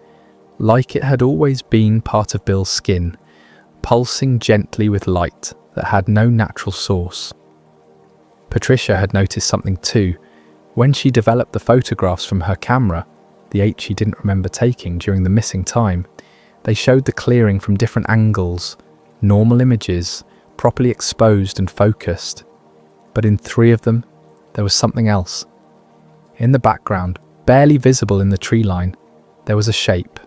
like it had always been part of Bill's skin, pulsing gently with light that had no natural source. Patricia had noticed something too. When she developed the photographs from her camera, the 8 she didn't remember taking during the missing time, they showed the clearing from different angles, normal images, properly exposed and focused. But in 3 of them, there was something else. In the background, barely visible in the tree line, there was a shape,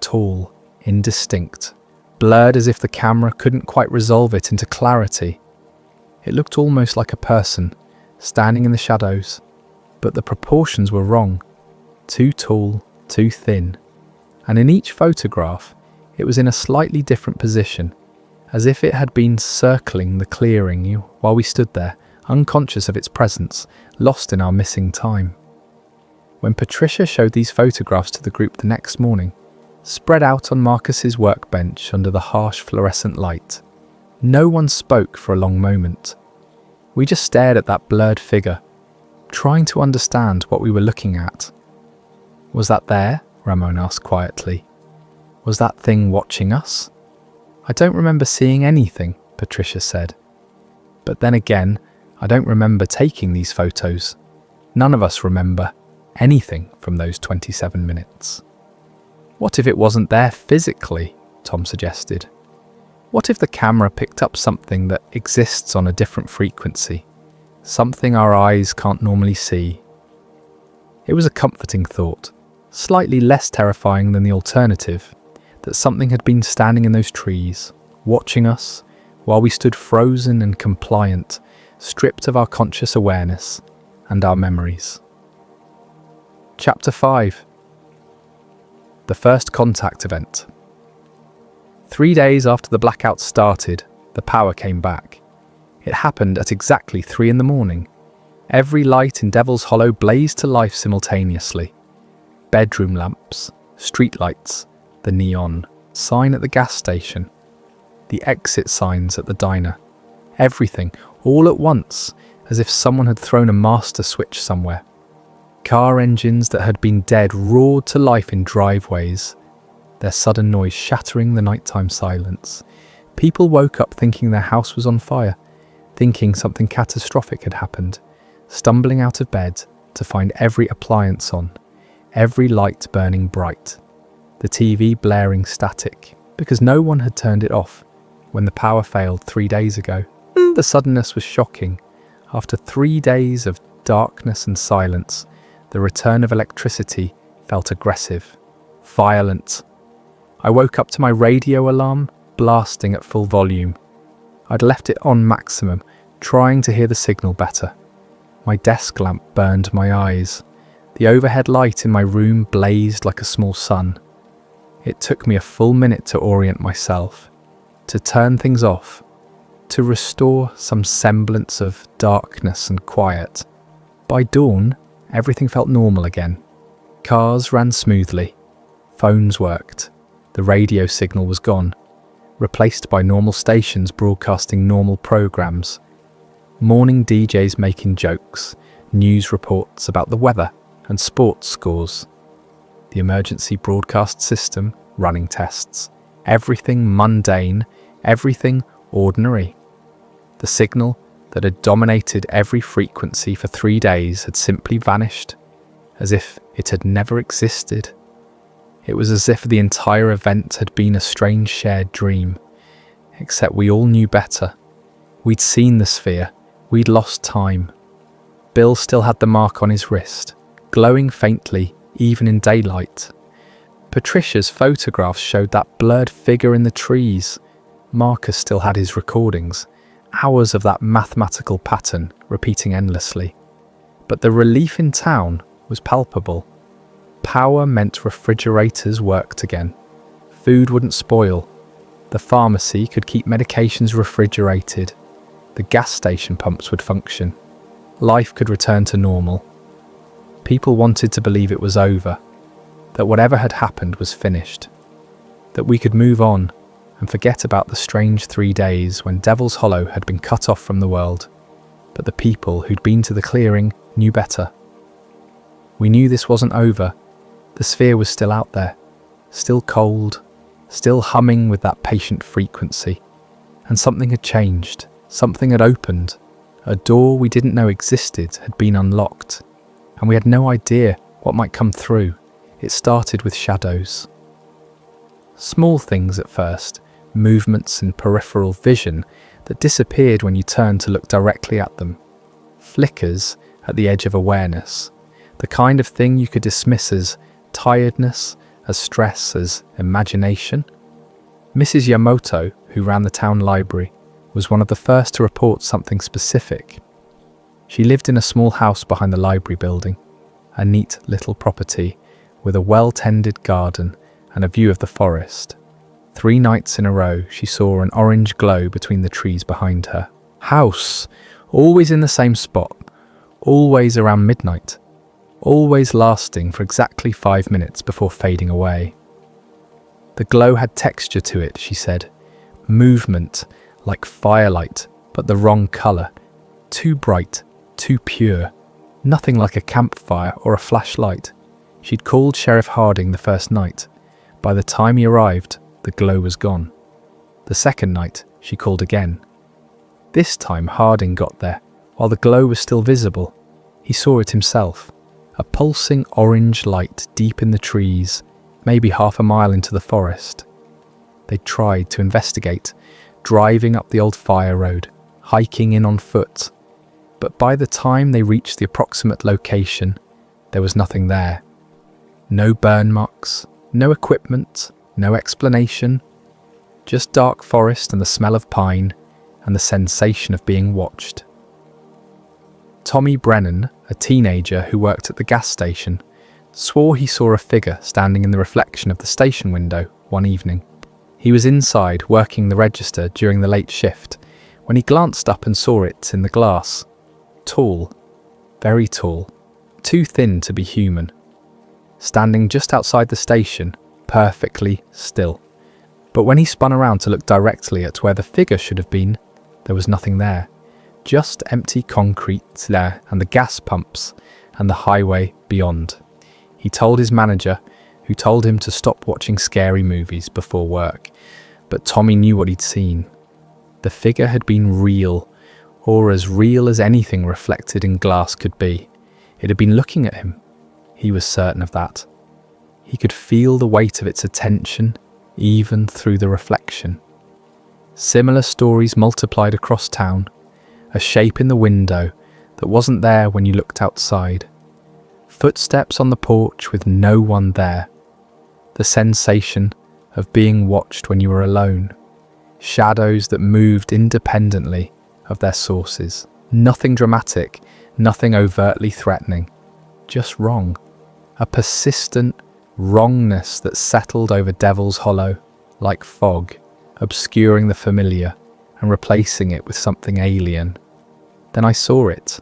tall, indistinct, blurred as if the camera couldn't quite resolve it into clarity. It looked almost like a person, standing in the shadows, but the proportions were wrong, too tall, too thin, and in each photograph, it was in a slightly different position, as if it had been circling the clearing while we stood there, unconscious of its presence, lost in our missing time. When Patricia showed these photographs to the group the next morning, spread out on Marcus's workbench under the harsh fluorescent light, no one spoke for a long moment. We just stared at that blurred figure, trying to understand what we were looking at. "Was that there?" Ramon asked quietly. "Was that thing watching us?" "I don't remember seeing anything," Patricia said. "But then again, I don't remember taking these photos. None of us remember anything from those 27 minutes. "What if it wasn't there physically?" Tom suggested. "What if the camera picked up something that exists on a different frequency, something our eyes can't normally see?" It was a comforting thought, slightly less terrifying than the alternative, that something had been standing in those trees, watching us, while we stood frozen and compliant, stripped of our conscious awareness and our memories. Chapter 5. The First Contact Event. 3 days after the blackout started, the power came back. It happened at exactly 3 in the morning. Every light in Devil's Hollow blazed to life simultaneously. Bedroom lamps, street lights, the neon, sign at the gas station, the exit signs at the diner. Everything, all at once, as if someone had thrown a master switch somewhere. Car engines that had been dead roared to life in driveways, their sudden noise shattering the nighttime silence. People woke up thinking their house was on fire, thinking something catastrophic had happened, stumbling out of bed to find every appliance on, every light burning bright, the TV blaring static, because no one had turned it off when the power failed 3 days ago. The suddenness was shocking. After 3 days of darkness and silence, the return of electricity felt aggressive, violent. I woke up to my radio alarm blasting at full volume. I'd left it on maximum, trying to hear the signal better. My desk lamp burned my eyes. The overhead light in my room blazed like a small sun. It took me a full minute to orient myself, to turn things off, to restore some semblance of darkness and quiet. By dawn, everything felt normal again. Cars ran smoothly. Phones worked. The radio signal was gone, replaced by normal stations broadcasting normal programs. Morning DJs making jokes, news reports about the weather and sports scores. The emergency broadcast system running tests. Everything mundane, everything ordinary. The signal that had dominated every frequency for 3 days had simply vanished, as if it had never existed. It was as if the entire event had been a strange shared dream, except we all knew better. We'd seen the sphere, we'd lost time. Bill still had the mark on his wrist, glowing faintly even in daylight. Patricia's photographs showed that blurred figure in the trees. Marcus still had his recordings, hours of that mathematical pattern repeating endlessly. But the relief in town was palpable. Power meant refrigerators worked again. Food wouldn't spoil. The pharmacy could keep medications refrigerated. The gas station pumps would function. Life could return to normal. People wanted to believe it was over, that whatever had happened was finished, that we could move on and forget about the strange 3 days when Devil's Hollow had been cut off from the world. But the people who'd been to the clearing knew better. We knew this wasn't over. The sphere was still out there, still cold, still humming with that patient frequency. And something had changed, something had opened. A door we didn't know existed had been unlocked, and we had no idea what might come through. It started with shadows. Small things at first, movements in peripheral vision that disappeared when you turned to look directly at them. Flickers at the edge of awareness, the kind of thing you could dismiss as tiredness, as stress, as imagination. Mrs. Yamoto, who ran the town library, was one of the first to report something specific. She lived in a small house behind the library building, a neat little property with a well-tended garden and a view of the forest. 3 nights in a row she saw an orange glow between the trees behind her. House, always in the same spot, always around midnight, always lasting for exactly 5 minutes before fading away. The glow had texture to it, she said. Movement, like firelight, but the wrong colour. Too bright, too pure. Nothing like a campfire or a flashlight. She'd called Sheriff Harding the first night. By the time he arrived, the glow was gone. The second night, she called again. This time Harding got there, while the glow was still visible. He saw it himself. A pulsing orange light deep in the trees, maybe half a mile into the forest. They tried to investigate, driving up the old fire road, hiking in on foot. But by the time they reached the approximate location, there was nothing there. No burn marks, no equipment, no explanation. Just dark forest and the smell of pine and the sensation of being watched. Tommy Brennan, a teenager who worked at the gas station, swore he saw a figure standing in the reflection of the station window one evening. He was inside working the register during the late shift when he glanced up and saw it in the glass. Tall, very tall, too thin to be human. Standing just outside the station, perfectly still. But when he spun around to look directly at where the figure should have been, there was nothing there. Just empty concrete there and the gas pumps and the highway beyond. He told his manager, who told him to stop watching scary movies before work. But Tommy knew what he'd seen. The figure had been real, or as real as anything reflected in glass could be. It had been looking at him. He was certain of that. He could feel the weight of its attention, even through the reflection. Similar stories multiplied across town. A shape in the window that wasn't there when you looked outside. Footsteps on the porch with no one there. The sensation of being watched when you were alone. Shadows that moved independently of their sources. Nothing dramatic, nothing overtly threatening. Just wrong. A persistent wrongness that settled over Devil's Hollow, like fog, obscuring the familiar and replacing it with something alien. Then I saw it.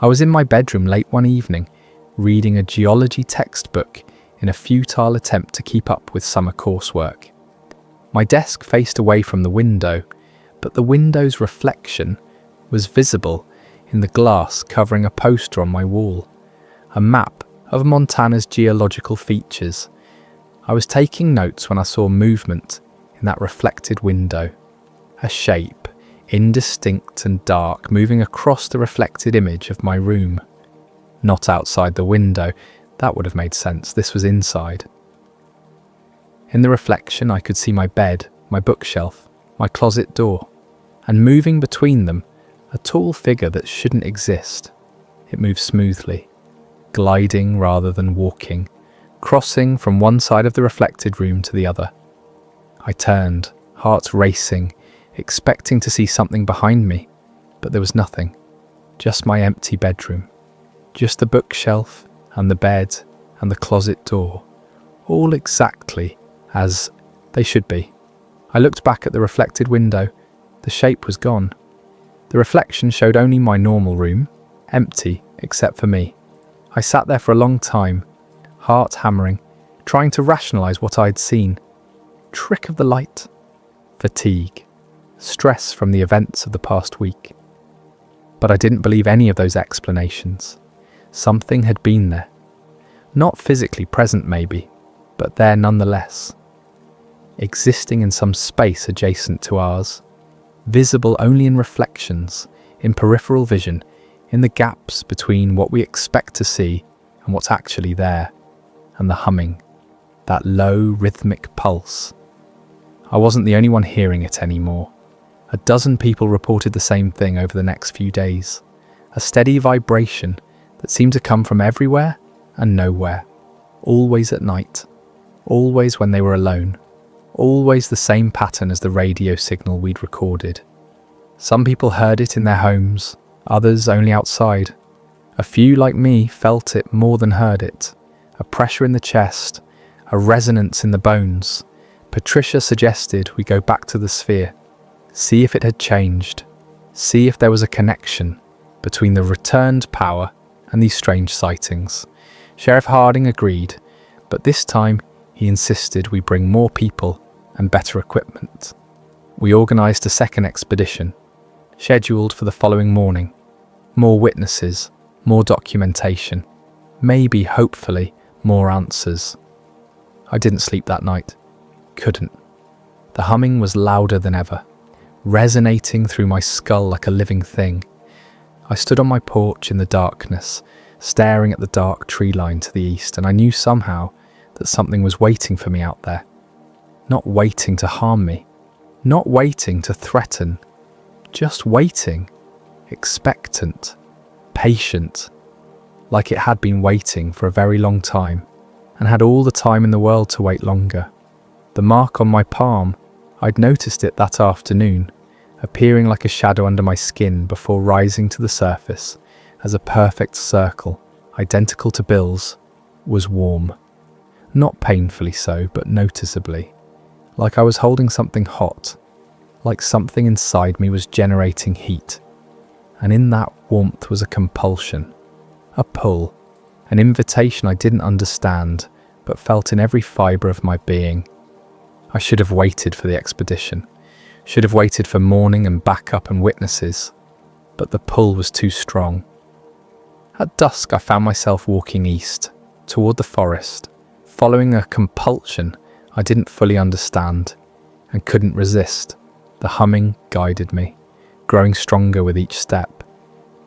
I was in my bedroom late one evening, reading a geology textbook in a futile attempt to keep up with summer coursework. My desk faced away from the window, but the window's reflection was visible in the glass covering a poster on my wall, a map of Montana's geological features. I was taking notes when I saw movement in that reflected window, a shape, indistinct and dark, moving across the reflected image of my room. Not outside the window, that would have made sense, this was inside. In the reflection I could see my bed, my bookshelf, my closet door, and moving between them, a tall figure that shouldn't exist. It moved smoothly, gliding rather than walking, crossing from one side of the reflected room to the other. I turned, heart racing, expecting to see something behind me, but there was nothing. Just my empty bedroom. Just the bookshelf and the bed and the closet door, all exactly as they should be. I looked back at the reflected window. The shape was gone. The reflection showed only my normal room, empty except for me. I sat there for a long time, heart hammering, trying to rationalize what I'd seen. Trick of the light? Fatigue. Stress from the events of the past week. But I didn't believe any of those explanations. Something had been there. Not physically present maybe, but there nonetheless. Existing in some space adjacent to ours, visible only in reflections, in peripheral vision, in the gaps between what we expect to see and what's actually there, and the humming, that low rhythmic pulse. I wasn't the only one hearing it anymore. A dozen people reported the same thing over the next few days. A steady vibration that seemed to come from everywhere and nowhere. Always at night. Always when they were alone. Always the same pattern as the radio signal we'd recorded. Some people heard it in their homes, others only outside. A few, like me, felt it more than heard it. A pressure in the chest, a resonance in the bones. Patricia suggested we go back to the sphere, see if it had changed, see if there was a connection between the returned power and these strange sightings. Sheriff Harding agreed, but this time he insisted we bring more people and better equipment. We organised a second expedition, scheduled for the following morning. More witnesses, more documentation, maybe, hopefully, more answers. I didn't sleep that night. Couldn't. The humming was louder than ever, resonating through my skull like a living thing. I stood on my porch in the darkness, staring at the dark tree line to the east, and I knew somehow that something was waiting for me out there. Not waiting to harm me, not waiting to threaten, just waiting, expectant, patient, like it had been waiting for a very long time, and had all the time in the world to wait longer. The mark on my palm, I'd noticed it that afternoon, appearing like a shadow under my skin before rising to the surface as a perfect circle, identical to Bill's, was warm. Not painfully so, but noticeably. Like I was holding something hot, like something inside me was generating heat. And in that warmth was a compulsion, a pull, an invitation I didn't understand, but felt in every fibre of my being. I should have waited for the expedition, should have waited for morning and backup and witnesses, but the pull was too strong. At dusk I found myself walking east, toward the forest, following a compulsion I didn't fully understand and couldn't resist. The humming guided me, growing stronger with each step,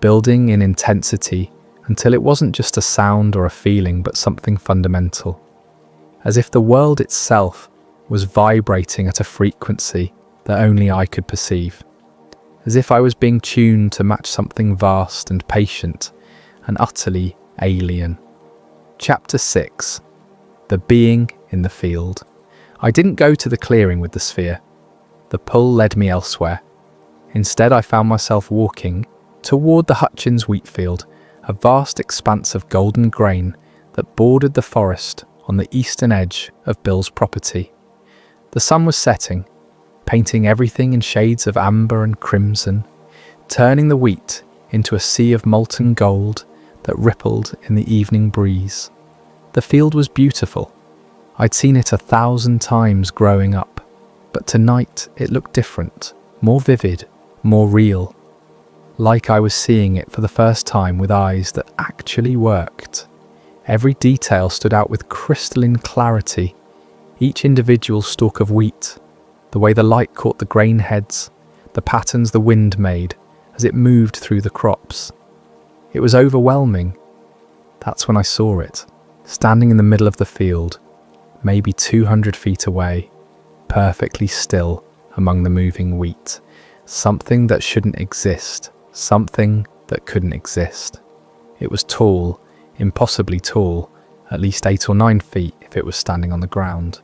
building in intensity until it wasn't just a sound or a feeling but something fundamental, as if the world itself was vibrating at a frequency that only I could perceive, as if I was being tuned to match something vast and patient and utterly alien. Chapter 6. The Being in the Field. I didn't go to the clearing with the sphere. The pull led me elsewhere. Instead, I found myself walking toward the Hutchins wheat field, a vast expanse of golden grain that bordered the forest on the eastern edge of Bill's property. The sun was setting, painting everything in shades of amber and crimson, turning the wheat into a sea of molten gold that rippled in the evening breeze. The field was beautiful. I'd seen it 1,000 times growing up, but tonight it looked different, more vivid, more real. Like I was seeing it for the first time with eyes that actually worked. Every detail stood out with crystalline clarity. Each individual stalk of wheat, the way the light caught the grain heads, the patterns the wind made as it moved through the crops. It was overwhelming. That's when I saw it, standing in the middle of the field, maybe 200 feet away, perfectly still among the moving wheat. Something that shouldn't exist, something that couldn't exist. It was tall, impossibly tall, at least 8 or 9 feet if it was standing on the ground.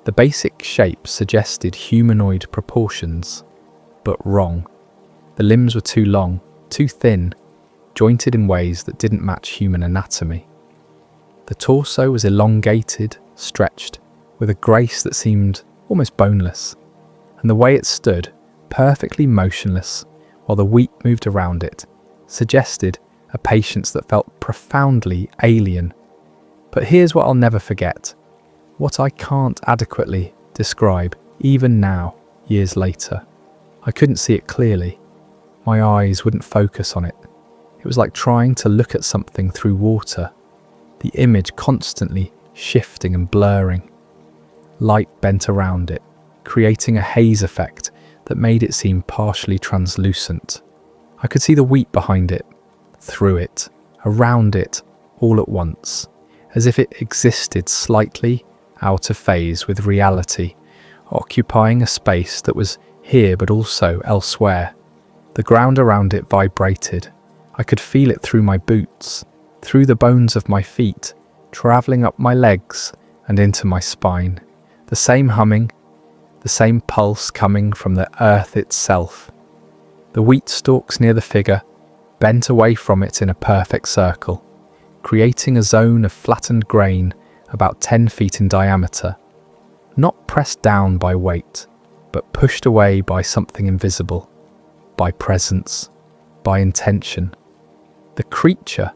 The basic shape suggested humanoid proportions, but wrong. The limbs were too long, too thin, jointed in ways that didn't match human anatomy. The torso was elongated, stretched, with a grace that seemed almost boneless, and the way it stood, perfectly motionless, while the wheat moved around it, suggested a patience that felt profoundly alien. But here's what I'll never forget, what I can't adequately describe, even now, years later. I couldn't see it clearly. My eyes wouldn't focus on it. It was like trying to look at something through water. the image constantly shifting and blurring. Light bent around it, creating a haze effect that made it seem partially translucent. I could see the wheat behind it, through it, around it, all at once, as if it existed slightly out of phase with reality, occupying a space that was here but also elsewhere. The ground around it vibrated. I could feel it through my boots, through the bones of my feet, travelling up my legs and into my spine. The same humming, the same pulse coming from the earth itself. The wheat stalks near the figure bent away from it in a perfect circle, creating a zone of flattened grain about 10 feet in diameter, not pressed down by weight, but pushed away by something invisible, by presence, by intention. The creature,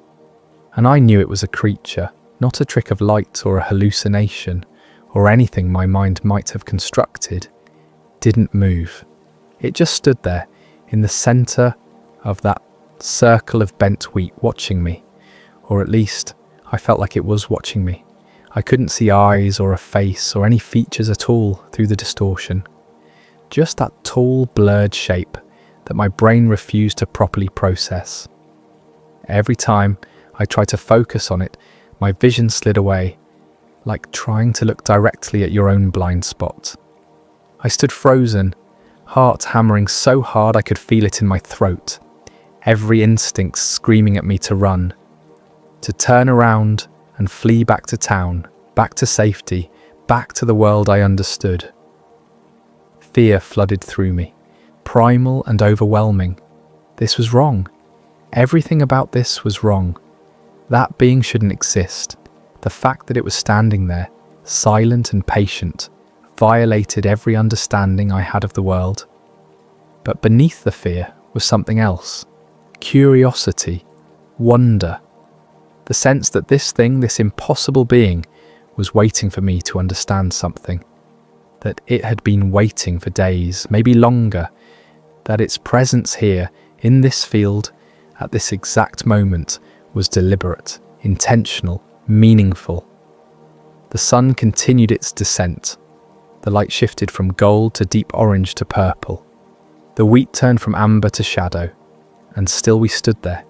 and I knew it was a creature, not a trick of light or a hallucination or anything my mind might have constructed, didn't move. It just stood there in the centre of that circle of bent wheat watching me, or at least I felt like it was watching me. I couldn't see eyes or a face or any features at all through the distortion. Just that tall, blurred shape that my brain refused to properly process. Every time I tried to focus on it, my vision slid away, like trying to look directly at your own blind spot. I stood frozen, heart hammering so hard I could feel it in my throat, every instinct screaming at me to run, to turn around and flee back to town, back to safety, back to the world I understood. Fear flooded through me, primal and overwhelming. This was wrong. Everything about this was wrong. That being shouldn't exist. The fact that it was standing there, silent and patient, violated every understanding I had of the world. But beneath the fear was something else. Curiosity, wonder. The sense that this thing, this impossible being, was waiting for me to understand something. That it had been waiting for days, maybe longer. That its presence here, in this field, at this exact moment, was deliberate, intentional, meaningful. The sun continued its descent. The light shifted from gold to deep orange to purple. The wheat turned from amber to shadow. And still we stood there,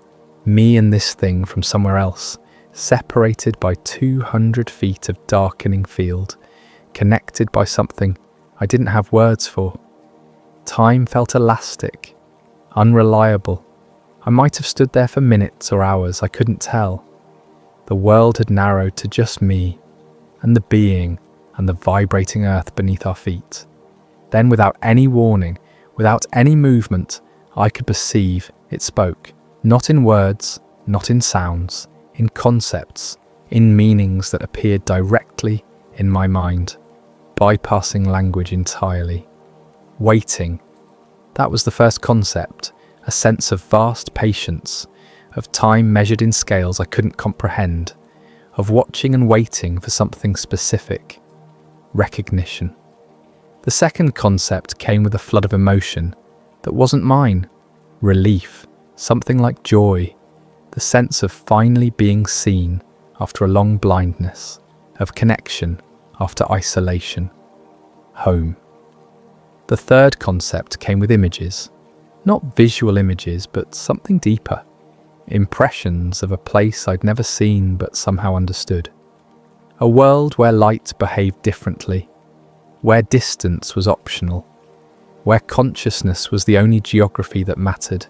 me and this thing from somewhere else, separated by 200 feet of darkening field, connected by something I didn't have words for. Time felt elastic, unreliable. I might have stood there for minutes or hours, I couldn't tell. The world had narrowed to just me, and the being, and the vibrating earth beneath our feet. Then, without any warning, without any movement, I could perceive it spoke, not in words, not in sounds, in concepts, in meanings that appeared directly in my mind, bypassing language entirely. Waiting. That was the first concept, a sense of vast patience, of time measured in scales I couldn't comprehend, of watching and waiting for something specific. Recognition. The second concept came with a flood of emotion that wasn't mine. Relief, something like joy, the sense of finally being seen after a long blindness, of connection after isolation. Home. The third concept came with images, not visual images, but something deeper. Impressions of a place I'd never seen but somehow understood. A world where light behaved differently, where distance was optional, where consciousness was the only geography that mattered.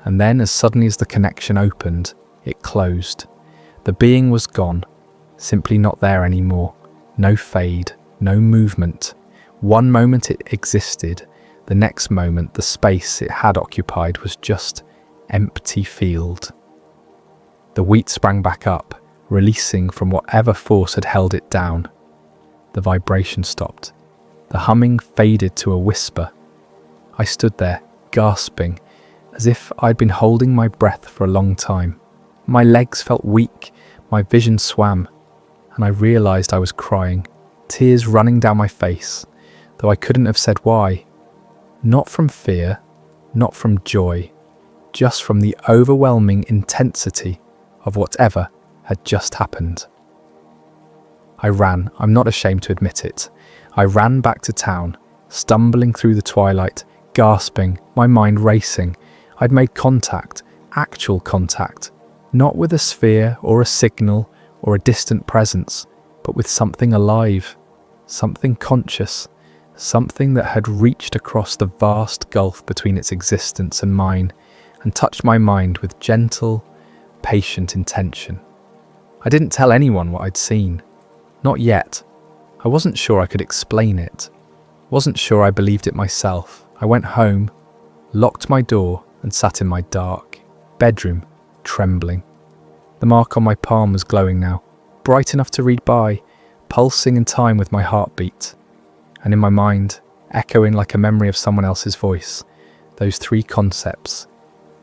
And then, as suddenly as the connection opened, it closed. The being was gone, simply not there anymore. No fade, no movement. One moment it existed, the next moment the space it had occupied was just empty field. The wheat sprang back up, releasing from whatever force had held it down. The vibration stopped. The humming faded to a whisper. I stood there, gasping, as if I'd been holding my breath for a long time. My legs felt weak, my vision swam, and I realised I was crying, tears running down my face, though I couldn't have said why. Not from fear, not from joy, just from the overwhelming intensity of whatever had just happened. I ran, I'm not ashamed to admit it. I ran back to town, stumbling through the twilight, gasping, my mind racing. I'd made contact, actual contact, not with a sphere or a signal or a distant presence, but with something alive, something conscious, something that had reached across the vast gulf between its existence and mine and touched my mind with gentle, patient intention. I didn't tell anyone what I'd seen. Not yet. I wasn't sure I could explain it. Wasn't sure I believed it myself. I went home, locked my door, and sat in my dark bedroom, trembling. The mark on my palm was glowing now, bright enough to read by, pulsing in time with my heartbeat. And in my mind, echoing like a memory of someone else's voice, those three concepts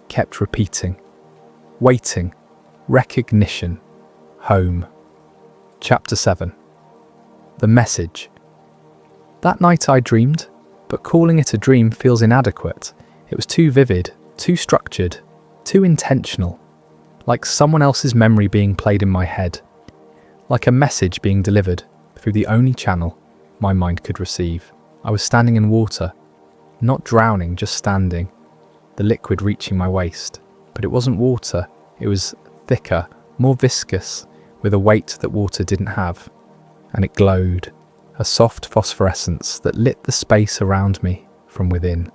kept repeating. Waiting, recognition, home. Chapter 7. The message. That night I dreamed, but calling it a dream feels inadequate. It was too vivid, too structured, too intentional, like someone else's memory being played in my head, like a message being delivered through the only channel my mind could receive. I was standing in water, not drowning, just standing, the liquid reaching my waist. But it wasn't water, it was thicker, more viscous, with a weight that water didn't have. And it glowed, a soft phosphorescence that lit the space around me from within.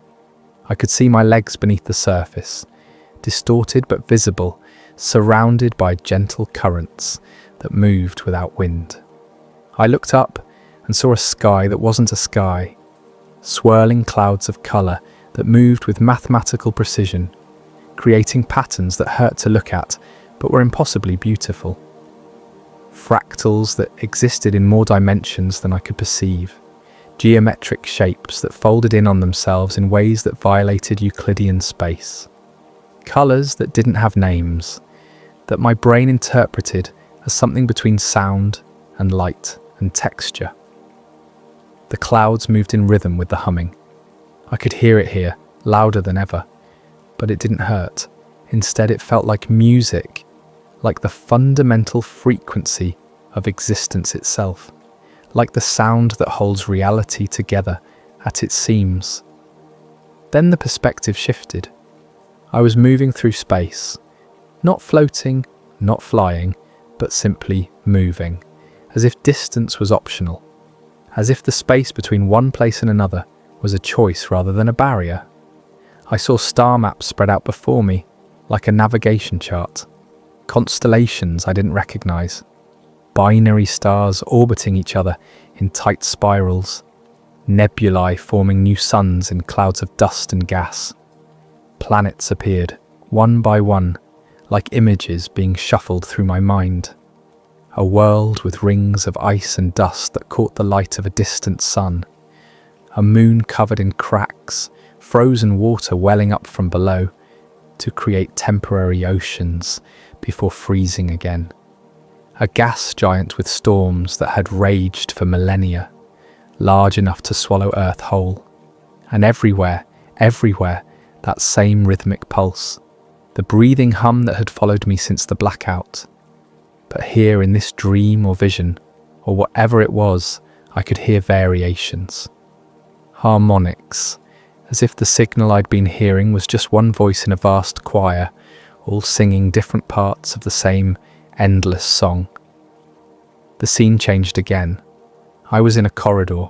I could see my legs beneath the surface, distorted but visible, surrounded by gentle currents that moved without wind. I looked up and saw a sky that wasn't a sky, swirling clouds of colour that moved with mathematical precision, creating patterns that hurt to look at but were impossibly beautiful. Fractals that existed in more dimensions than I could perceive, geometric shapes that folded in on themselves in ways that violated Euclidean space, colours that didn't have names, that my brain interpreted as something between sound and light and texture. The clouds moved in rhythm with the humming. I could hear it here, louder than ever, but it didn't hurt. Instead, it felt like music, like the fundamental frequency of existence itself, like the sound that holds reality together at its seams. Then the perspective shifted. I was moving through space, not floating, not flying, but simply moving, as if distance was optional, as if the space between one place and another was a choice rather than a barrier. I saw star maps spread out before me, like a navigation chart, constellations I didn't recognize, binary stars orbiting each other in tight spirals, nebulae forming new suns in clouds of dust and gas. Planets appeared, one by one, like images being shuffled through my mind. A world with rings of ice and dust that caught the light of a distant sun. A moon covered in cracks, frozen water welling up from below to create temporary oceans before freezing again. A gas giant with storms that had raged for millennia, large enough to swallow Earth whole. And everywhere, that same rhythmic pulse, the breathing hum that had followed me since the blackout. But here in this dream or vision, or whatever it was, I could hear variations. Harmonics, as if the signal I'd been hearing was just one voice in a vast choir, all singing different parts of the same endless song. The scene changed again. I was in a corridor,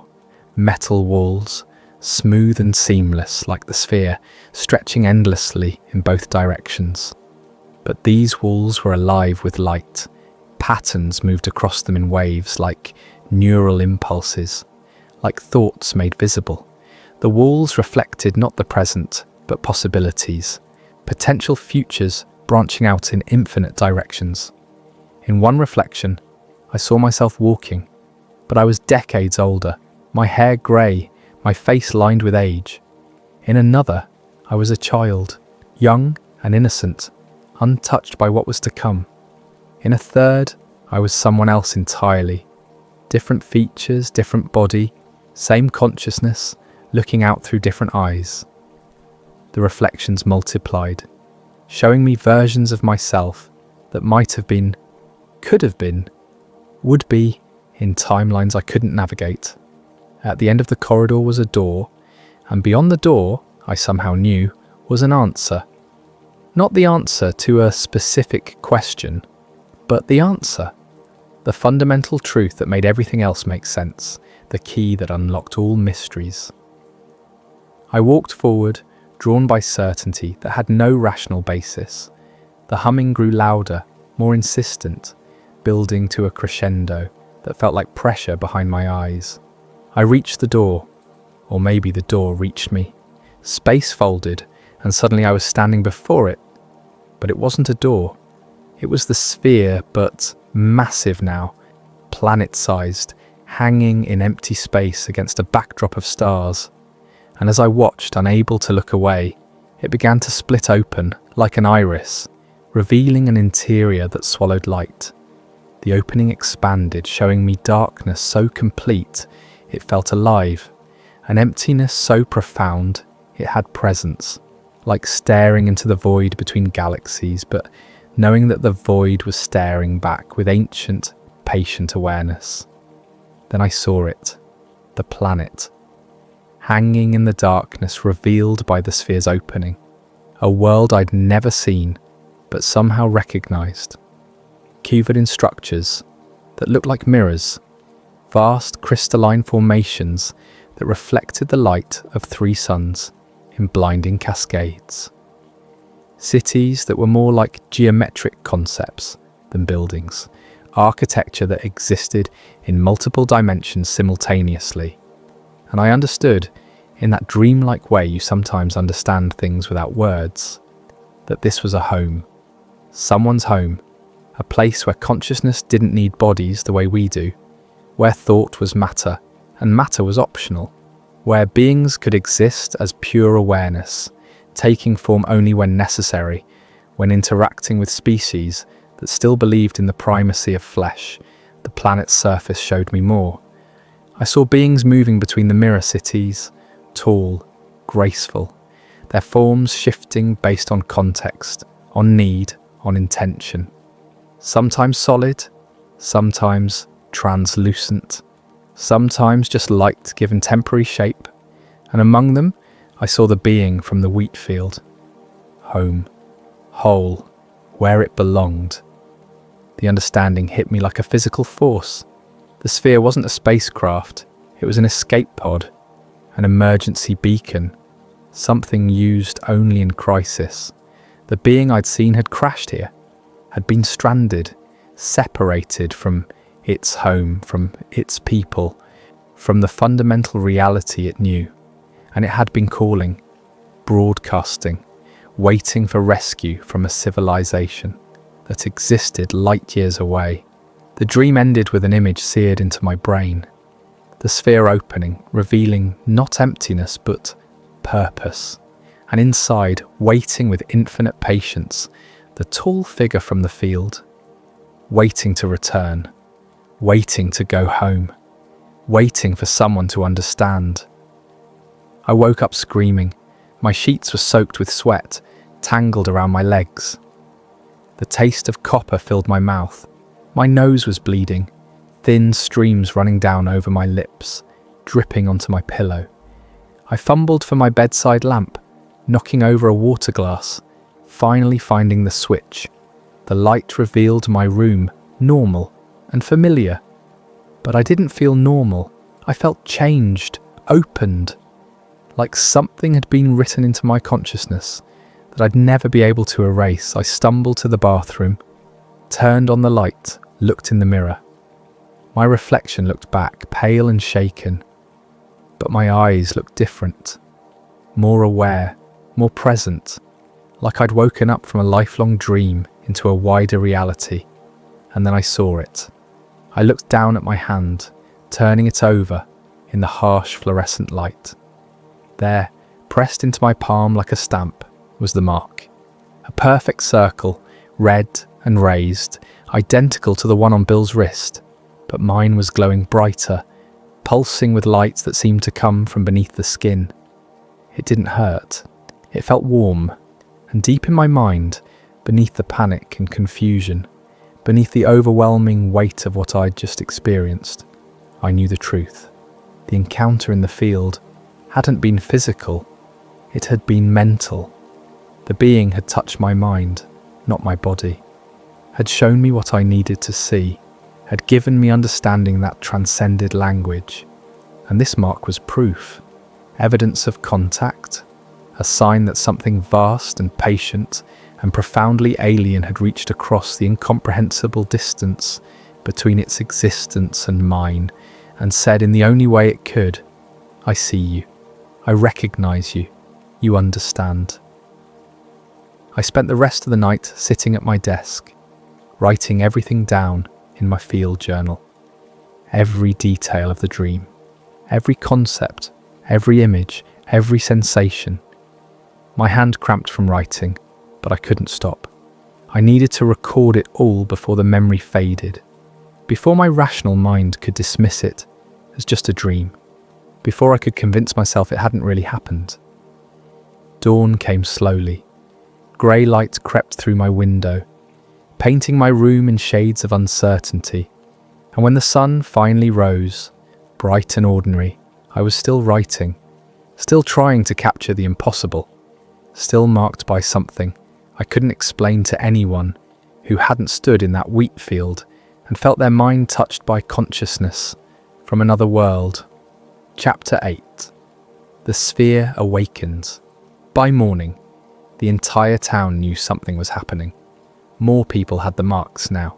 metal walls, smooth and seamless like the sphere, stretching endlessly in both directions. But these walls were alive with light. Patterns moved across them in waves like neural impulses, like thoughts made visible. The walls reflected not the present, but possibilities, potential futures branching out in infinite directions. In one reflection, I saw myself walking, but I was decades older, my hair grey, my face lined with age. In another, I was a child, young and innocent, untouched by what was to come. In a third, I was someone else entirely. Different features, different body, same consciousness, looking out through different eyes. The reflections multiplied, showing me versions of myself that might have been could have been, would be, in timelines I couldn't navigate. At the end of the corridor was a door, and beyond the door, I somehow knew, was an answer. Not the answer to a specific question, but the answer. The fundamental truth that made everything else make sense, the key that unlocked all mysteries. I walked forward, drawn by certainty that had no rational basis. The humming grew louder, more insistent, building to a crescendo that felt like pressure behind my eyes. I reached the door, or maybe the door reached me. Space folded, and suddenly I was standing before it. But it wasn't a door. It was the sphere, but massive now, planet-sized, hanging in empty space against a backdrop of stars. And as I watched, unable to look away, it began to split open like an iris, revealing an interior that swallowed light. The opening expanded, showing me darkness so complete it felt alive, an emptiness so profound it had presence, like staring into the void between galaxies, but knowing that the void was staring back with ancient, patient awareness. Then I saw it, the planet, hanging in the darkness revealed by the sphere's opening, a world I'd never seen, but somehow recognized, covered in structures that looked like mirrors, vast crystalline formations that reflected the light of 3 suns in blinding cascades. Cities that were more like geometric concepts than buildings, architecture that existed in multiple dimensions simultaneously. And I understood, in that dreamlike way you sometimes understand things without words, that this was a home, someone's home, a place where consciousness didn't need bodies the way we do, where thought was matter, and matter was optional, where beings could exist as pure awareness, taking form only when necessary, when interacting with species that still believed in the primacy of flesh. The planet's surface showed me more. I saw beings moving between the mirror cities, tall, graceful, their forms shifting based on context, on need, on intention. Sometimes solid, sometimes translucent, sometimes just light given temporary shape, and among them I saw the being from the wheat field. Home, whole, where it belonged. The understanding hit me like a physical force. The sphere wasn't a spacecraft, it was an escape pod, an emergency beacon, something used only in crisis. The being I'd seen had crashed here, had been stranded, separated from its home, from its people, from the fundamental reality it knew. And it had been calling, broadcasting, waiting for rescue from a civilization that existed light years away. The dream ended with an image seared into my brain. The sphere opening, revealing not emptiness but purpose. And inside, waiting with infinite patience, the tall figure from the field, waiting to return, waiting to go home, waiting for someone to understand. I woke up screaming. My sheets were soaked with sweat, tangled around my legs. The taste of copper filled my mouth. My nose was bleeding, thin streams running down over my lips, dripping onto my pillow. I fumbled for my bedside lamp, knocking over a water glass, finally finding the switch. The light revealed my room, normal and familiar. But I didn't feel normal. I felt changed, opened, like something had been written into my consciousness that I'd never be able to erase. I stumbled to the bathroom, turned on the light, looked in the mirror. My reflection looked back, pale and shaken, but my eyes looked different, more aware, more present, like I'd woken up from a lifelong dream into a wider reality. And then I saw it. I looked down at my hand, turning it over in the harsh fluorescent light. There, pressed into my palm like a stamp, was the mark. A perfect circle, red and raised, identical to the one on Bill's wrist, but mine was glowing brighter, pulsing with light that seemed to come from beneath the skin. It didn't hurt. It felt warm, and deep in my mind, beneath the panic and confusion, Beneath the overwhelming weight of what I'd just experienced, I knew the truth. The encounter in the field hadn't been physical, it had been mental. The being had touched my mind, not my body, had shown me what I needed to see, had given me understanding that transcended language. And this mark was proof, evidence of contact, a sign that something vast and patient and profoundly alien had reached across the incomprehensible distance between its existence and mine, and said in the only way it could, "I see you, I recognize you, you understand." I spent the rest of the night sitting at my desk, writing everything down in my field journal. Every detail of the dream, every concept, every image, every sensation. My hand cramped from writing, but I couldn't stop. I needed to record it all before the memory faded, before my rational mind could dismiss it as just a dream, before I could convince myself it hadn't really happened. Dawn came slowly. Grey light crept through my window, painting my room in shades of uncertainty. And when the sun finally rose, bright and ordinary, I was still writing, still trying to capture the impossible, still marked by something I couldn't explain to anyone who hadn't stood in that wheat field and felt their mind touched by consciousness from another world. Chapter 8. The Sphere Awakens. By morning, the entire town knew something was happening. More people had the marks now.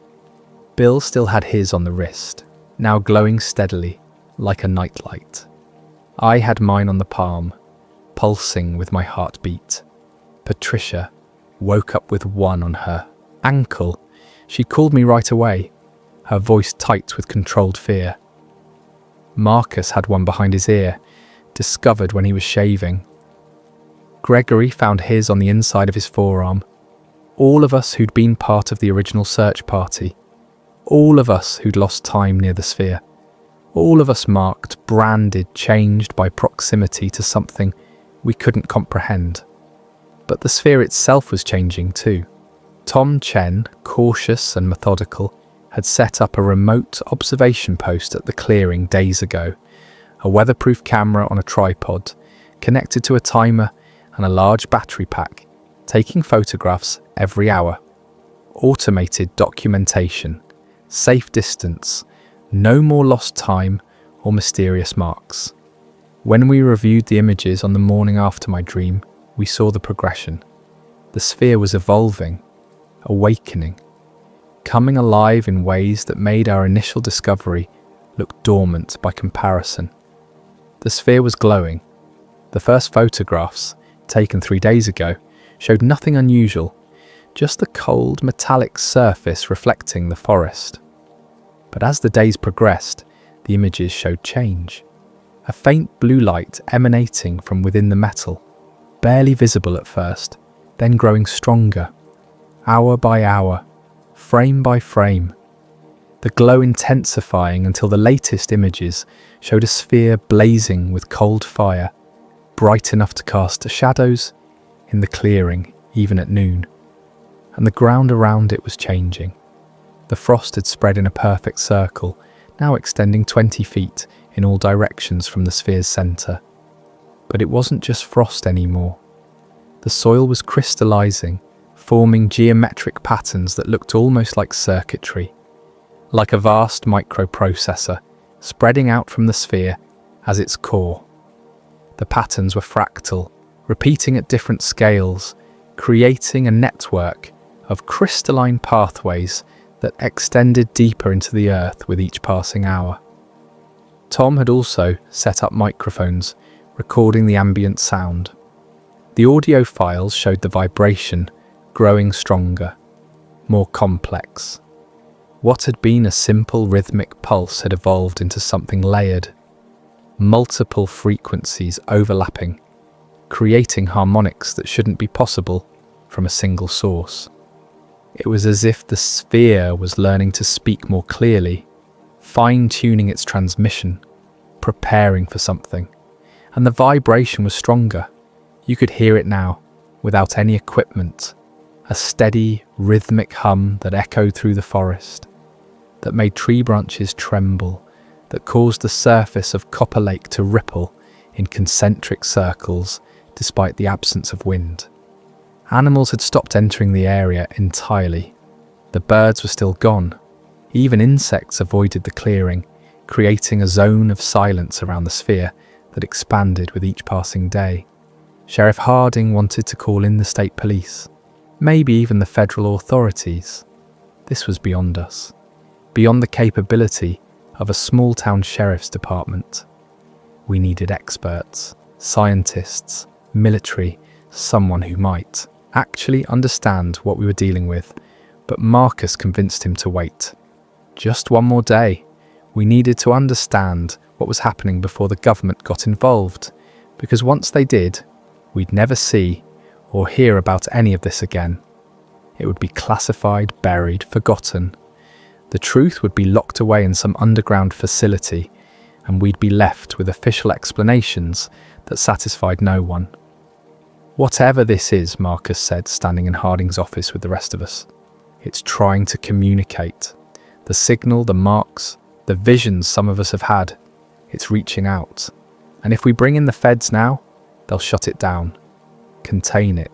Bill still had his on the wrist, now glowing steadily, like a nightlight. I had mine on the palm, pulsing with my heartbeat. Patricia woke up with one on her ankle. She called me right away, her voice tight with controlled fear. Marcus had one behind his ear, discovered when he was shaving. Gregory found his on the inside of his forearm. All of us who'd been part of the original search party. All of us who'd lost time near the sphere. All of us marked, branded, changed by proximity to something we couldn't comprehend. But the sphere itself was changing too. Tom Chen, cautious and methodical, had set up a remote observation post at the clearing days ago. A weatherproof camera on a tripod, connected to a timer and a large battery pack, taking photographs every hour. Automated documentation, safe distance, no more lost time or mysterious marks. When we reviewed the images on the morning after my dream, we saw the progression. The sphere was evolving, awakening, coming alive in ways that made our initial discovery look dormant by comparison. The sphere was glowing. The first photographs, taken 3 days ago, showed nothing unusual, just the cold metallic surface reflecting the forest. But as the days progressed, the images showed change. A faint blue light emanating from within the metal, barely visible at first, then growing stronger, hour by hour, frame by frame. The glow intensifying until the latest images showed a sphere blazing with cold fire, bright enough to cast shadows in the clearing, even at noon. And the ground around it was changing. The frost had spread in a perfect circle, now extending 20 feet in all directions from the sphere's centre. But it wasn't just frost anymore. The soil was crystallizing, forming geometric patterns that looked almost like circuitry, like a vast microprocessor spreading out from the sphere as its core. The patterns were fractal, repeating at different scales, creating a network of crystalline pathways that extended deeper into the earth with each passing hour. Tom had also set up microphones, recording the ambient sound. The audio files showed the vibration growing stronger, more complex. What had been a simple rhythmic pulse had evolved into something layered, multiple frequencies overlapping, creating harmonics that shouldn't be possible from a single source. It was as if the sphere was learning to speak more clearly, fine-tuning its transmission, preparing for something. And the vibration was stronger. You could hear it now, without any equipment, a steady, rhythmic hum that echoed through the forest, that made tree branches tremble, that caused the surface of Copper Lake to ripple in concentric circles despite the absence of wind. Animals had stopped entering the area entirely. The birds were still gone. Even insects avoided the clearing, creating a zone of silence around the sphere that expanded with each passing day. Sheriff Harding wanted to call in the state police, maybe even the federal authorities. This was beyond us, beyond the capability of a small-town sheriff's department. We needed experts, scientists, military, someone who might actually understand what we were dealing with, but Marcus convinced him to wait. Just one more day. We needed to understand what was happening before the government got involved, because once they did, we'd never see or hear about any of this again. It would be classified, buried, forgotten. The truth would be locked away in some underground facility, and we'd be left with official explanations that satisfied no one. Whatever this is, Marcus said, standing in Harding's office with the rest of us, it's trying to communicate. The signal, the marks, the visions some of us have had, it's reaching out. And if we bring in the feds now, they'll shut it down, contain it.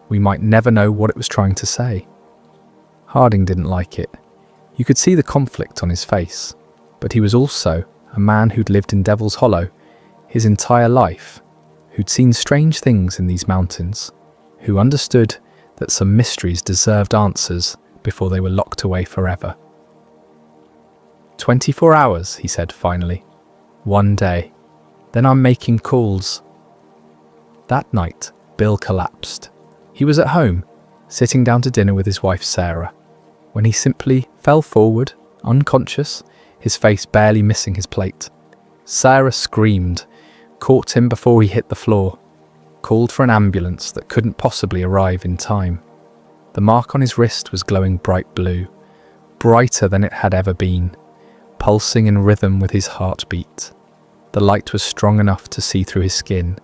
We might never know what it was trying to say. Harding didn't like it. You could see the conflict on his face, but he was also a man who'd lived in Devil's Hollow his entire life, who'd seen strange things in these mountains, who understood that some mysteries deserved answers before they were locked away forever. 24 hours, he said finally. One day. Then I'm making calls. That night, Bill collapsed. He was at home, sitting down to dinner with his wife Sarah, when he simply fell forward, unconscious, his face barely missing his plate. Sarah screamed, caught him before he hit the floor, called for an ambulance that couldn't possibly arrive in time. The mark on his wrist was glowing bright blue, brighter than it had ever been, pulsing in rhythm with his heartbeat. The light was strong enough to see through his skin,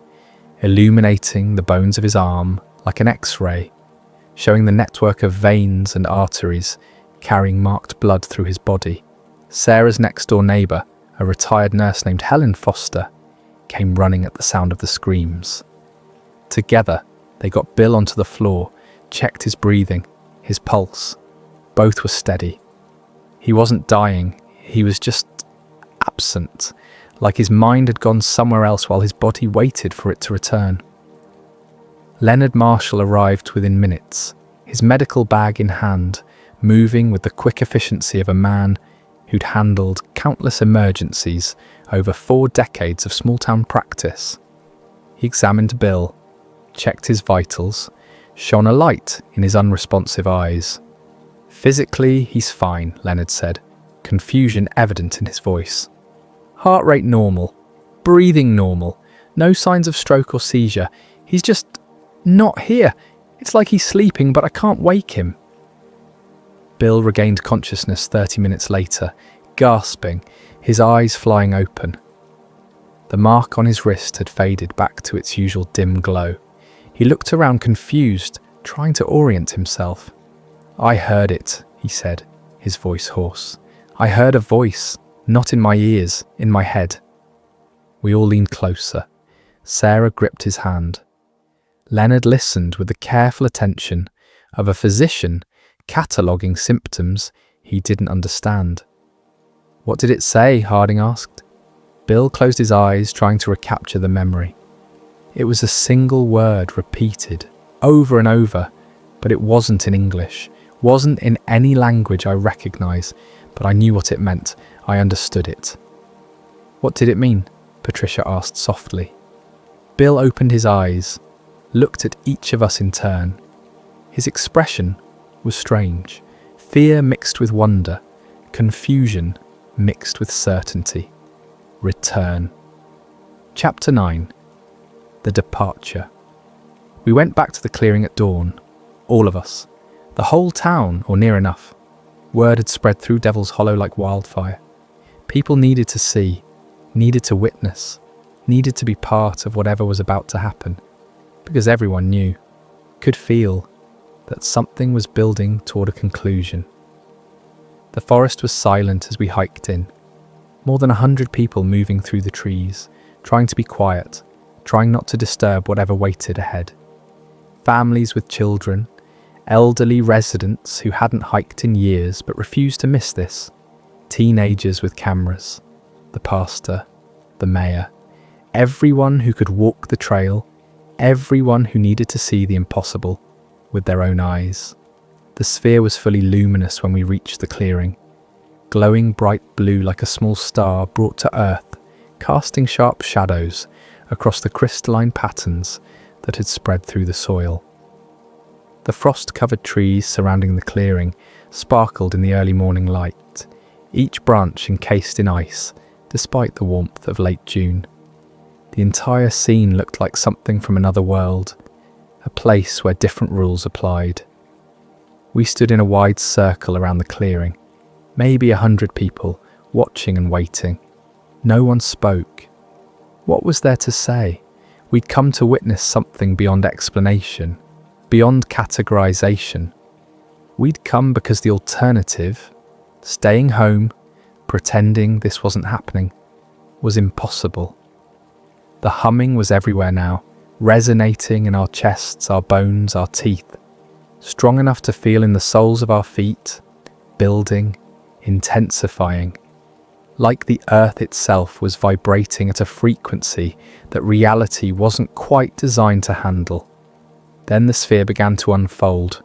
illuminating the bones of his arm like an X-ray, showing the network of veins and arteries carrying marked blood through his body. Sarah's next-door neighbour, a retired nurse named Helen Foster, came running at the sound of the screams. Together, they got Bill onto the floor, checked his breathing, his pulse. Both were steady. He wasn't dying, he was just absent, like his mind had gone somewhere else while his body waited for it to return. Leonard Marshall arrived within minutes, his medical bag in hand, moving with the quick efficiency of a man who'd handled countless emergencies over 4 decades of small-town practice. He examined Bill, checked his vitals, shone a light in his unresponsive eyes. Physically, he's fine, Leonard said, confusion evident in his voice. Heart rate normal, breathing normal, no signs of stroke or seizure. He's just not here. It's like he's sleeping, but I can't wake him. Bill regained consciousness 30 minutes later, gasping, his eyes flying open. The mark on his wrist had faded back to its usual dim glow. He looked around confused, trying to orient himself. I heard it, he said, his voice hoarse. I heard a voice, not in my ears, in my head. We all leaned closer. Sarah gripped his hand. Leonard listened with the careful attention of a physician cataloguing symptoms he didn't understand. What did it say? Harding asked. Bill closed his eyes, trying to recapture the memory. It was a single word repeated, over and over, but it wasn't in English, wasn't in any language I recognise, but I knew what it meant. I understood it. What did it mean? Patricia asked softly. Bill opened his eyes, looked at each of us in turn. His expression was strange, fear mixed with wonder, confusion mixed with certainty. Return. Chapter 9. The Departure. We went back to the clearing at dawn, all of us, the whole town, or near enough. Word had spread through Devil's Hollow like wildfire. People needed to see, needed to witness, needed to be part of whatever was about to happen, because everyone knew, could feel. that something was building toward a conclusion. The forest was silent as we hiked in. More than 100 people moving through the trees, trying to be quiet, trying not to disturb whatever waited ahead. Families with children, elderly residents who hadn't hiked in years but refused to miss this, teenagers with cameras, the pastor, the mayor, everyone who could walk the trail, everyone who needed to see the impossible with their own eyes. The sphere was fully luminous when we reached the clearing, glowing bright blue like a small star brought to earth, casting sharp shadows across the crystalline patterns that had spread through the soil. The frost-covered trees surrounding the clearing sparkled in the early morning light, each branch encased in ice despite the warmth of late June. The entire scene looked like something from another world, a place where different rules applied. We stood in a wide circle around the clearing, maybe 100 people, watching and waiting. No one spoke. What was there to say? We'd come to witness something beyond explanation, beyond categorization. We'd come because the alternative, staying home, pretending this wasn't happening, was impossible. The humming was everywhere now, resonating in our chests, our bones, our teeth, strong enough to feel in the soles of our feet, building, intensifying, like the earth itself was vibrating at a frequency that reality wasn't quite designed to handle. Then the sphere began to unfold.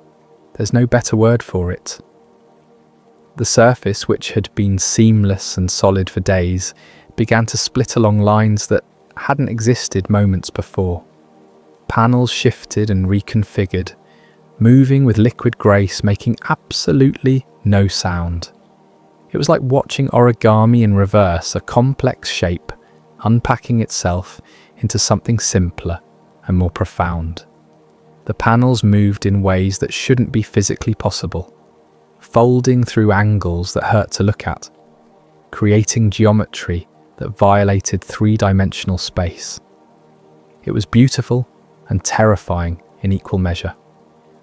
There's no better word for it. The surface, which had been seamless and solid for days, began to split along lines that hadn't existed moments before. Panels shifted and reconfigured, moving with liquid grace, making absolutely no sound. It was like watching origami in reverse, a complex shape unpacking itself into something simpler and more profound. The panels moved in ways that shouldn't be physically possible, folding through angles that hurt to look at, creating geometry that violated three-dimensional space. It was beautiful and terrifying in equal measure,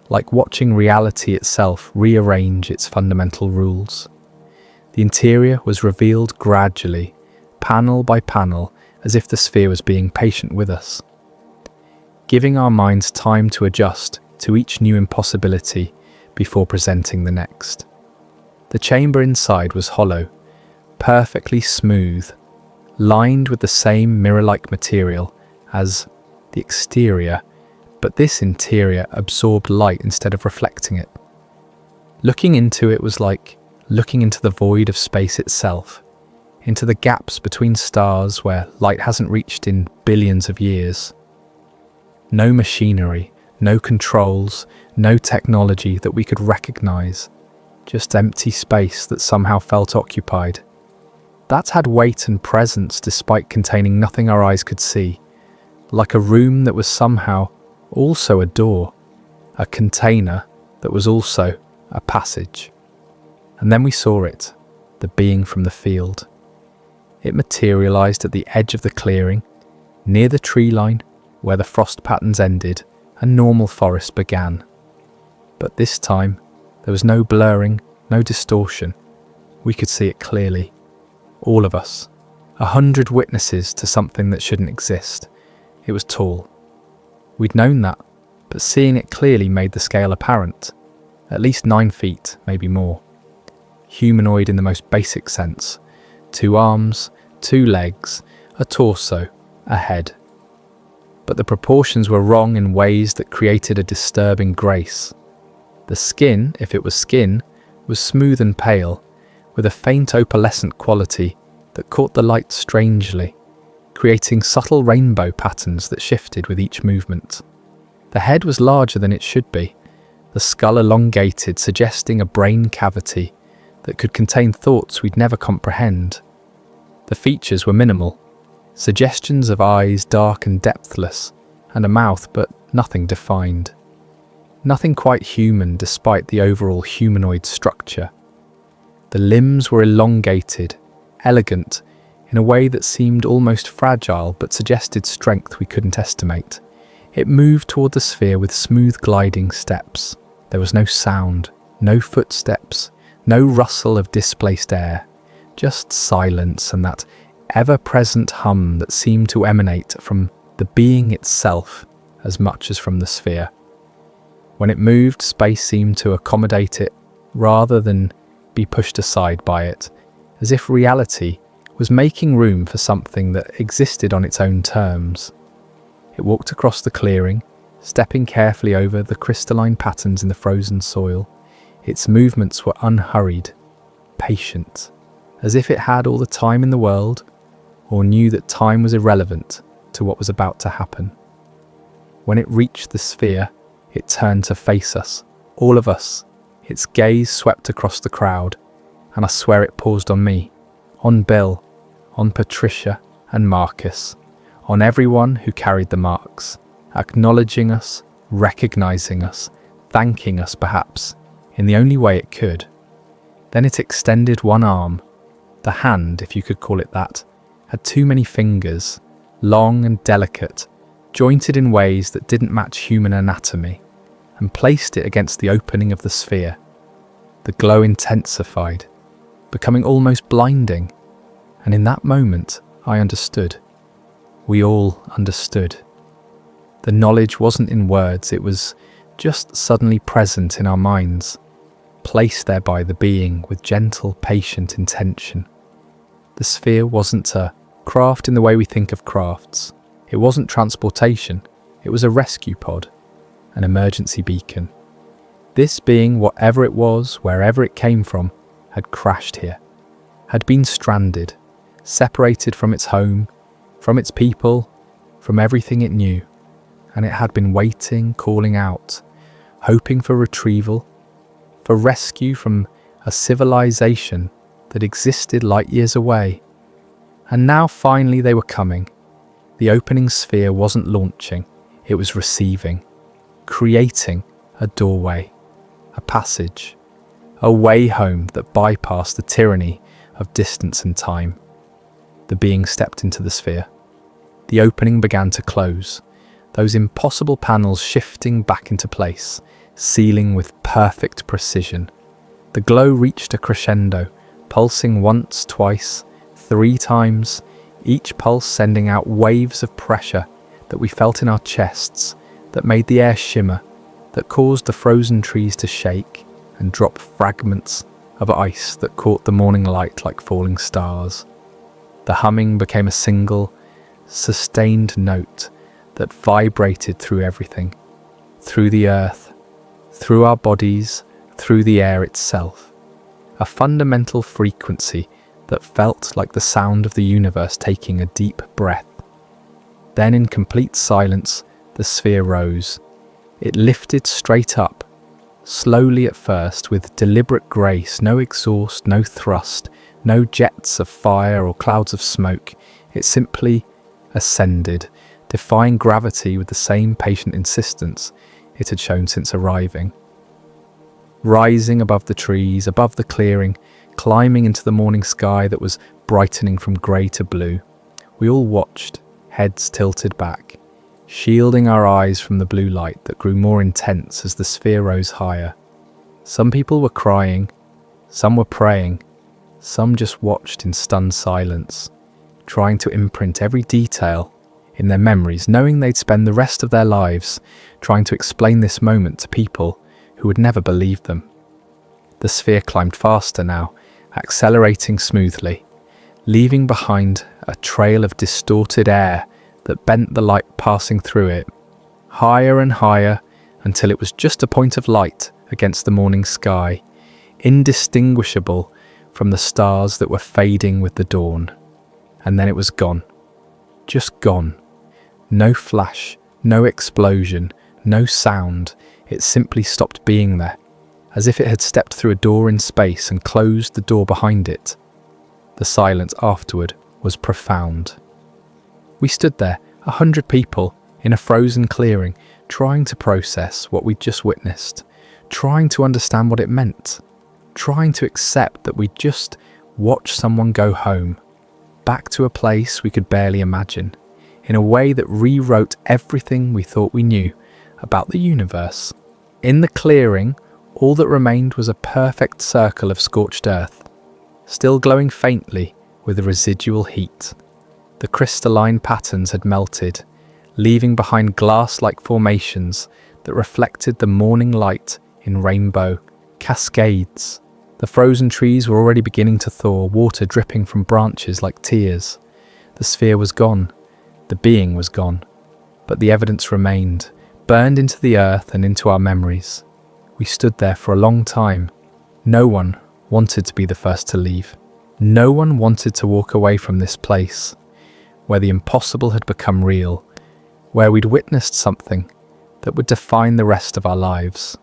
like watching reality itself rearrange its fundamental rules. The interior was revealed gradually, panel by panel, as if the sphere was being patient with us, giving our minds time to adjust to each new impossibility before presenting the next. The chamber inside was hollow, perfectly smooth, lined with the same mirror-like material as the exterior, but this interior absorbed light instead of reflecting it. Looking into it was like looking into the void of space itself, into the gaps between stars where light hasn't reached in billions of years. No machinery, no controls, no technology that we could recognize, just empty space that somehow felt occupied. That had weight and presence despite containing nothing our eyes could see, like a room that was somehow also a door, a container that was also a passage. And then we saw it, the being from the field. It materialized at the edge of the clearing, near the tree line where the frost patterns ended and normal forest began. But this time, there was no blurring, no distortion. We could see it clearly. All of us, 100 witnesses to something that shouldn't exist. It was tall. We'd known that, but seeing it clearly made the scale apparent. At least 9 feet, maybe more. Humanoid in the most basic sense. 2 arms, 2 legs, a torso, a head. But the proportions were wrong in ways that created a disturbing grace. The skin, if it was skin, was smooth and pale, with a faint opalescent quality that caught the light strangely, creating subtle rainbow patterns that shifted with each movement. The head was larger than it should be, the skull elongated, suggesting a brain cavity that could contain thoughts we'd never comprehend. The features were minimal, suggestions of eyes dark and depthless, and a mouth but nothing defined. Nothing quite human despite the overall humanoid structure. The limbs were elongated, elegant, in a way that seemed almost fragile but suggested strength we couldn't estimate. It moved toward the sphere with smooth gliding steps, There was no sound, no footsteps, no rustle of displaced air, just silence and that ever-present hum that seemed to emanate from the being itself as much as from the sphere. When it moved, space seemed to accommodate it rather than be pushed aside by it, as if reality was making room for something that existed on its own terms. It walked across the clearing, stepping carefully over the crystalline patterns in the frozen soil. Its movements were unhurried, patient, as if it had all the time in the world or knew that time was irrelevant to what was about to happen. When it reached the sphere, it turned to face us, all of us. Its gaze swept across the crowd, and I swear it paused on me, on Bill, on Patricia and Marcus, on everyone who carried the marks, acknowledging us, recognizing us, thanking us perhaps, in the only way it could. Then it extended one arm. The hand, if you could call it that, had too many fingers, long and delicate, jointed in ways that didn't match human anatomy, and placed it against the opening of the sphere. The glow intensified, becoming almost blinding, and in that moment I understood. We all understood. The knowledge wasn't in words, it was just suddenly present in our minds, placed there by the being with gentle, patient intention. The sphere wasn't a craft in the way we think of crafts. It wasn't transportation. It was a rescue pod, an emergency beacon. This being, whatever it was, wherever it came from, had crashed here, had been stranded, separated from its home, from its people, from everything it knew, and it had been waiting, calling out, hoping for retrieval, for rescue from a civilization that existed light years away. And now finally they were coming. The opening sphere wasn't launching, it was receiving, creating a doorway, a passage, a way home that bypassed the tyranny of distance and time. The being stepped into the sphere. The opening began to close, those impossible panels shifting back into place, sealing with perfect precision. The glow reached a crescendo, pulsing once, twice, 3 times, each pulse sending out waves of pressure that we felt in our chests, that made the air shimmer, that caused the frozen trees to shake and drop fragments of ice that caught the morning light like falling stars. The humming became a single, sustained note that vibrated through everything, through the earth, through our bodies, through the air itself. A fundamental frequency that felt like the sound of the universe taking a deep breath. Then in complete silence, the sphere rose. It lifted straight up, slowly at first, with deliberate grace, no exhaust, no thrust, no jets of fire or clouds of smoke. It simply ascended, defying gravity with the same patient insistence it had shown since arriving. Rising above the trees, above the clearing, climbing into the morning sky that was brightening from grey to blue, we all watched, heads tilted back, shielding our eyes from the blue light that grew more intense as the sphere rose higher. Some people were crying, some were praying, some just watched in stunned silence, trying to imprint every detail in their memories, knowing they'd spend the rest of their lives trying to explain this moment to people who would never believe them. The sphere climbed faster now, accelerating smoothly, leaving behind a trail of distorted air that bent the light passing through it, higher and higher until it was just a point of light against the morning sky, indistinguishable from the stars that were fading with the dawn. And then it was gone. Just gone. No flash, no explosion, no sound. It simply stopped being there, as if it had stepped through a door in space and closed the door behind it. The silence afterward was profound. We stood there, 100 people, in a frozen clearing, trying to process what we'd just witnessed, trying to understand what it meant, trying to accept that we'd just watched someone go home, back to a place we could barely imagine, in a way that rewrote everything we thought we knew about the universe. In the clearing, all that remained was a perfect circle of scorched earth, still glowing faintly with a residual heat. The crystalline patterns had melted, leaving behind glass-like formations that reflected the morning light in rainbow cascades. The frozen trees were already beginning to thaw, water dripping from branches like tears. The sphere was gone, the being was gone, but the evidence remained, burned into the earth and into our memories. We stood there for a long time. No one wanted to be the first to leave. No one wanted to walk away from this place, where the impossible had become real, where we'd witnessed something that would define the rest of our lives.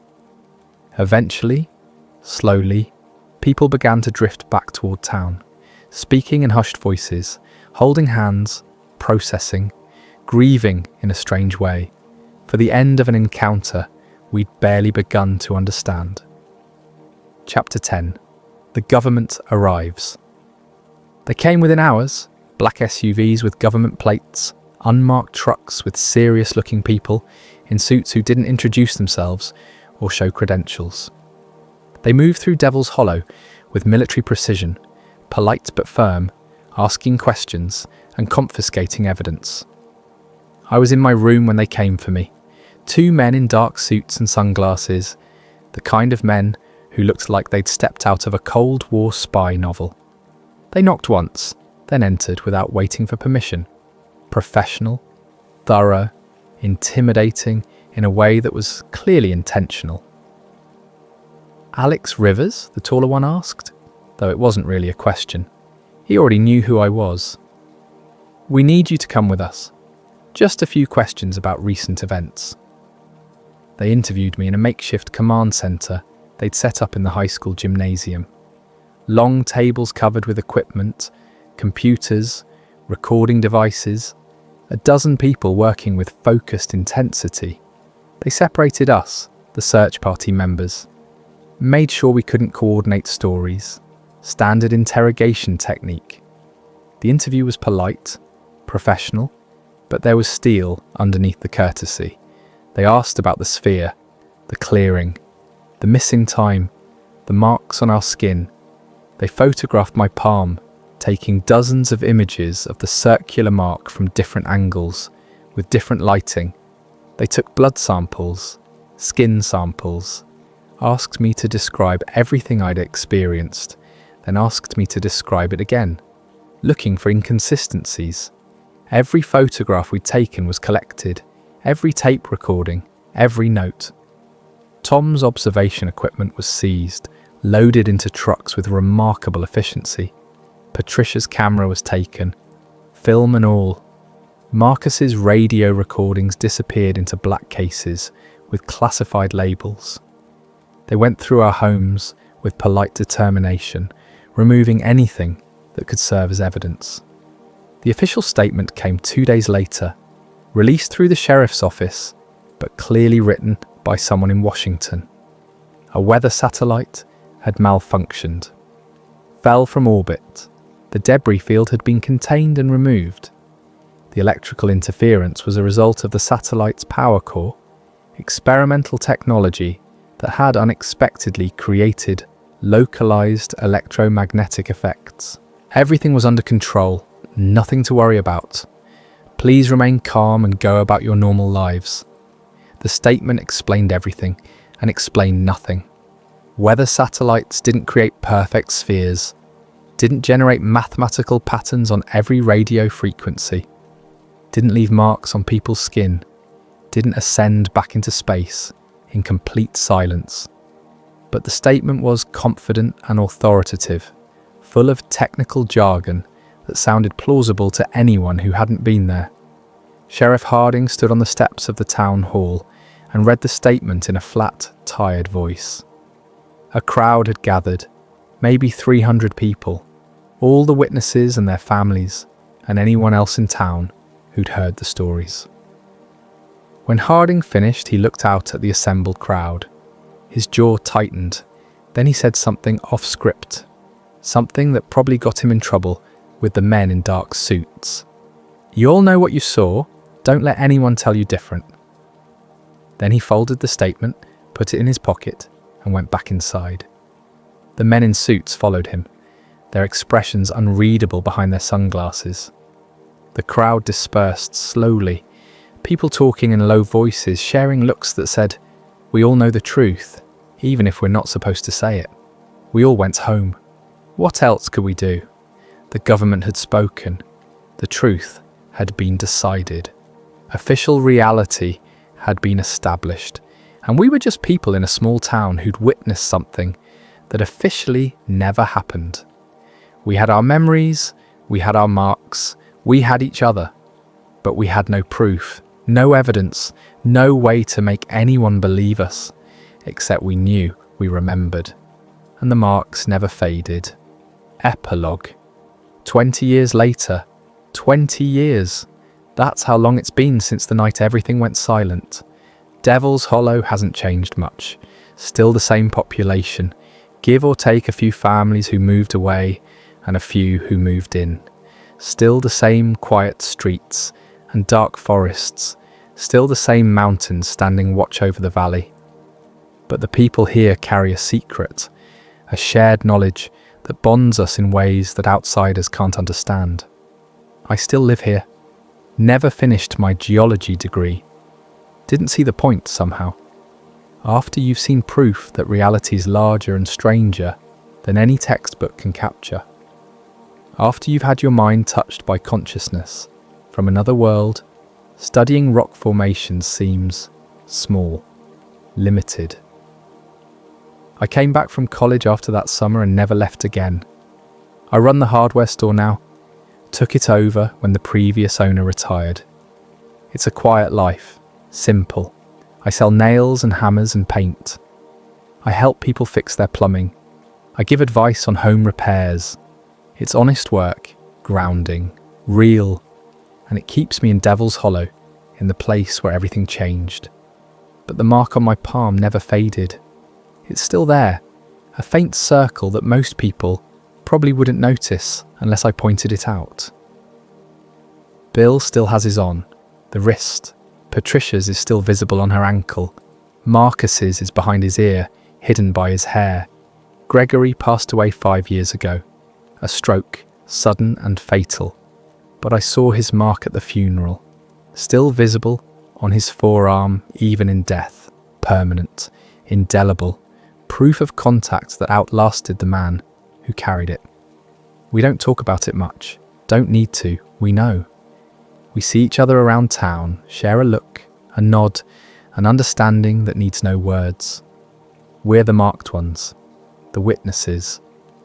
Eventually, slowly, people began to drift back toward town, speaking in hushed voices, holding hands, processing, grieving in a strange way, for the end of an encounter we'd barely begun to understand. Chapter 10. The government arrives. They came within hours, black SUVs with government plates, unmarked trucks with serious-looking people in suits who didn't introduce themselves or show credentials. They moved through Devil's Hollow with military precision, polite but firm, asking questions and confiscating evidence. I was in my room when they came for me. 2 men in dark suits and sunglasses, the kind of men who looked like they'd stepped out of a Cold War spy novel. They knocked once, then entered without waiting for permission. Professional, thorough, intimidating in a way that was clearly intentional. "Alex Rivers?" the taller one asked, though it wasn't really a question. He already knew who I was. "We need you to come with us. Just a few questions about recent events." They interviewed me in a makeshift command centre they'd set up in the high school gymnasium. Long tables covered with equipment, computers, recording devices, a dozen people working with focused intensity. They separated us, the search party members, made sure we couldn't coordinate stories, standard interrogation technique. The interview was polite, professional, but there was steel underneath the courtesy. They asked about the sphere, the clearing, the missing time, the marks on our skin. They photographed my palm, taking dozens of images of the circular mark from different angles, with different lighting. They took blood samples, skin samples, asked me to describe everything I'd experienced, then asked me to describe it again, looking for inconsistencies. Every photograph we'd taken was collected, every tape recording, every note. Tom's observation equipment was seized, loaded into trucks with remarkable efficiency. Patricia's camera was taken, film and all. Marcus's radio recordings disappeared into black cases with classified labels. They went through our homes with polite determination, removing anything that could serve as evidence. The official statement came 2 days later, released through the sheriff's office, but clearly written by someone in Washington. A weather satellite had malfunctioned, fell from orbit. The debris field had been contained and removed. The electrical interference was a result of the satellite's power core, experimental technology that had unexpectedly created localized electromagnetic effects. Everything was under control, nothing to worry about. Please remain calm and go about your normal lives. The statement explained everything and explained nothing. Weather satellites didn't create perfect spheres, didn't generate mathematical patterns on every radio frequency, didn't leave marks on people's skin, didn't ascend back into space in complete silence. But the statement was confident and authoritative, full of technical jargon that sounded plausible to anyone who hadn't been there. Sheriff Harding stood on the steps of the town hall and read the statement in a flat, tired voice. A crowd had gathered, maybe 300 people, all the witnesses and their families, and anyone else in town who'd heard the stories. When Harding finished, he looked out at the assembled crowd. His jaw tightened. Then he said something off script, something that probably got him in trouble with the men in dark suits. "You all know what you saw. Don't let anyone tell you different." Then he folded the statement, put it in his pocket, and went back inside. The men in suits followed him, their expressions unreadable behind their sunglasses. The crowd dispersed slowly, people talking in low voices, sharing looks that said, "We all know the truth, even if we're not supposed to say it." We all went home. What else could we do? The government had spoken. The truth had been decided. Official reality had been established. And we were just people in a small town who'd witnessed something that officially never happened. We had our memories, we had our marks, we had each other. But we had no proof, no evidence, no way to make anyone believe us, except we knew we remembered. And the marks never faded. Epilogue. 20 years later. 20 years. That's how long it's been since the night everything went silent. Devil's Hollow hasn't changed much. Still the same population. Give or take a few families who moved away and a few who moved in. Still the same quiet streets and dark forests. Still the same mountains standing watch over the valley. But the people here carry a secret, a shared knowledge that bonds us in ways that outsiders can't understand. I still live here. Never finished my geology degree. Didn't see the point somehow. After you've seen proof that reality is larger and stranger than any textbook can capture. After you've had your mind touched by consciousness from another world, studying rock formations seems small, limited. I came back from college after that summer and never left again. I run the hardware store now. Took it over when the previous owner retired. It's a quiet life, simple. I sell nails and hammers and paint. I help people fix their plumbing. I give advice on home repairs. It's honest work, grounding, real, and it keeps me in Devil's Hollow, in the place where everything changed. But the mark on my palm never faded. It's still there, a faint circle that most people probably wouldn't notice unless I pointed it out. Bill still has his on, the wrist. Patricia's is still visible on her ankle. Marcus's is behind his ear, hidden by his hair. Gregory passed away 5 years ago. A stroke, sudden and fatal. But I saw his mark at the funeral. Still visible on his forearm, even in death. Permanent, indelible. Proof of contact that outlasted the man who carried it. We don't talk about it much. Don't need to. We know. We see each other around town, share a look, a nod, an understanding that needs no words. We're the marked ones, the witnesses,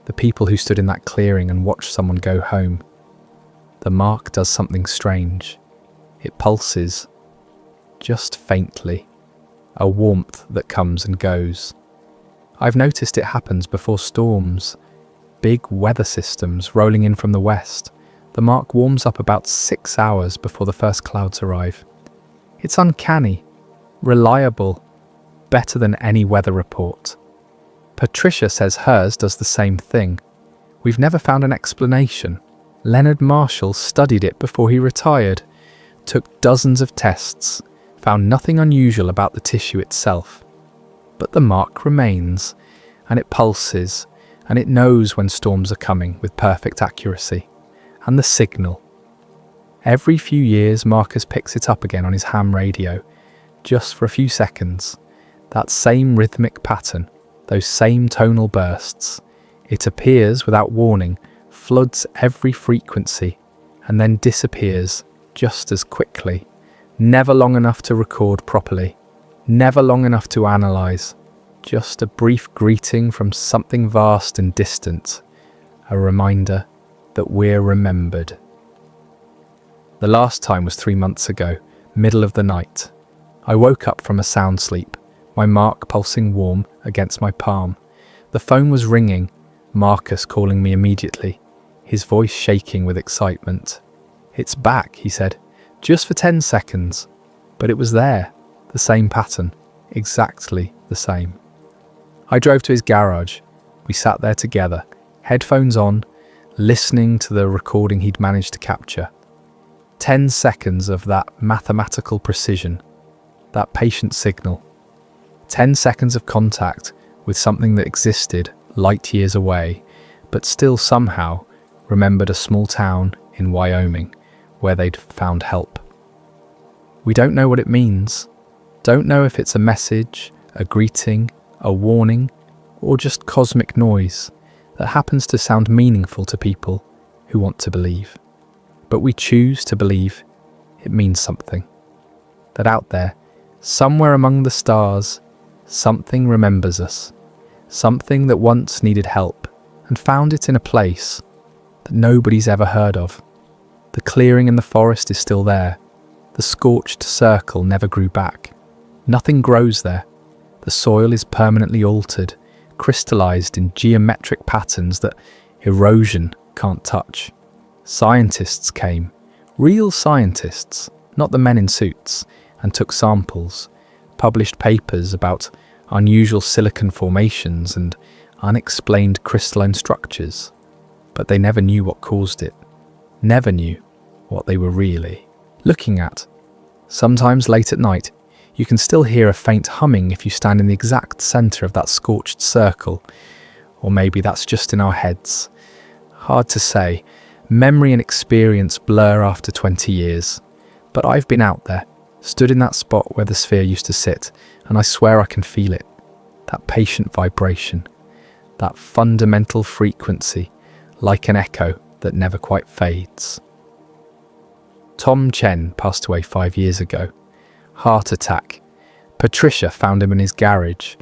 the people who stood in that clearing and watched someone go home. The mark does something strange. It pulses, just faintly, a warmth that comes and goes. I've noticed it happens before storms, big weather systems rolling in from the west. The mark warms up about 6 hours before the first clouds arrive. It's uncanny, reliable, better than any weather report. Patricia says hers does the same thing. We've never found an explanation. Leonard Marshall studied it before he retired, took dozens of tests, found nothing unusual about the tissue itself. But the mark remains, and it pulses, and it knows when storms are coming with perfect accuracy. And the signal. Every few years, Marcus picks it up again on his ham radio, just for a few seconds. That same rhythmic pattern, those same tonal bursts. It appears without warning, floods every frequency, and then disappears just as quickly. Never long enough to record properly, never long enough to analyse. Just a brief greeting from something vast and distant, a reminder that we're remembered. The last time was 3 months ago, middle of the night. I woke up from a sound sleep, my mark pulsing warm against my palm. The phone was ringing, Marcus calling me immediately, his voice shaking with excitement. "It's back," he said, "just for 10 seconds. But it was there, the same pattern, exactly the same. I drove to his garage. We sat there together, headphones on, listening to the recording he'd managed to capture. 10 seconds of that mathematical precision, that patient signal. 10 seconds of contact with something that existed light years away, but still somehow remembered a small town in Wyoming where they'd found help. We don't know what it means, don't know if it's a message, a greeting, a warning, or just cosmic noise that happens to sound meaningful to people who want to believe. But we choose to believe it means something. That out there, somewhere among the stars, something remembers us. Something that once needed help and found it in a place that nobody's ever heard of. The clearing in the forest is still there. The scorched circle never grew back. Nothing grows there. The soil is permanently altered, crystallized in geometric patterns that erosion can't touch. Scientists came, real scientists, not the men in suits, and took samples, published papers about unusual silicon formations and unexplained crystalline structures. But they never knew what caused it, never knew what they were really looking at. Sometimes late at night, you can still hear a faint humming if you stand in the exact center of that scorched circle. Or maybe that's just in our heads. Hard to say. Memory and experience blur after 20 years. But I've been out there, stood in that spot where the sphere used to sit, and I swear I can feel it. That patient vibration. That fundamental frequency, like an echo that never quite fades. Tom Chen passed away 5 years ago. Heart attack. Patricia found him in his garage,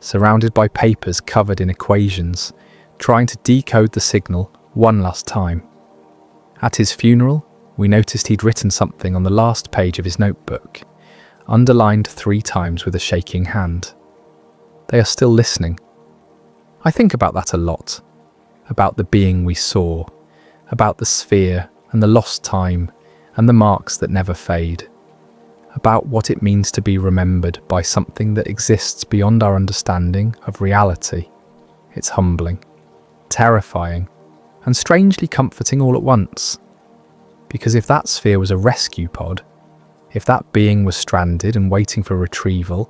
surrounded by papers covered in equations, trying to decode the signal one last time. At his funeral, we noticed he'd written something on the last page of his notebook, underlined 3 times with a shaking hand. They are still listening. I think about that a lot, about the being we saw, about the sphere and the lost time and the marks that never fade, about what it means to be remembered by something that exists beyond our understanding of reality. It's humbling, terrifying, and strangely comforting all at once. Because if that sphere was a rescue pod, if that being was stranded and waiting for retrieval,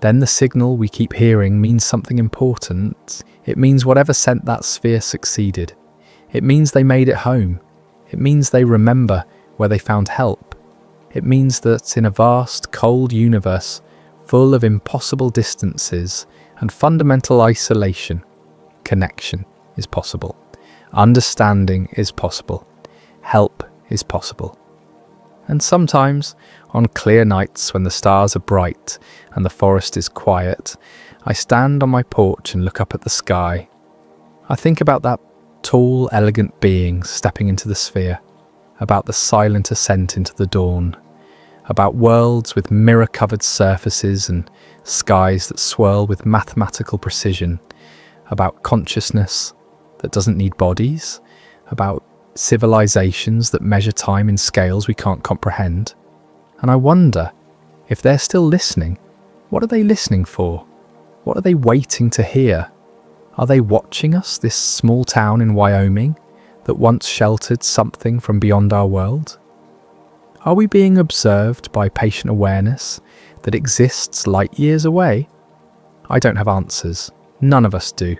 then the signal we keep hearing means something important. It means whatever sent that sphere succeeded. It means they made it home. It means they remember where they found help. It means that in a vast, cold universe, full of impossible distances and fundamental isolation, connection is possible. Understanding is possible. Help is possible. And sometimes, on clear nights when the stars are bright and the forest is quiet, I stand on my porch and look up at the sky. I think about that tall, elegant being stepping into the sphere, about the silent ascent into the dawn, about worlds with mirror-covered surfaces and skies that swirl with mathematical precision, about consciousness that doesn't need bodies, about civilizations that measure time in scales we can't comprehend. And I wonder, if they're still listening, what are they listening for? What are they waiting to hear? Are they watching us, this small town in Wyoming that once sheltered something from beyond our world? Are we being observed by patient awareness that exists light years away? I don't have answers. None of us do.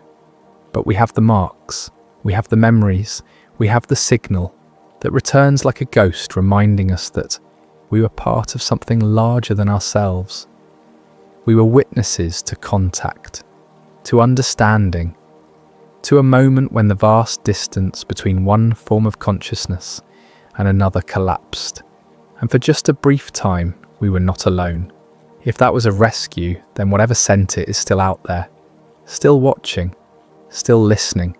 But we have the marks, we have the memories, we have the signal that returns like a ghost reminding us that we were part of something larger than ourselves. We were witnesses to contact, to understanding, to a moment when the vast distance between one form of consciousness and another collapsed. And for just a brief time, we were not alone. If that was a rescue, then whatever sent it is still out there, still watching, still listening,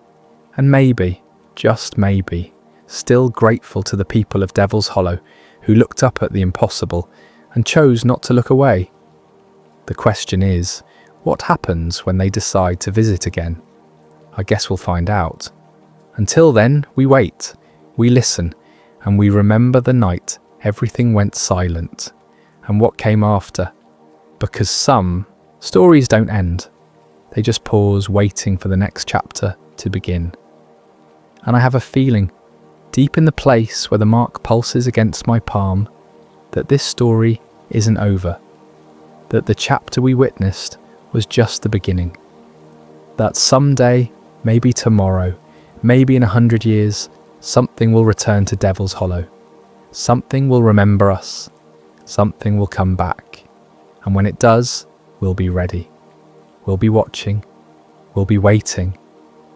and maybe, just maybe, still grateful to the people of Devil's Hollow who looked up at the impossible and chose not to look away. The question is, what happens when they decide to visit again? I guess we'll find out. Until then, we wait, we listen, and we remember the night everything went silent, and what came after. Because some stories don't end. They just pause, waiting for the next chapter to begin. And I have a feeling, deep in the place where the mark pulses against my palm, that this story isn't over. that the chapter we witnessed was just the beginning. That someday, maybe tomorrow, maybe in 100 years, something will return to Devil's Hollow. Something will remember us. Something will come back. And when it does, we'll be ready. We'll be watching. We'll be waiting.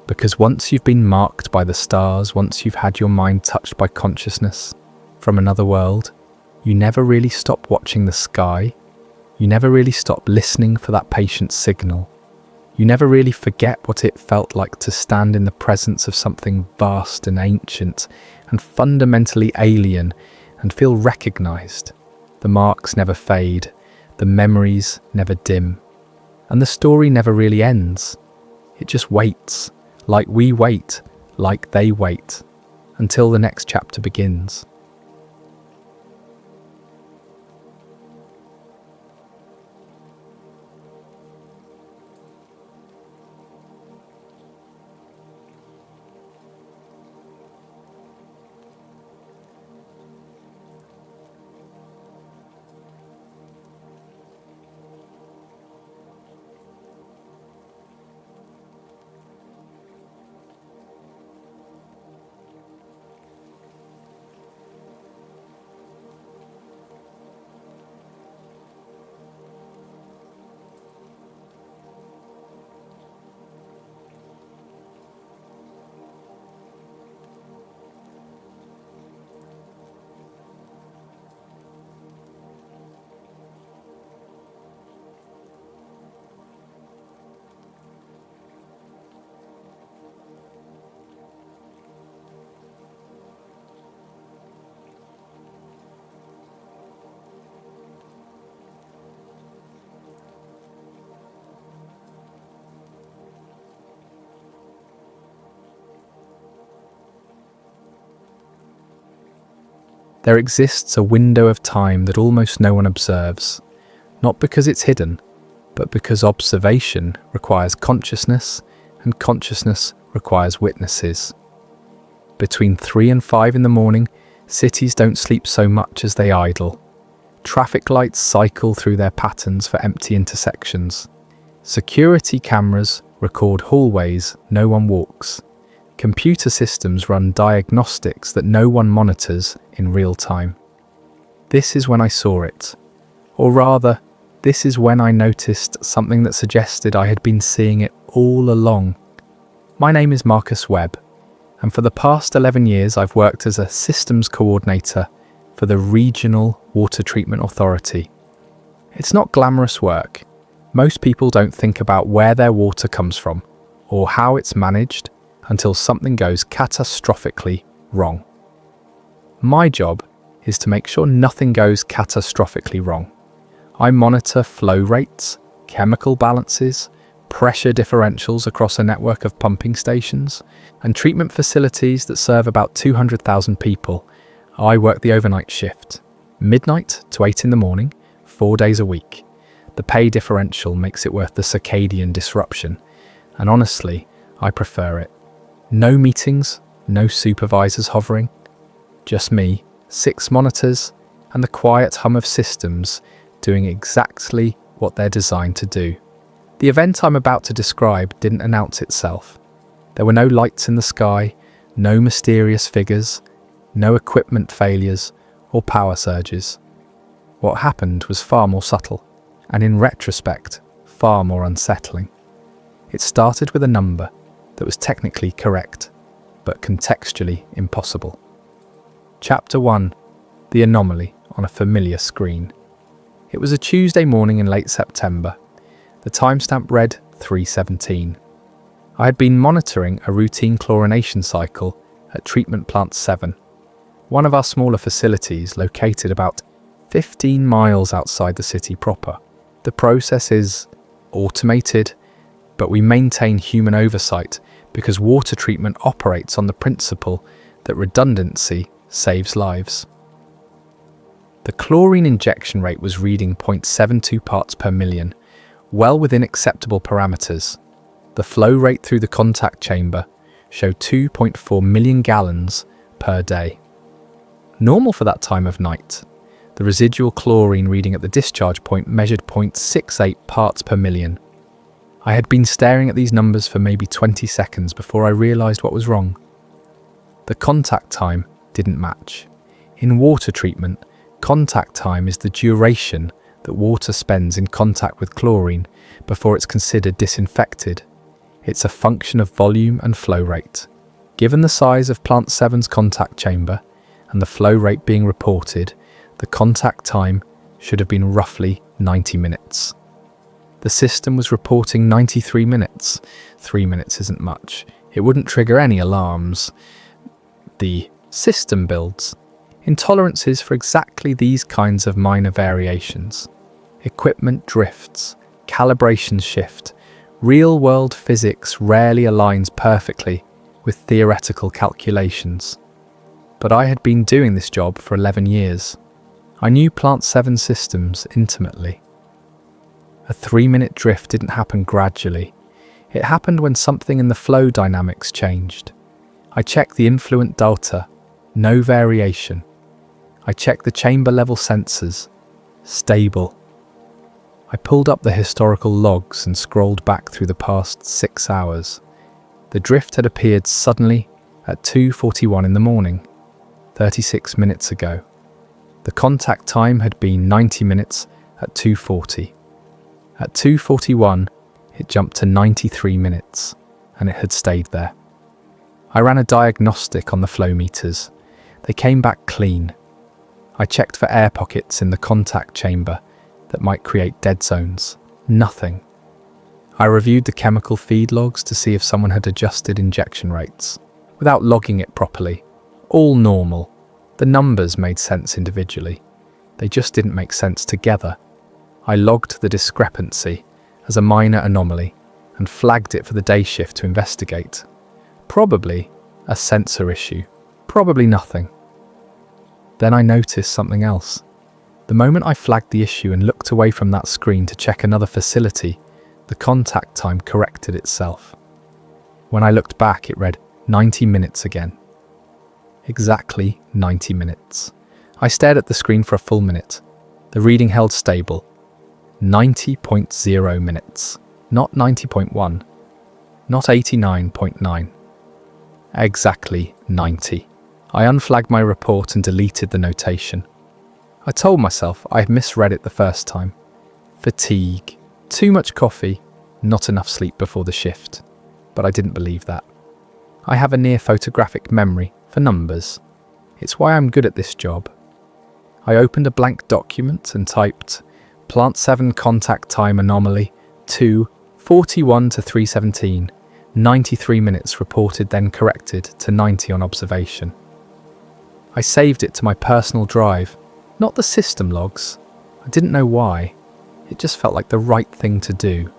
Because once you've been marked by the stars, once you've had your mind touched by consciousness from another world, you never really stop watching the sky. You never really stop listening for that patient signal. You never really forget what it felt like to stand in the presence of something vast and ancient and fundamentally alien and feel recognized. The marks never fade, the memories never dim, and the story never really ends. It just waits, like we wait, like they wait, until the next chapter begins. There exists a window of time that almost no one observes, not because it's hidden, but because observation requires consciousness, and consciousness requires witnesses. Between 3 and 5 in the morning, cities don't sleep so much as they idle. Traffic lights cycle through their patterns for empty intersections. Security cameras record hallways no one walks. Computer systems run diagnostics that no one monitors in real time. This is when I saw it. Or rather, this is when I noticed something that suggested I had been seeing it all along. My name is Marcus Webb, and for the past 11 years I've worked as a systems coordinator for the Regional Water Treatment Authority. It's not glamorous work. Most people don't think about where their water comes from or how it's managed until something goes catastrophically wrong. My job is to make sure nothing goes catastrophically wrong. I monitor flow rates, chemical balances, pressure differentials across a network of pumping stations, and treatment facilities that serve about 200,000 people. I work the overnight shift, midnight to 8 in the morning, 4 days a week. The pay differential makes it worth the circadian disruption, and honestly, I prefer it. No meetings, no supervisors hovering. Just me, 6 monitors, and the quiet hum of systems doing exactly what they're designed to do. The event I'm about to describe didn't announce itself. There were no lights in the sky, no mysterious figures, no equipment failures or power surges. What happened was far more subtle, and in retrospect, far more unsettling. It started with a number that was technically correct, but contextually impossible. Chapter 1. The Anomaly on a Familiar Screen. It was a Tuesday morning in late September. The timestamp read 3:17. I had been monitoring a routine chlorination cycle at Treatment Plant 7, one of our smaller facilities located about 15 miles outside the city proper. The process is automated, but we maintain human oversight because water treatment operates on the principle that redundancy saves lives. The chlorine injection rate was reading 0.72 parts per million, well within acceptable parameters. The flow rate through the contact chamber showed 2.4 million gallons per day. Normal for that time of night. The residual chlorine reading at the discharge point measured 0.68 parts per million. I had been staring at these numbers for maybe 20 seconds before I realised what was wrong. The contact time didn't match. In water treatment, contact time is the duration that water spends in contact with chlorine before it's considered disinfected. It's a function of volume and flow rate. Given the size of Plant 7's contact chamber and the flow rate being reported, the contact time should have been roughly 90 minutes. The system was reporting 93 minutes. 3 minutes isn't much. It wouldn't trigger any alarms. The system builds intolerances for exactly these kinds of minor variations. Equipment drifts, calibrations shift. Real-world physics rarely aligns perfectly with theoretical calculations. But I had been doing this job for 11 years. I knew Plant 7 systems intimately. A 3-minute drift didn't happen gradually. It happened when something in the flow dynamics changed. I checked the influent delta, no variation. I checked the chamber level sensors, stable. I pulled up the historical logs and scrolled back through the past 6 hours. The drift had appeared suddenly at 2:41 in the morning, 36 minutes ago. The contact time had been 90 minutes at 2:40. At 2:41, it jumped to 93 minutes, and it had stayed there. I ran a diagnostic on the flow meters. They came back clean. I checked for air pockets in the contact chamber that might create dead zones. Nothing. I reviewed the chemical feed logs to see if someone had adjusted injection rates, without logging it properly. All normal. The numbers made sense individually. They just didn't make sense together. I logged the discrepancy as a minor anomaly and flagged it for the day shift to investigate. Probably a sensor issue. Probably nothing. Then I noticed something else. The moment I flagged the issue and looked away from that screen to check another facility, the contact time corrected itself. When I looked back, it read 90 minutes again. Exactly 90 minutes. I stared at the screen for a full minute. The reading held stable. 90.0 minutes. Not 90.1. Not 89.9. Exactly 90. I unflagged my report and deleted the notation. I told myself I had misread it the first time. Fatigue. Too much coffee. Not enough sleep before the shift. But I didn't believe that. I have a near photographic memory for numbers. It's why I'm good at this job. I opened a blank document and typed Plant 7 contact time anomaly 2:41 to 3:17. 93 minutes reported, then corrected to 90 on observation. I saved it to my personal drive, not the system logs. I didn't know why. It just felt like the right thing to do.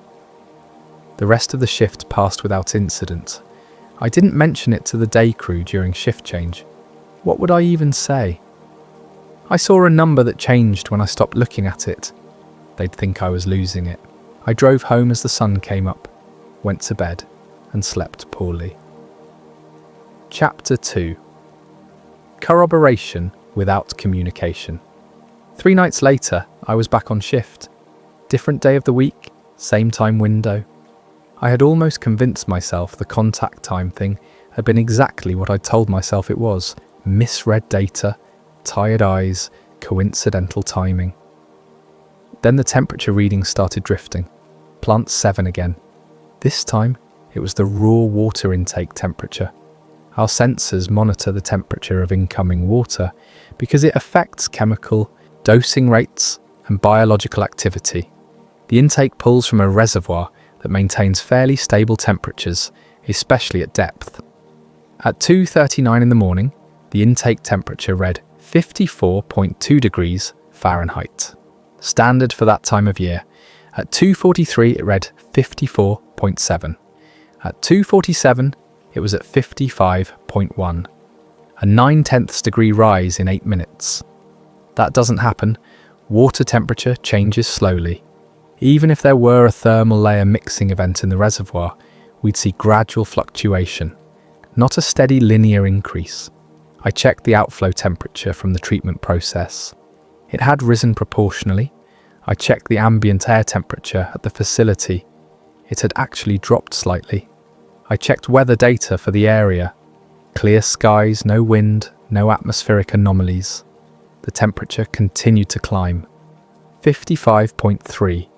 The rest of the shift passed without incident. I didn't mention it to the day crew during shift change. What would I even say? I saw a number that changed when I stopped looking at it. They'd think I was losing it. I drove home as the sun came up, went to bed, and slept poorly. Chapter 2. Corroboration without communication. 3 nights later, I was back on shift. Different day of the week, same time window. I had almost convinced myself the contact time thing had been exactly what I'd told myself it was. Misread data, tired eyes, coincidental timing. Then the temperature readings started drifting. Plant 7 again. This time, it was the raw water intake temperature. Our sensors monitor the temperature of incoming water because it affects chemical, dosing rates, and biological activity. The intake pulls from a reservoir that maintains fairly stable temperatures, especially at depth. At 2:39 in the morning, the intake temperature read 54.2 degrees Fahrenheit. Standard for that time of year. At 2:43 it read 54.7. At 2:47 it was at 55.1. A 9/10 degree rise in 8 minutes. That doesn't happen. Water temperature changes slowly. Even if there were a thermal layer mixing event in the reservoir, we'd see gradual fluctuation, not a steady linear increase. I checked the outflow temperature from the treatment process. It had risen proportionally. I checked the ambient air temperature at the facility. It had actually dropped slightly. I checked weather data for the area. Clear skies, no wind, no atmospheric anomalies. The temperature continued to climb. 55.3,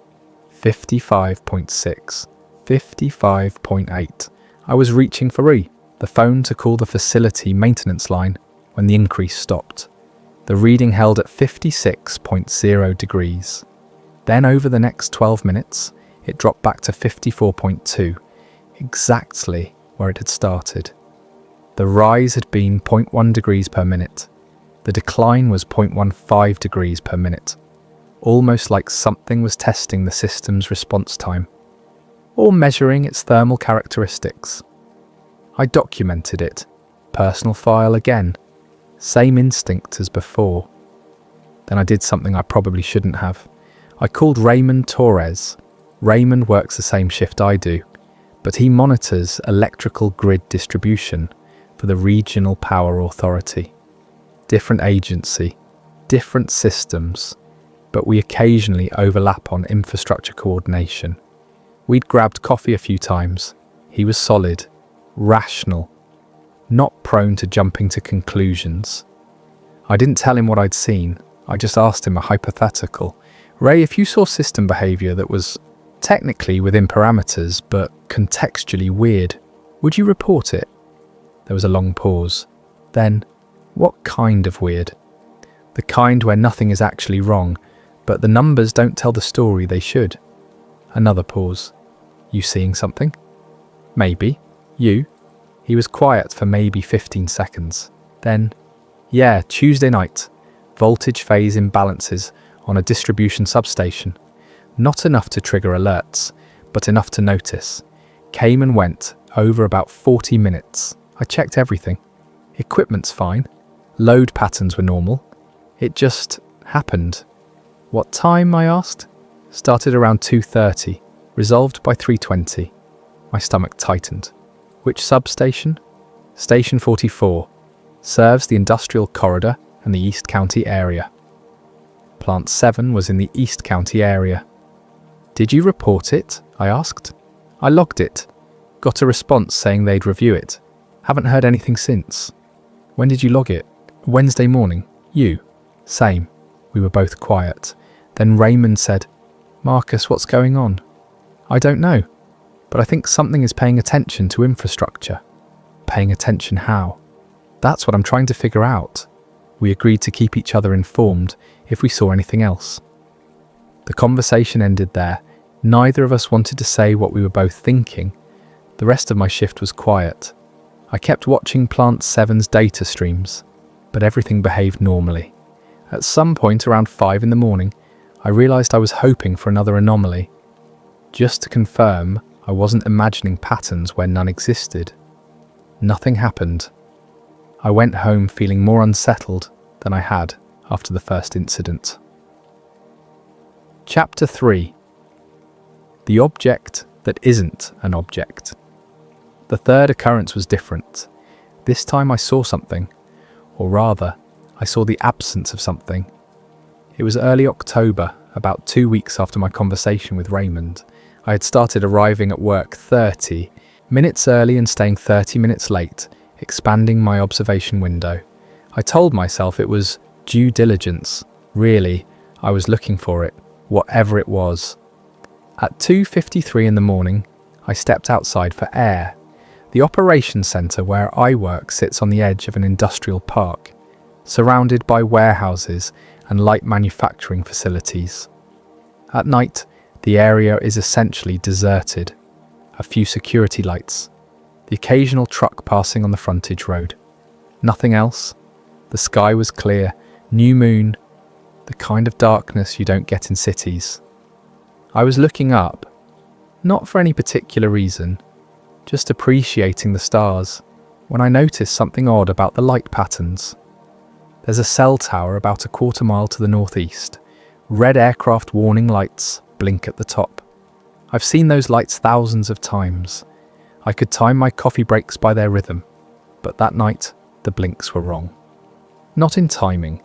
55.6, 55.8. I was reaching for the phone to call the facility maintenance line when the increase stopped. The reading held at 56.0 degrees. Then over the next 12 minutes, it dropped back to 54.2, exactly where it had started. The rise had been 0.1 degrees per minute. The decline was 0.15 degrees per minute, almost like something was testing the system's response time, or measuring its thermal characteristics. I documented it. Personal file again. Same instinct as before. Then I did something I probably shouldn't have. I called Raymond Torres. Raymond works the same shift I do, but he monitors electrical grid distribution for the Regional Power Authority. Different agency, different systems, but we occasionally overlap on infrastructure coordination. We'd grabbed coffee a few times. He was solid, rational, not prone to jumping to conclusions. I didn't tell him what I'd seen. I just asked him a hypothetical. Ray, if you saw system behavior that was technically within parameters, but contextually weird, would you report it? There was a long pause. Then, what kind of weird? The kind where nothing is actually wrong, but the numbers don't tell the story they should. Another pause. You seeing something? Maybe. You? He was quiet for maybe 15 seconds. Then, yeah, Tuesday night. Voltage phase imbalances on a distribution substation. Not enough to trigger alerts, but enough to notice. Came and went over about 40 minutes. I checked everything. Equipment's fine. Load patterns were normal. It just happened. What time, I asked? Started around 2:30. Resolved by 3:20. My stomach tightened. Which substation? Station 44. Serves the industrial corridor and the East County area. Plant 7 was in the East County area. Did you report it? I asked. I logged it. Got a response saying they'd review it. Haven't heard anything since. When did you log it? Wednesday morning. You? Same. We were both quiet. Then Raymond said, Marcus, what's going on? I don't know, but I think something is paying attention to infrastructure. Paying attention how? That's what I'm trying to figure out. We agreed to keep each other informed if we saw anything else. The conversation ended there. Neither of us wanted to say what we were both thinking. The rest of my shift was quiet. I kept watching Plant 7's data streams, but everything behaved normally. At some point around 5 in the morning, I realised I was hoping for another anomaly. Just to confirm, I wasn't imagining patterns where none existed. Nothing happened. I went home feeling more unsettled than I had after the first incident. Chapter 3. The object that isn't an object. The third occurrence was different. This time I saw something, or rather, I saw the absence of something. It was early October, about 2 weeks after my conversation with Raymond. I had started arriving at work 30 minutes early and staying 30 minutes late, expanding my observation window. I told myself it was due diligence. Really, I was looking for it, whatever it was. At 2:53 in the morning, I stepped outside for air. The operations centre where I work sits on the edge of an industrial park, surrounded by warehouses and light manufacturing facilities. At night, the area is essentially deserted. A few security lights, the occasional truck passing on the frontage road. Nothing else. The sky was clear, new moon, the kind of darkness you don't get in cities. I was looking up, not for any particular reason, just appreciating the stars, when I noticed something odd about the light patterns. There's a cell tower about a quarter mile to the northeast. Red aircraft warning lights blink at the top. I've seen those lights thousands of times. I could time my coffee breaks by their rhythm, but that night the blinks were wrong. Not in timing,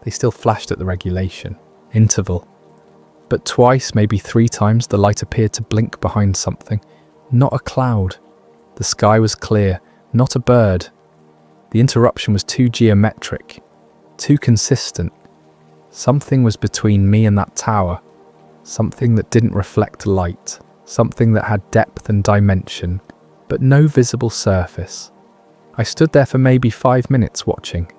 They still flashed at the regulation interval. But twice, maybe 3 times, the light appeared to blink behind something. Not a cloud. The sky was clear, not a bird. The interruption was too geometric, too consistent. Something was between me and that tower. Something that didn't reflect light. Something that had depth and dimension, but no visible surface. I stood there for maybe 5 minutes watching.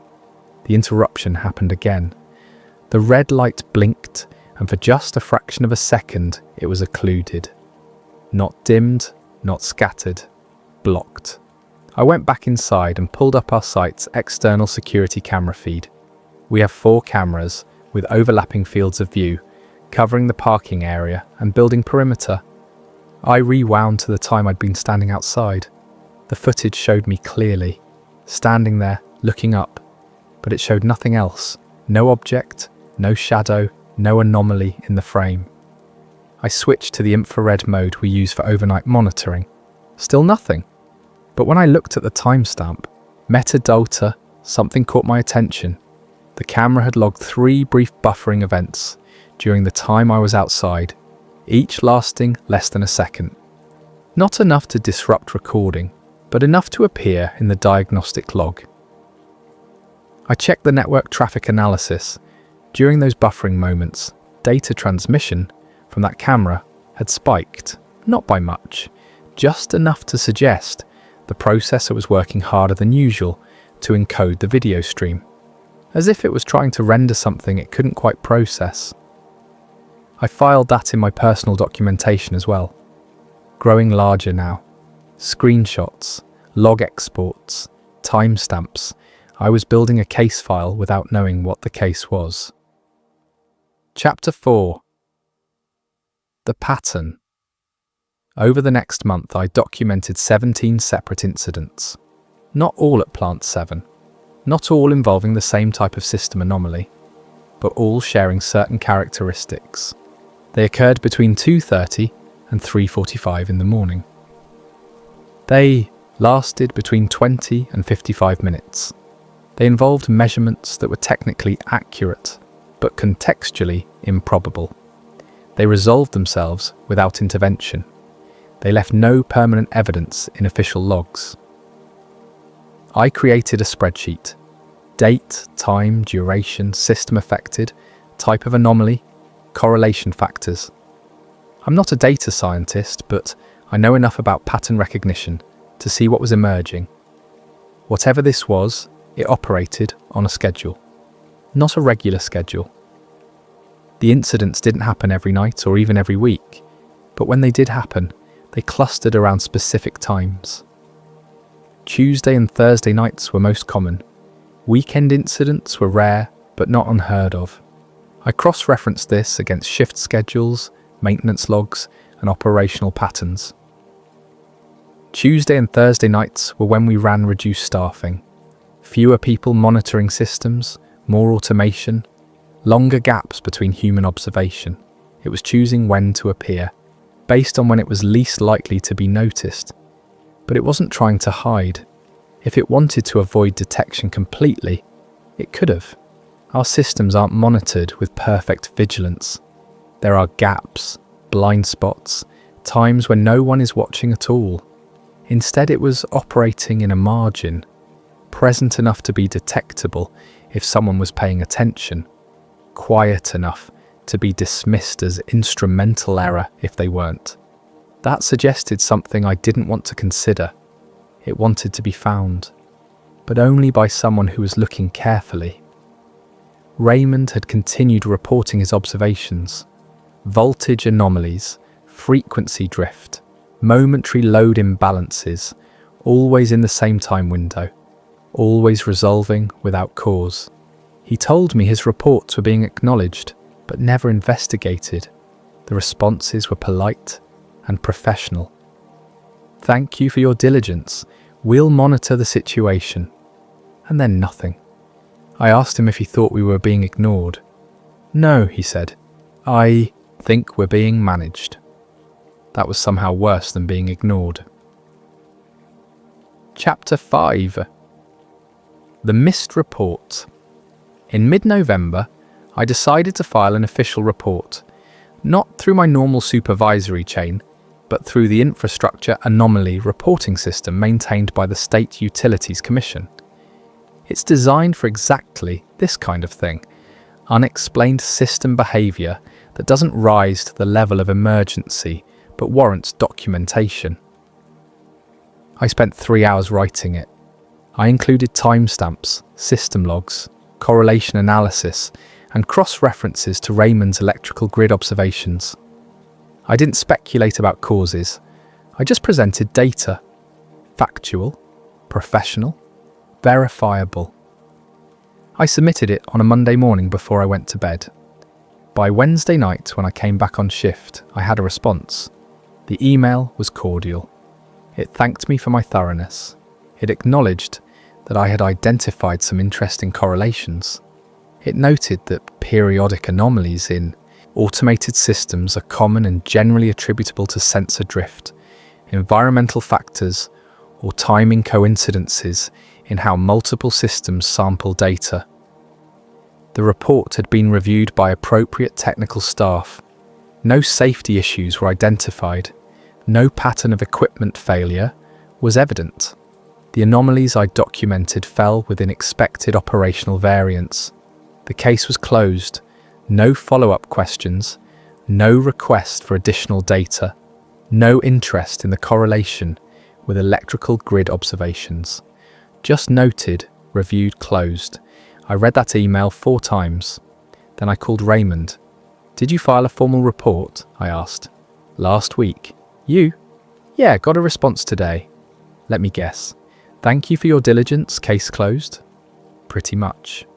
The interruption happened again. The red light blinked, and for just a fraction of a second it was occluded. Not dimmed, not scattered, blocked. I went back inside and pulled up our site's external security camera feed. We have 4 cameras with overlapping fields of view, covering the parking area and building perimeter. I rewound to the time I'd been standing outside. The footage showed me clearly, standing there, looking up, but it showed nothing else. No object, no shadow, no anomaly in the frame. I switched to the infrared mode we use for overnight monitoring. Still nothing. But when I looked at the timestamp, metadata, something caught my attention. The camera had logged 3 brief buffering events during the time I was outside, each lasting less than a second. Not enough to disrupt recording, but enough to appear in the diagnostic log. I checked the network traffic analysis. During those buffering moments, data transmission from that camera had spiked, not by much, just enough to suggest the processor was working harder than usual to encode the video stream, as if it was trying to render something it couldn't quite process. I filed that in my personal documentation as well. Growing larger now. Screenshots, log exports, timestamps. I was building a case file without knowing what the case was. Chapter 4. The pattern. Over the next month, I documented 17 separate incidents. Not all at Plant 7. Not all involving the same type of system anomaly, but all sharing certain characteristics. They occurred between 2:30 and 3:45 in the morning. They lasted between 20 and 55 minutes. They involved measurements that were technically accurate, but contextually improbable. They resolved themselves without intervention. They left no permanent evidence in official logs. I created a spreadsheet. Date, time, duration, system affected, type of anomaly, correlation factors. I'm not a data scientist, but I know enough about pattern recognition to see what was emerging. Whatever this was, it operated on a schedule. Not a regular schedule. The incidents didn't happen every night or even every week, but when they did happen, they clustered around specific times. Tuesday and Thursday nights were most common. Weekend incidents were rare, but not unheard of. I cross-referenced this against shift schedules, maintenance logs, and operational patterns. Tuesday and Thursday nights were when we ran reduced staffing. Fewer people monitoring systems, more automation, longer gaps between human observation. It was choosing when to appear, based on when it was least likely to be noticed. But it wasn't trying to hide. If it wanted to avoid detection completely, it could have. Our systems aren't monitored with perfect vigilance. There are gaps, blind spots, times when no one is watching at all. Instead, it was operating in a margin, present enough to be detectable if someone was paying attention, quiet enough to be dismissed as instrumental error if they weren't. That suggested something I didn't want to consider. It wanted to be found, but only by someone who was looking carefully. Raymond had continued reporting his observations. Voltage anomalies, frequency drift, momentary load imbalances, always in the same time window, always resolving without cause. He told me his reports were being acknowledged, but never investigated. The responses were polite and professional. "Thank you for your diligence. We'll monitor the situation." And then nothing. I asked him if he thought we were being ignored. "No," he said. "I think we're being managed." That was somehow worse than being ignored. Chapter 5. The Missed Report. In mid-November, I decided to file an official report, not through my normal supervisory chain, but through the Infrastructure Anomaly Reporting System maintained by the State Utilities Commission. It's designed for exactly this kind of thing, unexplained system behaviour that doesn't rise to the level of emergency but warrants documentation. I spent 3 hours writing it. I included timestamps, system logs, correlation analysis, and cross-references to Raymond's electrical grid observations. I didn't speculate about causes. I just presented data. Factual, professional, verifiable. I submitted it on a Monday morning before I went to bed. By Wednesday night, when I came back on shift, I had a response. The email was cordial. It thanked me for my thoroughness. It acknowledged that I had identified some interesting correlations. It noted that periodic anomalies in automated systems are common and generally attributable to sensor drift, environmental factors, or timing coincidences in how multiple systems sample data. The report had been reviewed by appropriate technical staff. No safety issues were identified. No pattern of equipment failure was evident. The anomalies I documented fell within expected operational variance. The case was closed. No follow-up questions. No request for additional data. No interest in the correlation with electrical grid observations. Just noted, reviewed, closed. I read that email 4 times. Then I called Raymond. "Did you file a formal report?" I asked. "Last week." "You?" "Yeah, got a response today." "Let me guess. Thank you for your diligence, case closed?" "Pretty much."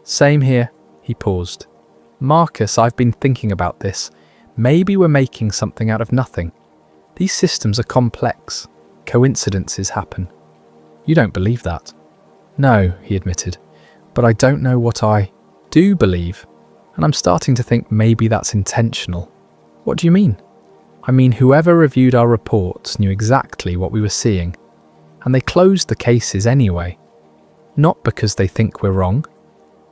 "Same here." He paused. "Marcus, I've been thinking about this. Maybe we're making something out of nothing. These systems are complex. Coincidences happen." "You don't believe that?" "No," he admitted. "But I don't know what I do believe. And I'm starting to think maybe that's intentional." "What do you mean?" "I mean, whoever reviewed our reports knew exactly what we were seeing. And they closed the cases anyway. Not because they think we're wrong,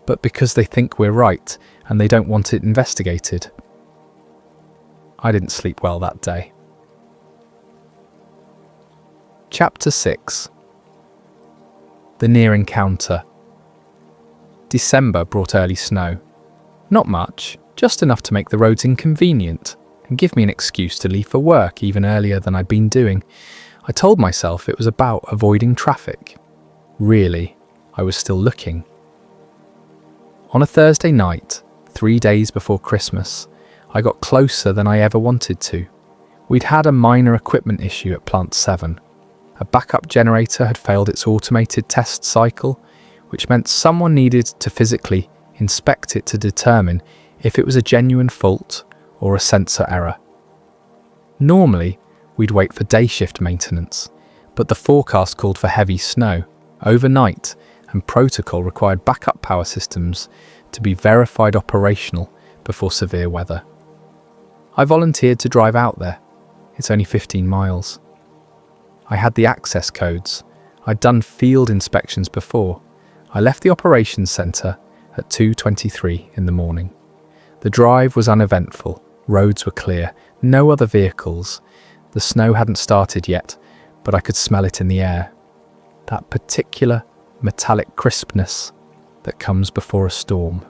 but because they think we're right and they don't want it investigated." I didn't sleep well that day. Chapter 6. The Near Encounter. December brought early snow. Not much, just enough to make the roads inconvenient and give me an excuse to leave for work even earlier than I'd been doing. I told myself it was about avoiding traffic. Really, I was still looking. On a Thursday night, 3 days before Christmas, I got closer than I ever wanted to. We'd had a minor equipment issue at Plant 7. A backup generator had failed its automated test cycle, which meant someone needed to physically inspect it to determine if it was a genuine fault or a sensor error. Normally, we'd wait for day shift maintenance, but the forecast called for heavy snow overnight, and protocol required backup power systems to be verified operational before severe weather. I volunteered to drive out there. It's only 15 miles. I had the access codes. I'd done field inspections before. I left the operations centre at 2:23 in the morning. The drive was uneventful. Roads were clear. No other vehicles. The snow hadn't started yet, but I could smell it in the air. That particular metallic crispness that comes before a storm.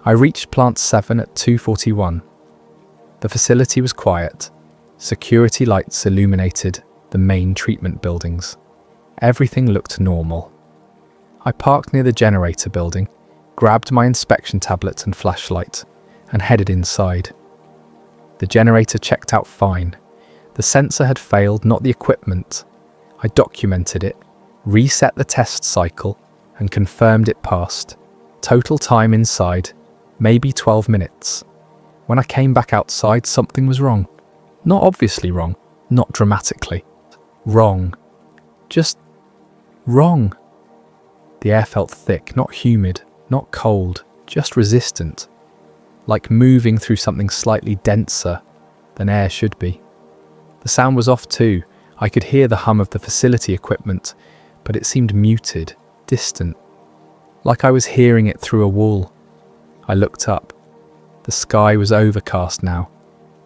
I reached Plant 7 at 2:41. The facility was quiet. Security lights illuminated the main treatment buildings. Everything looked normal. I parked near the generator building, grabbed my inspection tablet and flashlight, and headed inside. The generator checked out fine. The sensor had failed, not the equipment. I documented it, reset the test cycle, and confirmed it passed. Total time inside, maybe 12 minutes. When I came back outside, something was wrong. Not obviously wrong, not dramatically. Wrong. Just wrong. The air felt thick, not humid, not cold, just resistant. Like moving through something slightly denser than air should be. The sound was off too. I could hear the hum of the facility equipment, but it seemed muted, distant. like I was hearing it through a wall. I looked up. The sky was overcast now,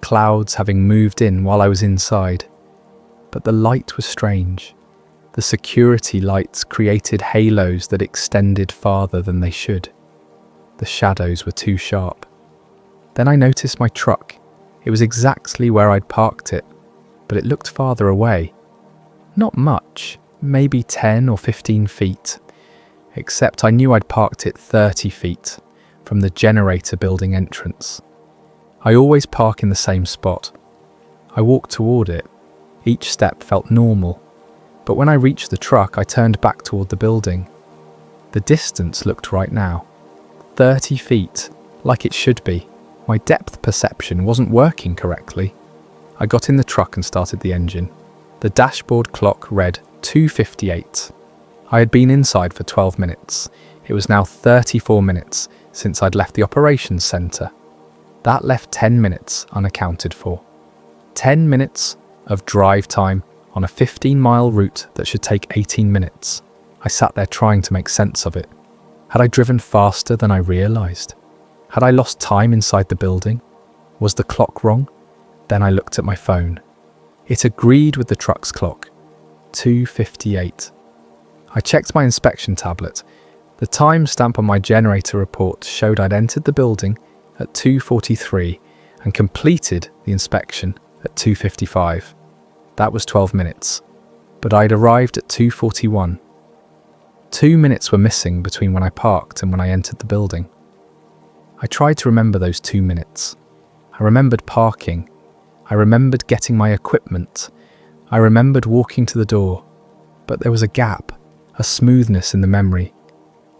clouds having moved in while I was inside. But the light was strange. The security lights created halos that extended farther than they should. The shadows were too sharp. Then I noticed my truck. It was exactly where I'd parked it, but it looked farther away. Not much, maybe 10 or 15 feet, except I knew I'd parked it 30 feet from the generator building entrance. I always park in the same spot. I walked toward it. Each step felt normal, but when I reached the truck, I turned back toward the building. The distance looked right now. 30 feet, like it should be. My depth perception wasn't working correctly. I got in the truck and started the engine. The dashboard clock read 2:58. I had been inside for 12 minutes. It was now 34 minutes since I'd left the operations centre. That left 10 minutes unaccounted for. 10 minutes of drive time on a 15-mile route that should take 18 minutes. I sat there trying to make sense of it. Had I driven faster than I realised? Had I lost time inside the building? Was the clock wrong? Then I looked at my phone. It agreed with the truck's clock. 2:58. I checked my inspection tablet. The timestamp on my generator report showed I'd entered the building at 2:43 and completed the inspection at 2:55. That was 12 minutes, but I'd arrived at 2:41. 2 minutes were missing between when I parked and when I entered the building. I tried to remember those 2 minutes. I remembered parking. I remembered getting my equipment. I remembered walking to the door. But there was a gap, a smoothness in the memory,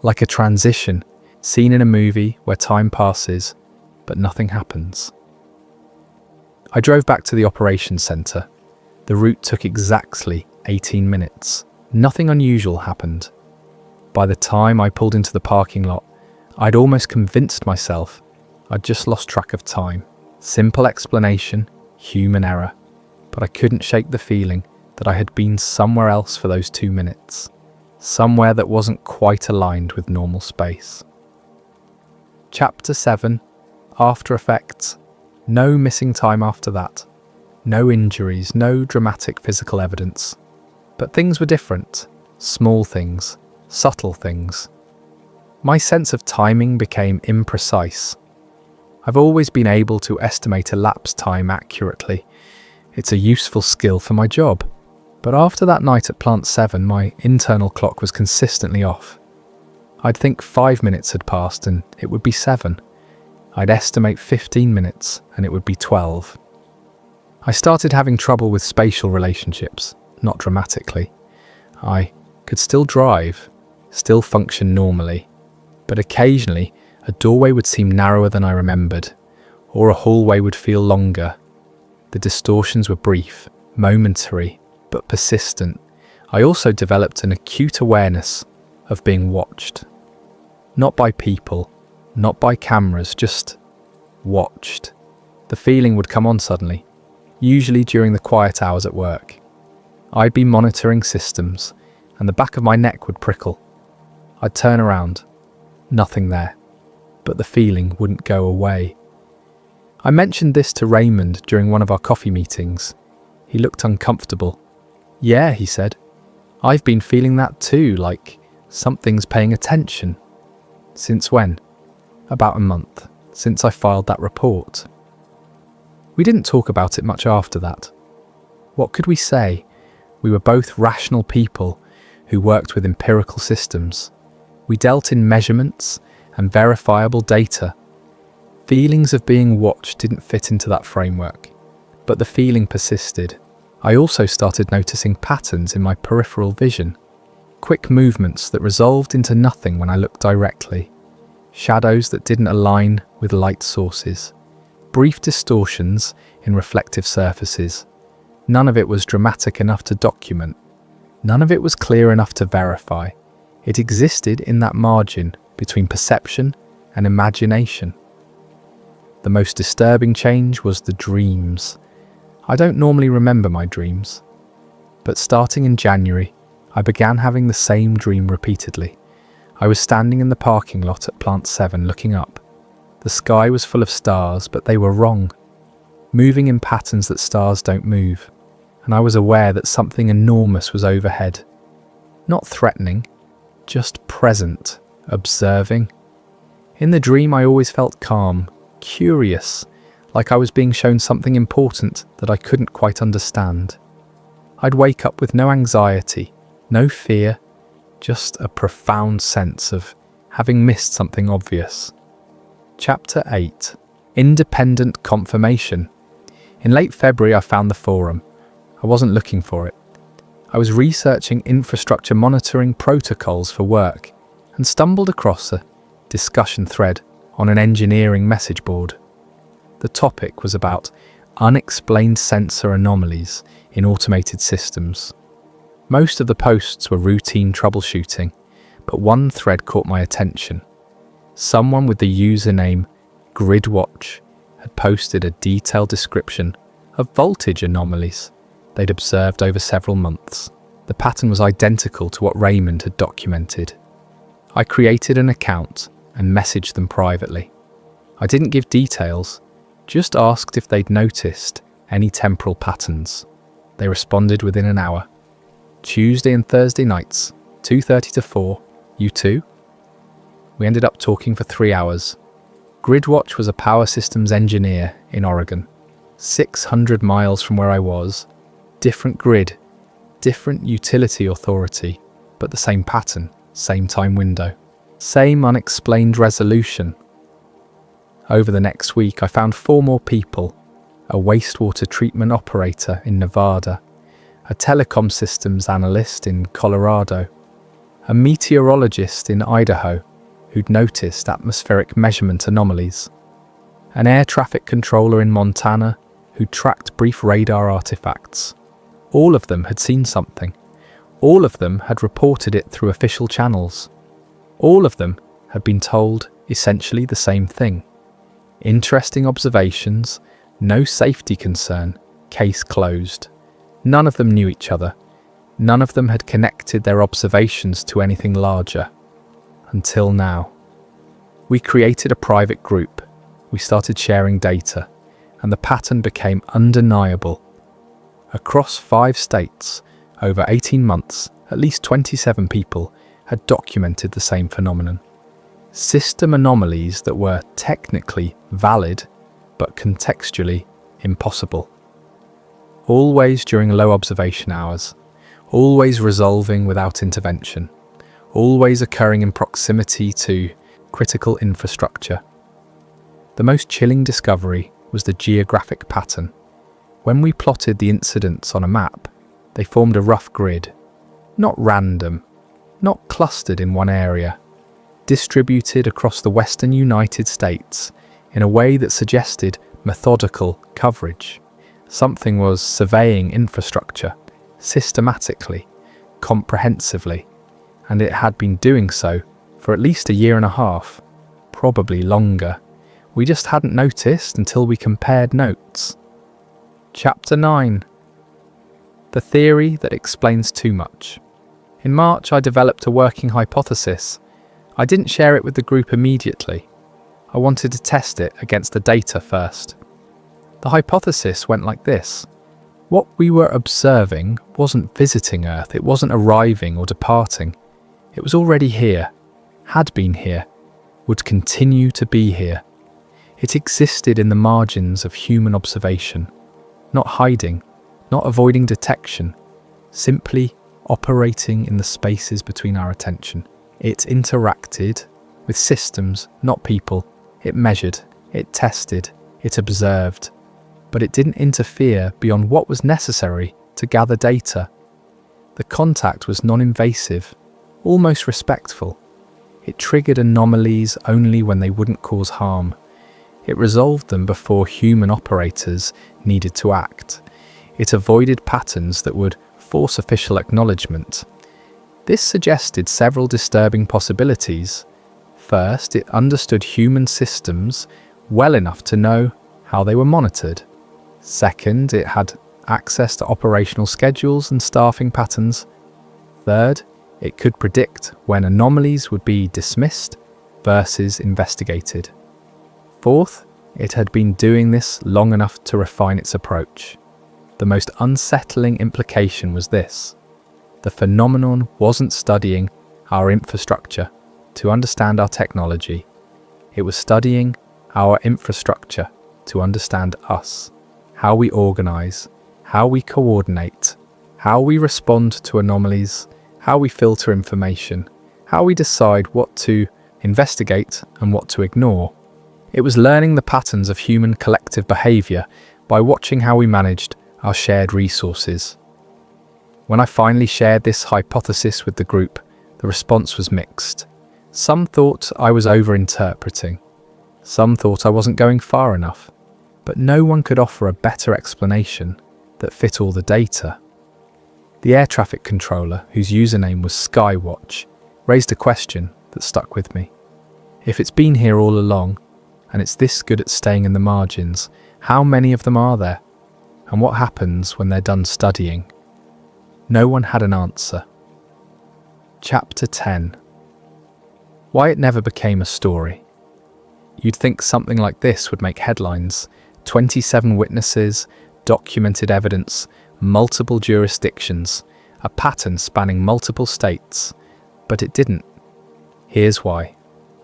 like a transition seen in a movie where time passes, but nothing happens. I drove back to the operations centre. The route took exactly 18 minutes. Nothing unusual happened. By the time I pulled into the parking lot, I'd almost convinced myself I'd just lost track of time. Simple explanation, human error. But I couldn't shake the feeling that I had been somewhere else for those 2 minutes. Somewhere that wasn't quite aligned with normal space. Chapter 7. After Effects. No missing time after that. No injuries, no dramatic physical evidence. But things were different. Small things, subtle things. My sense of timing became imprecise. I've always been able to estimate elapsed time accurately. It's a useful skill for my job. But after that night at Plant 7, my internal clock was consistently off. I'd think 5 minutes had passed and it would be 7. I'd estimate 15 minutes and it would be 12. I started having trouble with spatial relationships, not dramatically. I could still drive, still function normally, but occasionally a doorway would seem narrower than I remembered, or a hallway would feel longer. The distortions were brief, momentary, but persistent. I also developed an acute awareness of being watched. Not by people, not by cameras, just watched. The feeling would come on suddenly, usually during the quiet hours at work. I'd be monitoring systems, and the back of my neck would prickle. I'd turn around, nothing there, but the feeling wouldn't go away. I mentioned this to Raymond during one of our coffee meetings. He looked uncomfortable. "Yeah," he said, "I've been feeling that too, like something's paying attention." "Since when?" "About a month, since I filed that report." We didn't talk about it much after that. What could we say? We were both rational people who worked with empirical systems. We dealt in measurements and verifiable data. Feelings of being watched didn't fit into that framework, but the feeling persisted. I also started noticing patterns in my peripheral vision, quick movements that resolved into nothing when I looked directly, shadows that didn't align with light sources, brief distortions in reflective surfaces. None of it was dramatic enough to document. None of it was clear enough to verify. It existed in that margin between perception and imagination. The most disturbing change was the dreams. I don't normally remember my dreams, but starting in January, I began having the same dream repeatedly. I was standing in the parking lot at Plant 7 looking up. The sky was full of stars, but they were wrong, moving in patterns that stars don't move, and I was aware that something enormous was overhead. Not threatening, just present, observing. In the dream I always felt calm, curious, like I was being shown something important that I couldn't quite understand. I'd wake up with no anxiety, no fear, just a profound sense of having missed something obvious. Chapter 8. Independent Confirmation. In late February I found the forum. I wasn't looking for it. I was researching infrastructure monitoring protocols for work and stumbled across a discussion thread on an engineering message board. The topic was about unexplained sensor anomalies in automated systems. Most of the posts were routine troubleshooting, but one thread caught my attention. Someone with the username GridWatch had posted a detailed description of voltage anomalies they'd observed over several months. The pattern was identical to what Raymond had documented. I created an account and messaged them privately. I didn't give details, just asked if they'd noticed any temporal patterns. They responded within an hour. Tuesday and Thursday nights, 2:30 to 4, you too? We ended up talking for 3 hours. GridWatch was a power systems engineer in Oregon, 600 miles from where I was. Different grid, different utility authority, but the same pattern, same time window, same unexplained resolution. Over the next week, I found 4 more people: a wastewater treatment operator in Nevada, a telecom systems analyst in Colorado, a meteorologist in Idaho who'd noticed atmospheric measurement anomalies, an air traffic controller in Montana who tracked brief radar artifacts. All of them had seen something. All of them had reported it through official channels. All of them had been told essentially the same thing. Interesting observations, no safety concern, case closed. None of them knew each other. None of them had connected their observations to anything larger. Until now. We created a private group. We started sharing data, and the pattern became undeniable. Across 5 states, over 18 months, at least 27 people had documented the same phenomenon. System anomalies that were technically valid, but contextually impossible. Always during low observation hours, always resolving without intervention, always occurring in proximity to critical infrastructure. The most chilling discovery was the geographic pattern. When we plotted the incidents on a map, they formed a rough grid, not random, not clustered in one area, distributed across the western United States in a way that suggested methodical coverage. Something was surveying infrastructure, systematically, comprehensively, and it had been doing so for at least a year and a half, probably longer. We just hadn't noticed until we compared notes. Chapter 9. The theory that explains too much. In March, I developed a working hypothesis. I didn't share it with the group immediately. I wanted to test it against the data first. The hypothesis went like this. What we were observing wasn't visiting Earth, it wasn't arriving or departing. It was already here, had been here, would continue to be here. It existed in the margins of human observation, not hiding, not avoiding detection, simply operating in the spaces between our attention. It interacted with systems, not people. It measured, it tested, it observed, but it didn't interfere beyond what was necessary to gather data. The contact was non-invasive, almost respectful. It triggered anomalies only when they wouldn't cause harm. It resolved them before human operators needed to act. It avoided patterns that would force official acknowledgement. This suggested several disturbing possibilities. First, it understood human systems well enough to know how they were monitored. Second, it had access to operational schedules and staffing patterns. Third, It could predict when anomalies would be dismissed versus investigated. Fourth, it had been doing this long enough to refine its approach. The most unsettling implication was this: the phenomenon wasn't studying our infrastructure to understand our technology. It was studying our infrastructure to understand us, how we organize, how we coordinate, how we respond to anomalies, how we filter information, how we decide what to investigate and what to ignore. It was learning the patterns of human collective behavior by watching how we managed our shared resources. When I finally shared this hypothesis with the group, the response was mixed. Some thought I was overinterpreting. Some thought I wasn't going far enough. But no one could offer a better explanation that fit all the data. The air traffic controller, whose username was Skywatch, raised a question that stuck with me. If it's been here all along, and it's this good at staying in the margins, how many of them are there? And what happens when they're done studying? No one had an answer. Chapter 10. Why it never became a story. You'd think something like this would make headlines. 27 witnesses, documented evidence, multiple jurisdictions, a pattern spanning multiple states. But it didn't. Here's why.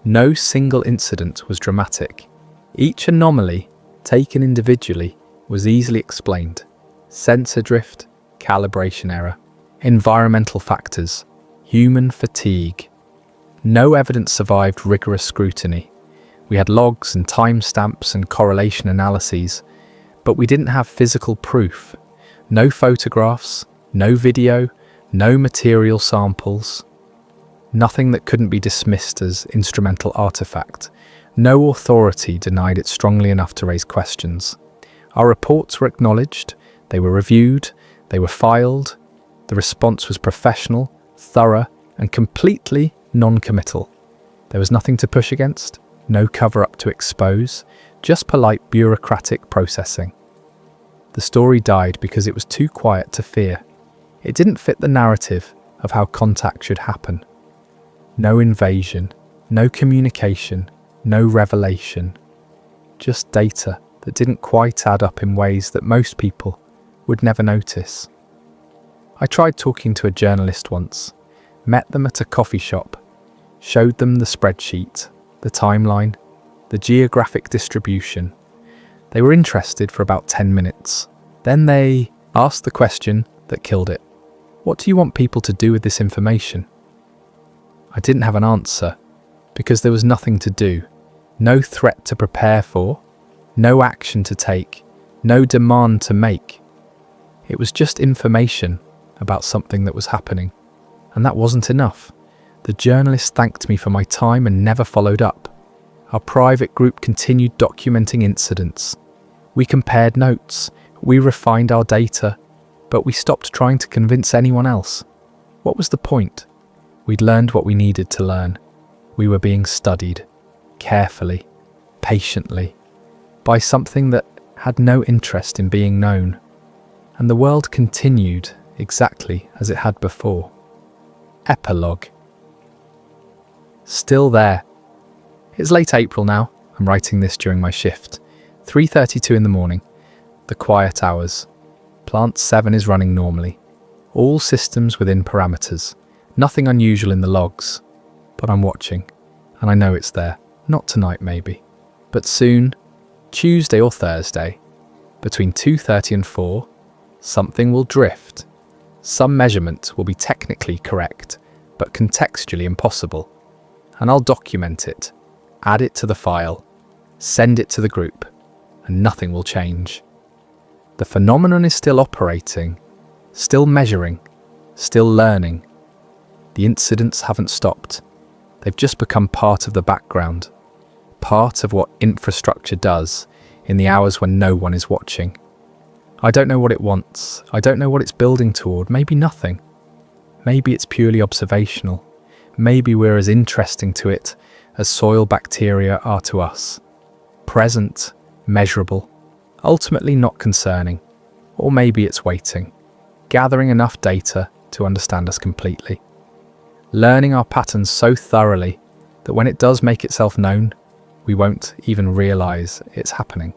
No single incident was dramatic. Each anomaly, taken individually, was easily explained. Sensor drift, calibration error, environmental factors, human fatigue. No evidence survived rigorous scrutiny. We had logs and timestamps and correlation analyses, but we didn't have physical proof. No photographs, no video, no material samples. Nothing that couldn't be dismissed as instrumental artifact. No authority denied it strongly enough to raise questions. Our reports were acknowledged, they were reviewed, they were filed. The response was professional, thorough, and completely non-committal. There was nothing to push against, no cover-up to expose, just polite bureaucratic processing. The story died because it was too quiet to fear. It didn't fit the narrative of how contact should happen. No invasion, no communication, no revelation. Just data that didn't quite add up in ways that most people would never notice. I tried talking to a journalist once, met them at a coffee shop, showed them the spreadsheet, the timeline, the geographic distribution. They were interested for about 10 minutes. Then they asked the question that killed it. What do you want people to do with this information? I didn't have an answer because there was nothing to do, no threat to prepare for, no action to take, no demand to make. It was just information about something that was happening. And that wasn't enough. The journalist thanked me for my time and never followed up. Our private group continued documenting incidents. We compared notes, we refined our data, but we stopped trying to convince anyone else. What was the point? We'd learned what we needed to learn. We were being studied, carefully, patiently, by something that had no interest in being known. And the world continued exactly as it had before. Epilogue. Still there. It's late April now. I'm writing this during my shift. 3:32 in the morning. The quiet hours. Plant 7 is running normally. All systems within parameters. Nothing unusual in the logs. But I'm watching, and I know it's there. Not tonight maybe, but soon, Tuesday or Thursday, between 2:30 and 4, something will drift. Some measurement will be technically correct, but contextually impossible. And I'll document it, add it to the file, send it to the group, and nothing will change. The phenomenon is still operating, still measuring, still learning. The incidents haven't stopped. They've just become part of the background, part of what infrastructure does in the hours when no one is watching. I don't know what it wants. I don't know what it's building toward. Maybe nothing. Maybe it's purely observational. Maybe we're as interesting to it as soil bacteria are to us. Present, measurable, ultimately not concerning. Or maybe it's waiting, gathering enough data to understand us completely. learning our patterns so thoroughly that when it does make itself known, we won't even realize it's happening.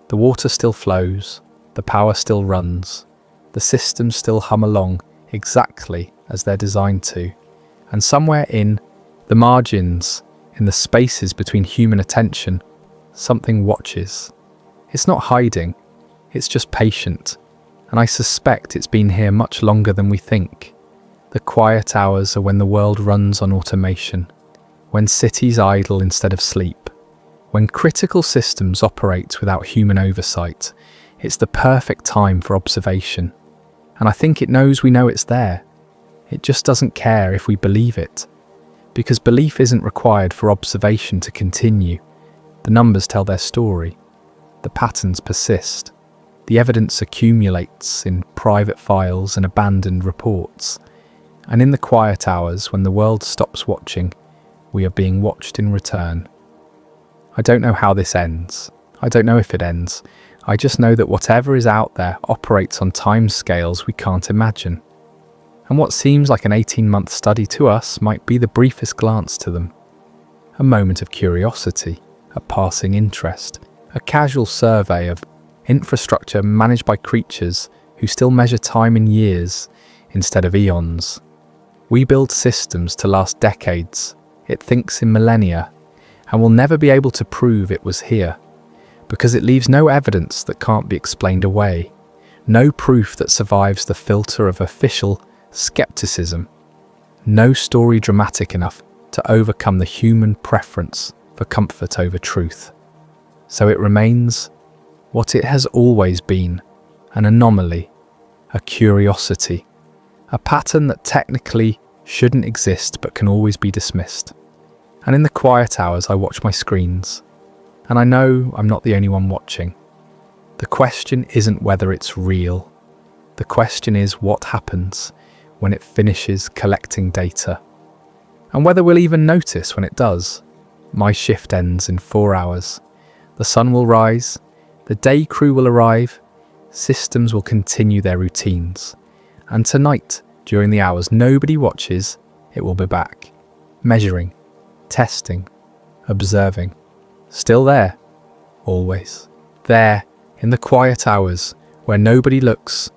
The water still flows, the power still runs, the systems still hum along exactly as they're designed to, and somewhere in the margins, in the spaces between human attention, something watches. It's not hiding, it's just patient, and I suspect it's been here much longer than we think. The quiet hours are when the world runs on automation, when cities idle instead of sleep, when critical systems operate without human oversight. It's the perfect time for observation, and I think it knows we know it's there. It just doesn't care if we believe it, because belief isn't required for observation to continue. The numbers tell their story. The patterns persist. The evidence accumulates in private files and abandoned reports. And in the quiet hours, when the world stops watching, we are being watched in return. I don't know how this ends. I don't know if it ends. I just know that whatever is out there operates on timescales we can't imagine. And what seems like an 18-month study to us might be the briefest glance to them. A moment of curiosity, a passing interest, a casual survey of infrastructure managed by creatures who still measure time in years instead of eons. We build systems to last decades. It thinks in millennia, and will never be able to prove it was here, because it leaves no evidence that can't be explained away, no proof that survives the filter of official skepticism, no story dramatic enough to overcome the human preference for comfort over truth. So it remains what it has always been, an anomaly, a curiosity, a pattern that technically shouldn't exist but can always be dismissed. And in the quiet hours I watch my screens, and I know I'm not the only one watching. The question isn't whether it's real. The question is what happens when it finishes collecting data, and whether we'll even notice when it does. My shift ends in 4 hours. The sun will rise, the day crew will arrive, systems will continue their routines, and tonight, during the hours nobody watches, it will be back, measuring, testing, observing, still there, always. There, in the quiet hours, where nobody looks,